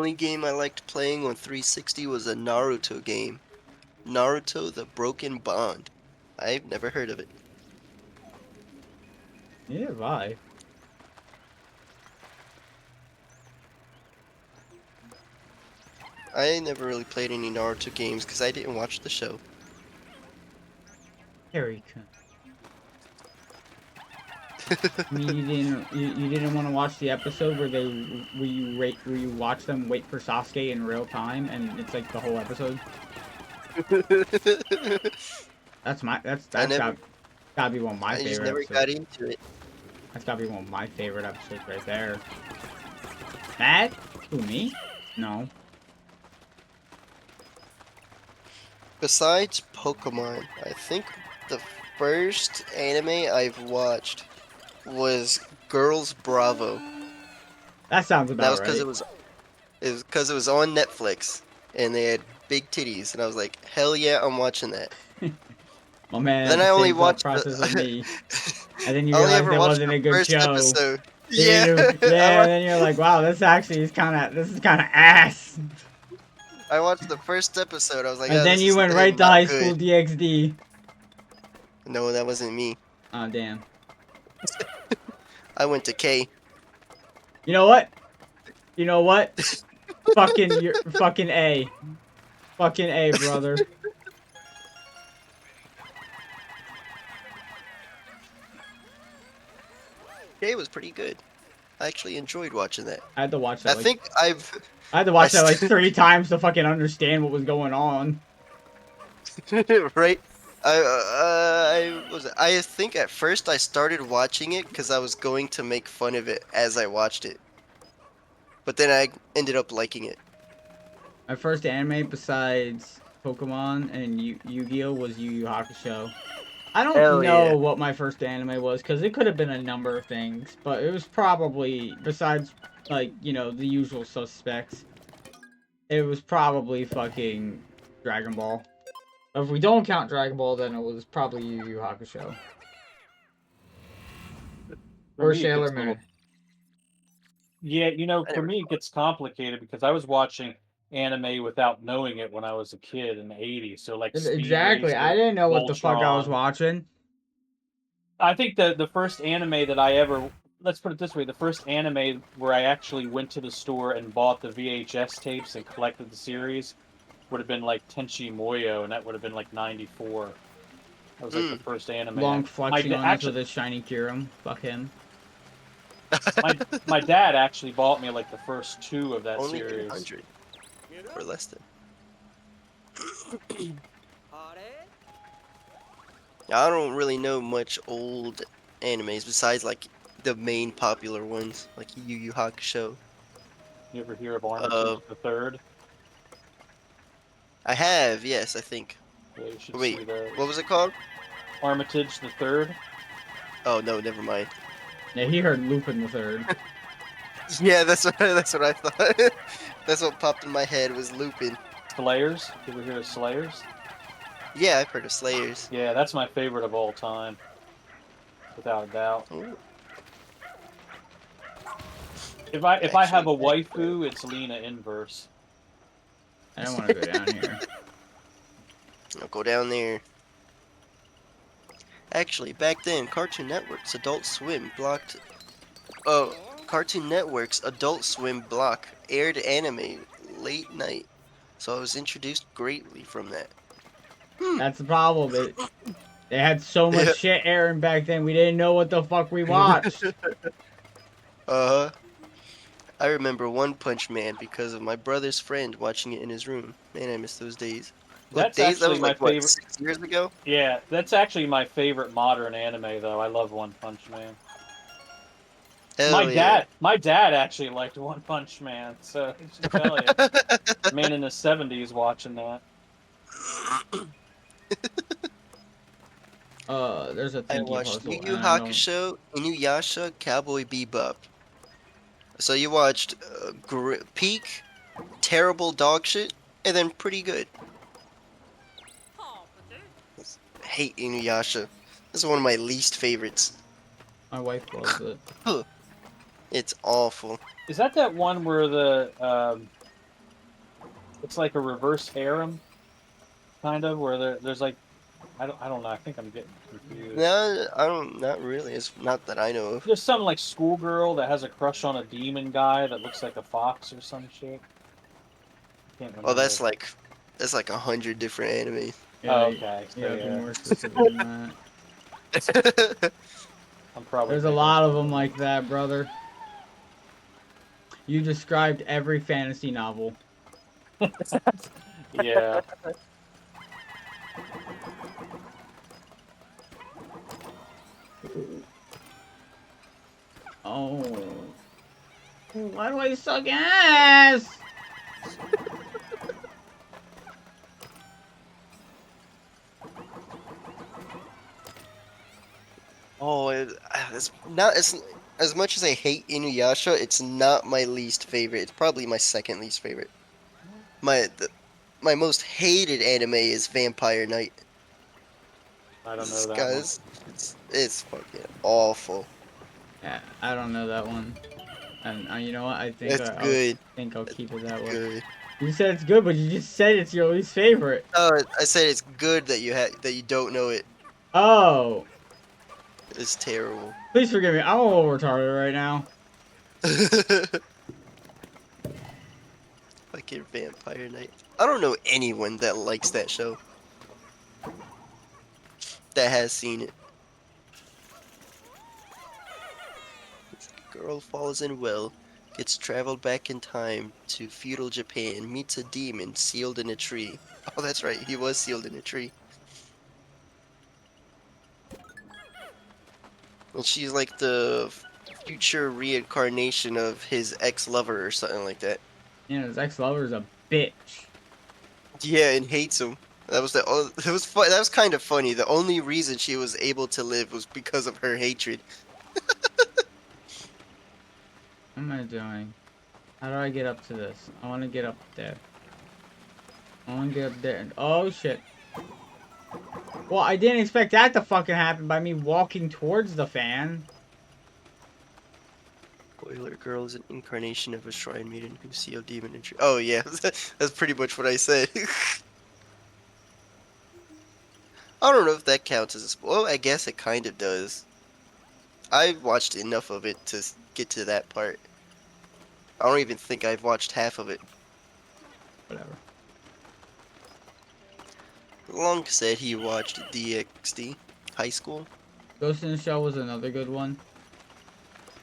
S4: only game I liked playing on 360 was a Naruto game. Naruto: The Broken Bond. I've never heard of it.
S2: Yeah, bye.
S4: I never really played any Naruto games because I didn't watch the show.
S2: Harry Kun. I mean, you didn't want to watch the episode where you watch them wait for Sasuke in real time, and it's like the whole episode. That's
S4: I never,
S2: gotta be one of my
S4: I just
S2: favorite
S4: never
S2: episodes.
S4: got into it.
S2: That's gotta be one of my favorite episodes right there. Mad? Who, me? No.
S4: Besides Pokemon, I think the first anime I've watched was Girls Bravo.
S2: That sounds
S4: That
S2: about
S4: was because
S2: right.
S4: it was on Netflix and they had big titties, and I was like, hell yeah, I'm watching that.
S2: My man
S4: Then
S2: had
S4: I
S2: the
S4: only
S2: same thought
S4: watched
S2: process with me. And then you
S4: I only
S2: realized
S4: ever
S2: it
S4: watched
S2: wasn't
S4: the
S2: a good
S4: first
S2: show.
S4: episode.
S2: Yeah,
S4: Yeah,
S2: yeah, and then you're like, wow, this is kind of ass.
S4: I watched the first episode. I was like,
S2: And
S4: oh,
S2: then
S4: this
S2: you
S4: is
S2: went right to
S4: not
S2: High
S4: good.
S2: School DxD.
S4: No, that wasn't me.
S2: Oh, damn.
S4: I went to K.
S2: You know what? You know what? Fucking A. Fucking A, brother.
S4: K was pretty good. I actually enjoyed watching that.
S2: I had to watch
S4: I
S2: that like
S4: think I've
S2: I had to
S4: I
S2: watch that like
S4: st-
S2: 30 times to fucking understand what was going on.
S4: right. I think at first I started watching it because I was going to make fun of it as I watched it, but then I ended up liking it.
S2: My first anime besides Pokemon and Yu-Gi-Oh was Yu Yu Hakusho. I don't
S4: Hell
S2: know
S4: yeah!
S2: what my first anime was because it could have been a number of things, but it was probably besides like, the usual suspects. It was probably fucking Dragon Ball. If we don't count Dragon Ball, then it was probably Yu Yu Hakusho.
S1: For
S2: Or
S1: me, it
S2: Sailor
S1: gets a little.
S2: Moon.
S1: Yeah,
S4: I
S1: for
S4: never.
S1: me, it gets complicated because I was watching anime without knowing it when I was a kid in the '80s. So like Speed
S2: Exactly. I
S1: Racer,
S2: didn't know what the fuck I was
S1: Voltron.
S2: watching.
S1: I think the first anime that I ever, let's put it this way, the first anime where I actually went to the store and bought the VHS tapes and collected the series would have been like Tenchi Muyo, and that would have been like '94. That was like the
S4: Hmm.
S1: first anime.
S2: Long flexing on us with
S1: Actually,
S2: his shiny Kyurem. Fuck him.
S1: my dad actually bought me like the first two of that
S4: Only
S1: series.
S4: 800 for less than. I don't really know much old animes besides like the main popular ones, like Yu Yu Hakusho.
S1: You ever hear of Armitage
S4: Uh,
S1: the Third?
S4: I have, yes, I think.
S1: Yeah, you should
S4: Wait,
S1: see those.
S4: what was it called?
S1: Armitage the Third.
S4: Oh no, never mind.
S2: Yeah, he heard Lupin the Third.
S4: Yeah, that's what I thought. That's what popped in my head was Lupin.
S1: Slayers. You ever hear of Slayers?
S4: Yeah, I've heard of Slayers.
S1: Yeah, that's my favorite of all time, without a doubt.
S4: Ooh,
S1: If I have a
S4: actually,
S1: waifu, it's Lena Inverse.
S2: I don't want to go down here.
S4: I'll go down there. Actually, back then, Cartoon Network's Adult Swim block aired anime late night, so I was introduced greatly from that.
S2: That's the problem. They had so much
S4: Yeah.
S2: shit airing back then. We didn't know what the fuck we watched.
S4: Uh-huh. I remember One Punch Man because of my brother's friend watching it in his room. Man, I miss those days. What
S1: That's
S4: days? That
S1: actually
S4: was
S1: my
S4: like, what,
S1: favorite.
S4: 6 years ago?
S1: Yeah, that's actually my favorite modern anime, though. I love One Punch Man.
S4: Hell yeah.
S1: My dad actually liked One Punch Man, so I should tell you, man in the '70s watching that.
S2: There's a
S4: I
S2: thinky
S4: watched Yu
S2: puzzle,
S4: Yu
S2: and I don't.
S4: Hakusho, Inuyasha, Cowboy Bebop. So you watched peak, terrible dog shit, and then pretty good. Hate Inuyasha. This is one of my least favorites.
S2: My wife loves it.
S4: It's awful.
S1: Is that one where the It's like a reverse harem, kind of, where there's like, I don't know. I think I'm getting confused.
S4: No, I don't. Not really. It's not that I know of.
S1: There's some like schoolgirl that has a crush on a demon guy that looks like a fox or some shit. Can't
S4: Oh,
S1: remember.
S4: that's like 100 different anime.
S2: Yeah,
S1: Oh, okay.
S2: you
S1: So,
S2: gotta be
S1: yeah.
S2: more specific than that.
S1: I'm probably
S2: There's a
S1: thinking
S2: lot of
S1: something.
S2: them like that, brother. You described every fantasy novel.
S1: Yeah.
S2: Oh. Why do I suck ass?
S4: Oh, it's not as much as I hate Inuyasha. It's not my least favorite. It's probably my second least favorite. My most hated anime is Vampire Knight.
S1: I don't know
S4: This
S1: that one.
S4: guy's it's fucking awful.
S2: Yeah, I don't know that one. And you know what? I think
S4: It's
S2: I'll
S4: good.
S2: think I'll keep it that way.
S4: Good.
S2: You said it's good, but you just said it's your least favorite.
S4: Oh, I said it's good that you don't know it.
S2: Oh,
S4: It's terrible.
S2: please forgive me. I'm a little retarded right now.
S4: Fucking Vampire Knight. I don't know anyone that likes that show that has seen it. Girl falls in well, gets traveled back in time to feudal Japan, meets a demon sealed in a tree. Oh, that's right, he was sealed in a tree. And she's like the future reincarnation of his ex-lover or something like that.
S2: You know, his ex-lover's a bitch.
S4: Yeah, and hates him. That was that was kind of funny. The only reason she was able to live was because of her hatred.
S2: What am I doing? How do I get up to this? I want to get up there. I want to get up there. And, oh, shit. Well, I didn't expect that to fucking happen by me walking towards the fan.
S4: Boiler Girl is an incarnation of a shrine maiden who sealed demon in tree. Oh yeah, that's pretty much what I said. I don't know if that counts as a spoil. I guess it kind of does. I watched enough of it to get to that part. I don't even think I've watched half of it.
S2: Whatever.
S4: Long said he watched DxD High School,
S2: Ghost in the Shell was another good one.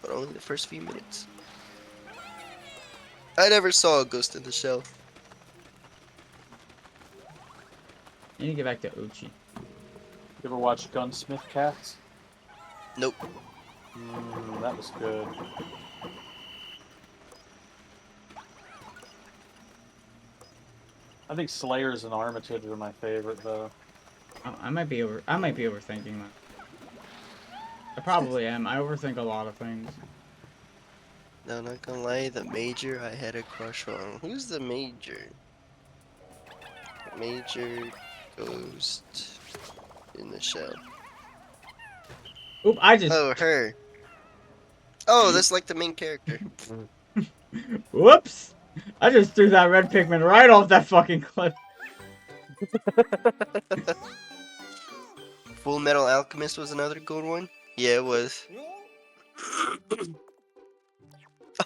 S4: but only the first few minutes. I never saw a Ghost in the Shell.
S2: I need to get back to Uchi.
S1: You ever watch Gunsmith Cats?
S4: Nope.
S1: That was good. I think Slayers and Armitage are my favorite, though.
S2: I might be overthinking that. I probably am. I overthink a lot of things.
S4: No, not gonna lie, the Major I had a crush on. Who's the Major? Major Ghost in the Shell.
S2: Oop, I just...
S4: Oh, her. Oh, that's like the main character.
S2: Whoops! I just threw that red Pikmin right off that fucking cliff.
S4: Full Metal Alchemist was another good one. Yeah, it was.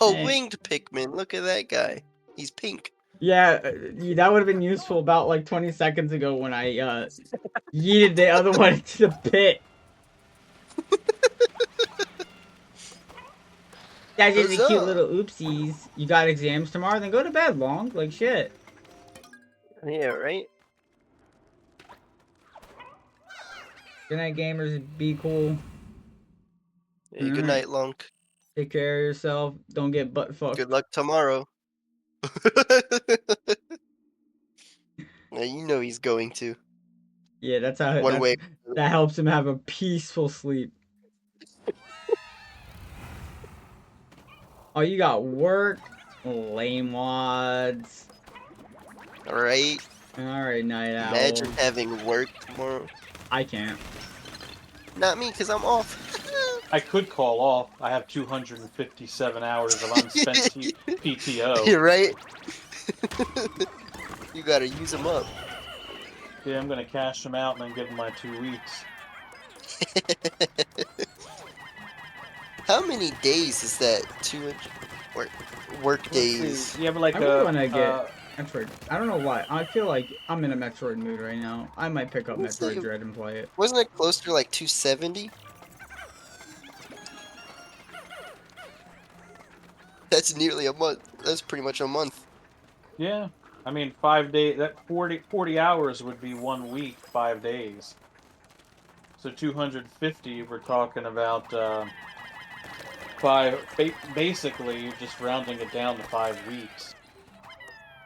S4: Oh,
S2: Hey.
S4: winged Pikmin. Look at that guy. He's pink.
S2: Yeah, that would have been useful about like 20 seconds ago when I yeeted the other one into the pit. That's just a cute
S4: Huzzah.
S2: little oopsies. You got exams tomorrow? Then go to bed, Long. Like shit.
S4: Yeah, right?
S2: Good night, gamers. Be cool.
S4: Hey, good
S2: Alright.
S4: night, Lunk.
S2: Take care of yourself. Don't get butt fucked.
S4: Good luck tomorrow. Now you know he's going to.
S2: Yeah, that's how
S4: One way.
S2: that helps him have a peaceful sleep. Oh, you got work? Lame wads.
S4: Alright?
S2: Alright, night owl.
S4: Imagine having work tomorrow.
S2: I can't.
S4: Not me, because I'm off.
S1: I could call off. I have 257 hours of unspent PTO.
S4: You're right. You gotta use them up.
S1: Yeah, I'm gonna cash them out and then give them my 2 weeks.
S4: How many days is that? 200 work
S1: Let's see.
S4: days.
S1: You have like
S2: I really want to
S1: a
S2: get Metroid. I don't know why. I feel like I'm in a Metroid mood right now. I might pick up
S4: Let's
S2: Metroid
S4: see.
S2: Dread and play it.
S4: Wasn't it close to like 270? That's nearly a month. That's pretty much a month.
S1: yeah. I mean, 5 days. That 40 hours would be 1 week, 5 days. So 250. We're talking about basically just rounding it down to 5 weeks.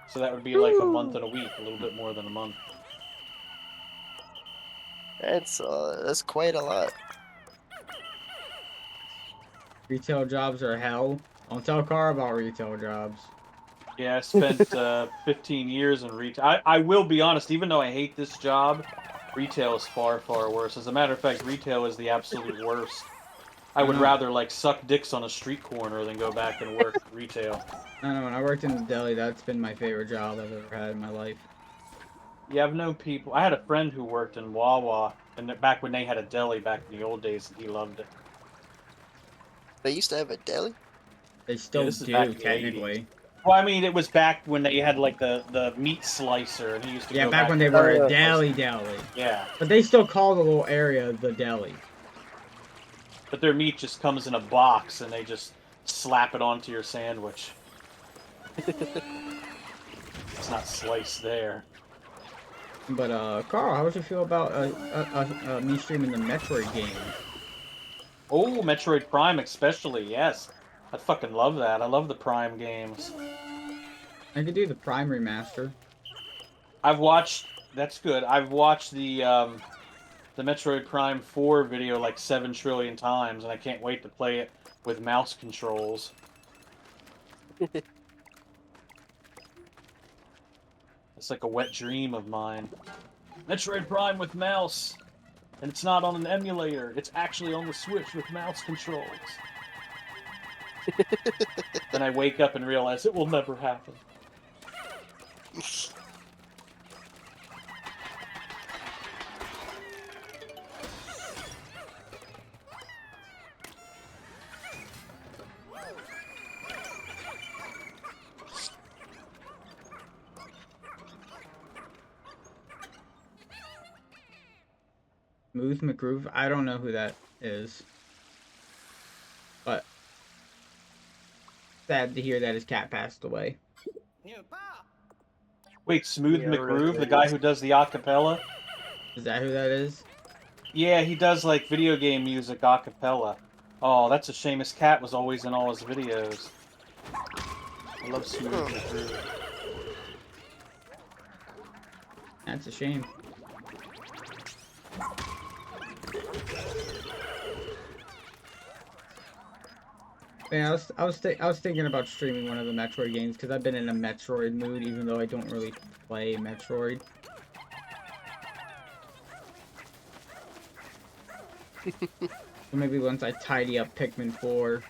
S1: So that would be like a month and a week, a little bit more than a month.
S4: That's quite a lot.
S2: Retail jobs are hell. Don't tell Car about retail jobs.
S1: Yeah, I spent 15 years in retail. I will be honest, even though I hate this job, retail is far, far worse. As a matter of fact, retail is the absolute worst. I would
S2: know.
S1: rather like suck dicks on a street corner than go back and work retail.
S2: I don't know. When I worked in the deli, that's been my favorite job I've ever had in my life.
S1: Yeah, I've known people. I had a friend who worked in Wawa, and back when they had a deli back in the old days, and he loved it.
S4: They used to have a deli?
S2: They
S1: Yeah,
S2: still
S1: this is back
S2: do,
S1: in the 80s.
S2: technically.
S1: Well, I mean, it was back when they had like the meat slicer, and he used to
S2: Yeah,
S1: go
S2: back
S1: back
S2: when they
S1: and
S2: were a
S4: Oh,
S2: deli.
S1: yeah,
S2: But they still call the little area the deli.
S1: but their meat just comes in a box, and they just slap it onto your sandwich. It's not sliced there.
S2: But, Carl, how would you feel about me streaming the Metroid game?
S1: Oh, Metroid Prime especially, yes. I fucking love that. I love the Prime games.
S2: I could do the Prime remaster.
S1: I've watched. That's good. I've watched the Metroid Prime 4 video like 7 trillion times, and I can't wait to play it with mouse controls. It's like a wet dream of mine. Metroid Prime with mouse, and it's not on an emulator. It's actually on the Switch with mouse controls. Then I wake up and realize it will never happen.
S2: Smooth McGroove? I don't know who that is. But sad to hear that his cat passed away.
S1: Wait, Smooth
S4: Yeah, I don't know who
S1: McGroove, the
S4: that
S1: guy
S4: is.
S1: who does the acapella?
S2: Is that who that is?
S1: Yeah, he does like video game music acapella. Oh, that's a shame. His cat was always in all his videos. I love Smooth McGroove.
S2: That's a shame. Yeah, I was thinking about streaming one of the Metroid games because I've been in a Metroid mood, even though I don't really play Metroid. So maybe once I tidy up Pikmin 4,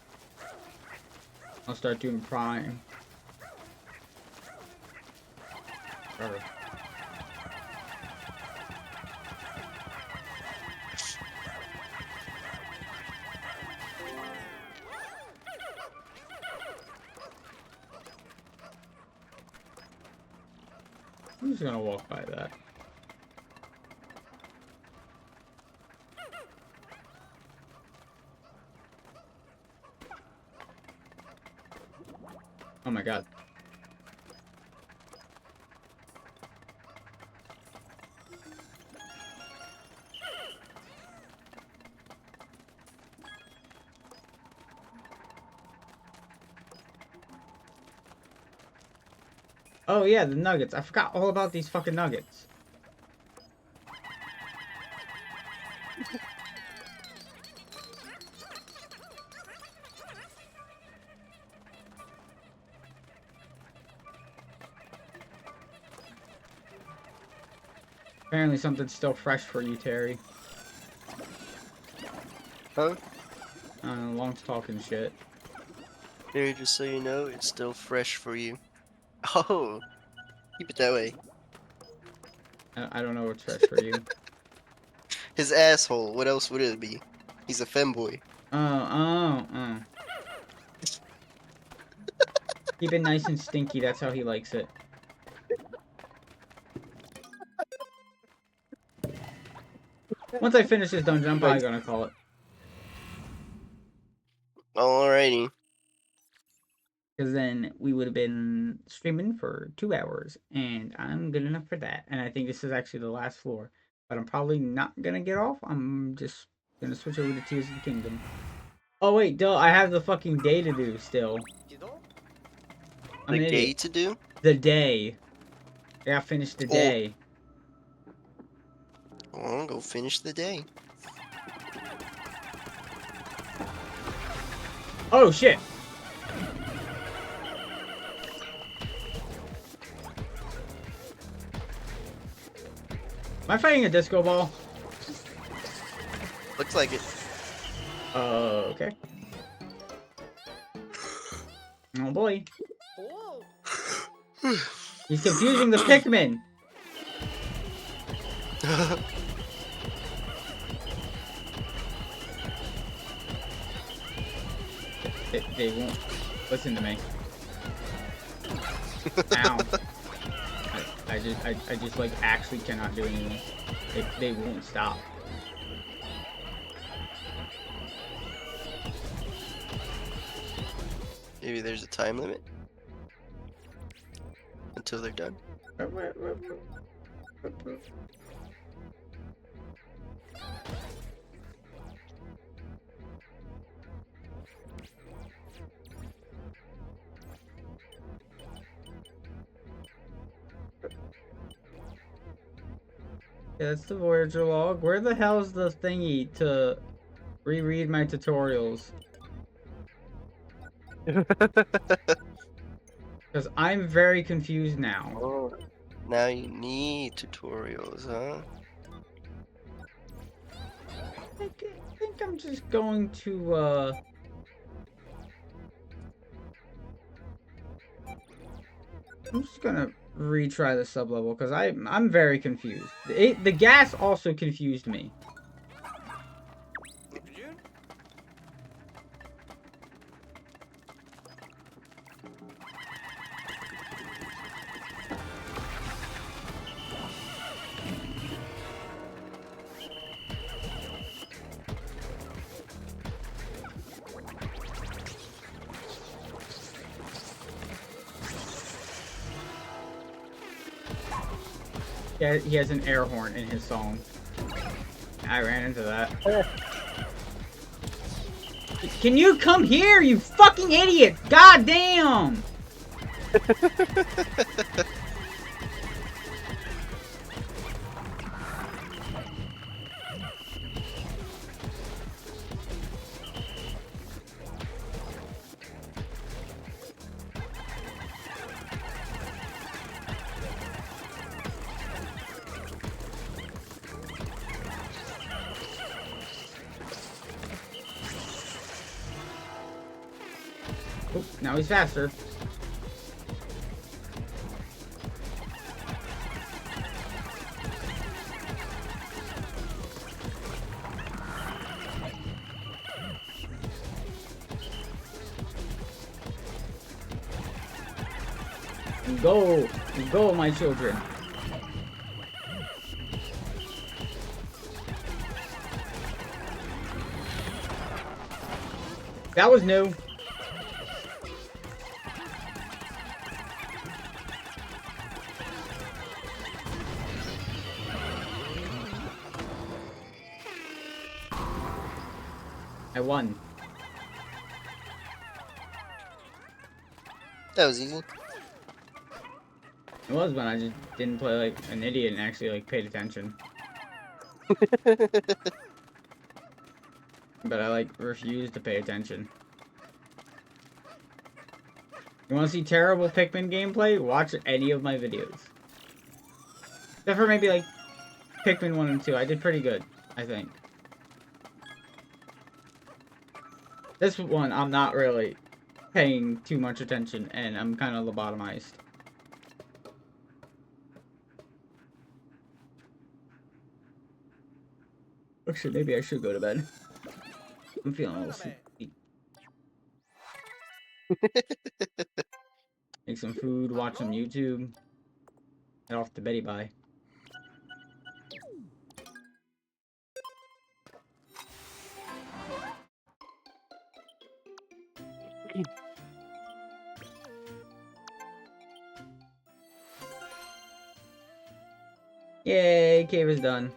S2: I'll start doing Prime. Or- I'm just gonna walk by that. Oh my god. Oh yeah, the nuggets. I forgot all about these fucking nuggets. Apparently something's still fresh for you, Terry.
S4: Huh?
S2: Long's talking shit.
S4: Here, just so you know, it's still fresh for you. Oh, Keep it that way.
S2: I don't know what's fresh for you.
S4: His asshole. What else would it be? He's a femboy.
S2: Oh. Keep it nice and stinky. That's how he likes it. Once I finish this dungeon, I'm probably gonna call it.
S4: Alrighty.
S2: Because then we would have been streaming for 2 hours. And I'm good enough for that. And I think this is actually the last floor. But I'm probably not gonna get off. I'm just gonna switch over to Tears of the Kingdom. Oh wait, duh, I have the fucking day to do still. I'm
S4: The
S2: an
S4: gay
S2: idiot.
S4: to do?
S2: The day. I gotta finish the day.
S4: Well, go finish the day.
S2: Oh shit! Am I fighting a disco ball?
S4: Looks like it.
S2: Okay. Oh boy. He's confusing the Pikmin. They won't listen to me. Ow. I just like actually cannot do anything. They won't stop.
S4: Maybe there's a time limit until they're done.
S2: Yeah, that's the Voyager log. Where the hell's the thingy to reread my tutorials? Because I'm very confused now.
S4: Oh, now you need tutorials, huh?
S2: I think I'm just going to, I'm just gonna retry the sub-level, because I'm very confused. The gas also confused me. Yeah, he has an air horn in his song. I ran into that. Can you come here, you fucking idiot? God damn! Oh, now he's faster. Go! Go, my children! That was new. I won.
S4: That was easy.
S2: It was when I just didn't play like an idiot and actually like paid attention. But I like refused to pay attention. You want to see terrible Pikmin gameplay? Watch any of my videos. Except for maybe like Pikmin 1 and 2. I did pretty good, I think. This one, I'm not really paying too much attention, and I'm kind of lobotomized. Oh shit, maybe I should go to bed. I'm feeling a little sleepy. Make some food, watch some YouTube. Head off to beddy bye. Yay, cave is done.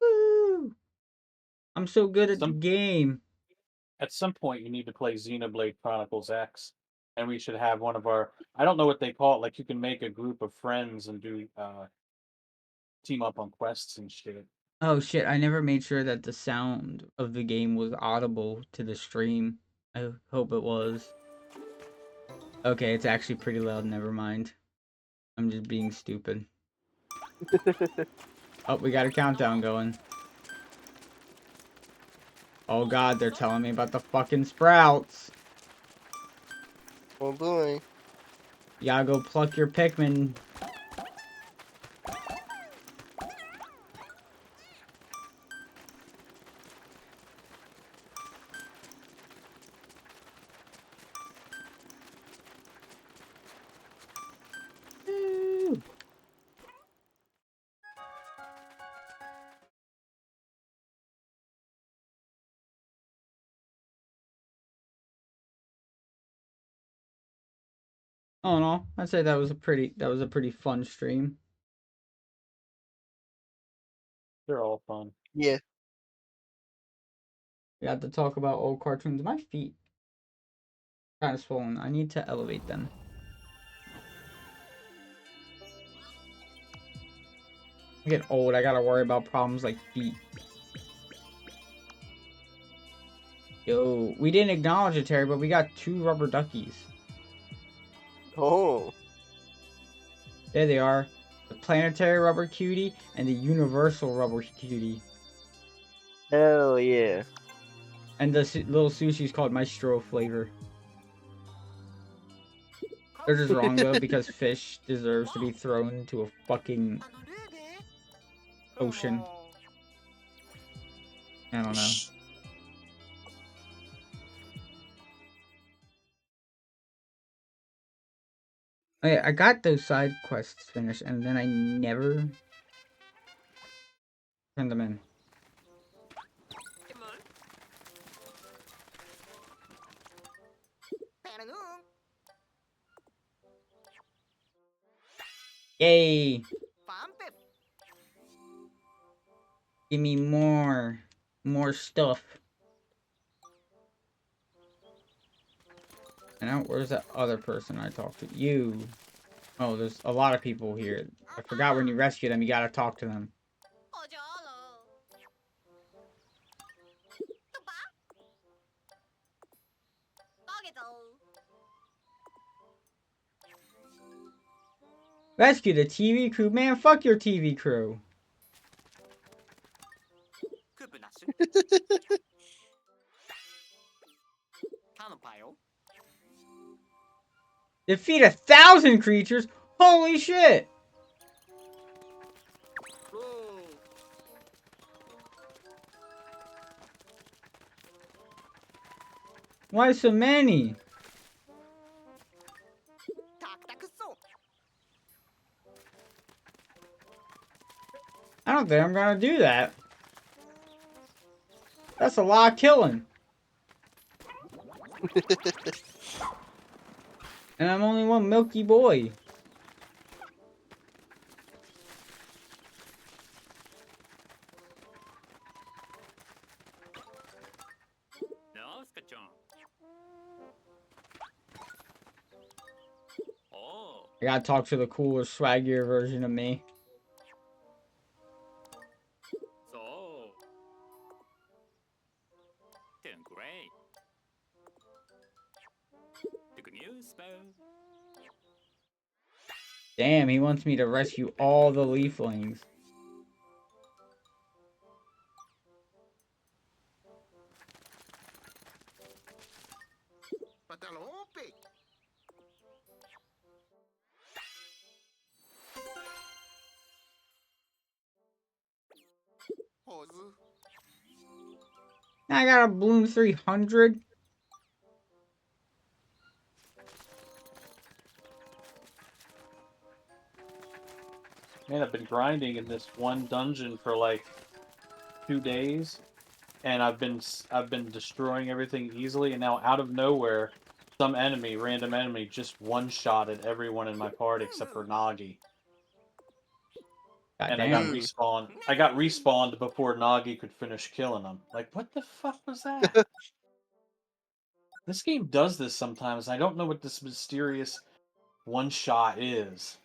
S2: Woo! I'm so good at the game.
S1: At some point, you need to play Xenoblade Chronicles X, and we should have one of our. I don't know what they call it. Like you can make a group of friends and do team up on quests and shit.
S2: Oh shit, I never made sure that the sound of the game was audible to the stream. I hope it was. Okay, it's actually pretty loud, never mind. I'm just being stupid. Oh, we got a countdown going. Oh god, they're telling me about the fucking sprouts.
S4: Oh boy.
S2: You gotta go pluck your Pikmin. Woo. Oh no, I'd say that was a pretty fun stream.
S1: They're all fun.
S4: Yeah.
S2: We had to talk about old cartoons. My feet kind of swollen. I need to elevate them. I get old. I gotta worry about problems like feet. Yo, we didn't acknowledge it, Terry, but we got 2 rubber duckies.
S4: Oh.
S2: There they are. The planetary rubber cutie and the universal rubber cutie.
S4: Hell yeah.
S2: And the little sushi's called Maestro flavor. They're just wrong though, because fish deserves to be thrown into a fucking ocean. I don't know. I got those side quests finished, and then I never turned them in. Yay! Give me more stuff. And now, where's that other person I talked to? You. Oh, there's a lot of people here. I forgot when you rescue them, you gotta talk to them. Rescue the TV crew? Man, fuck your TV crew. Defeat 1,000 creatures? Holy shit! Why so many? I don't think I'm gonna do that. That's a lot of killing. And I'm only one milky boy. I gotta talk to the cooler, swaggier version of me. Damn, he wants me to rescue all the leaflings. I got a Bloom 300.
S1: Man, I've been grinding in this one dungeon for like 2 days, and I've been destroying everything easily, and now out of nowhere, some enemy, random enemy, just one-shotted everyone in my party except for Nagi.
S2: God
S1: And I got
S2: damn.
S1: respawned. I got respawned before Nagi could finish killing him. Like, what the fuck was that? This game does this sometimes. I don't know what this mysterious one shot is.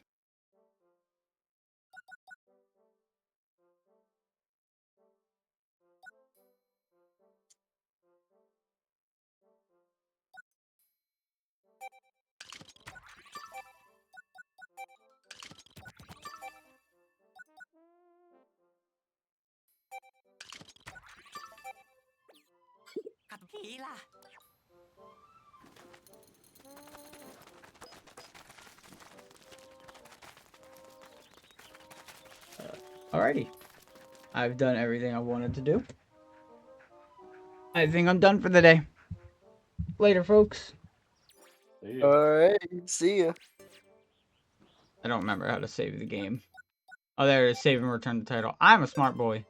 S2: Alrighty. I've done everything I wanted to do. I think I'm done for the day. Later, folks.
S1: Ew.
S4: Alright, see ya.
S2: I don't remember how to save the game. Oh, there it is. Save and return the title. I'm a smart boy.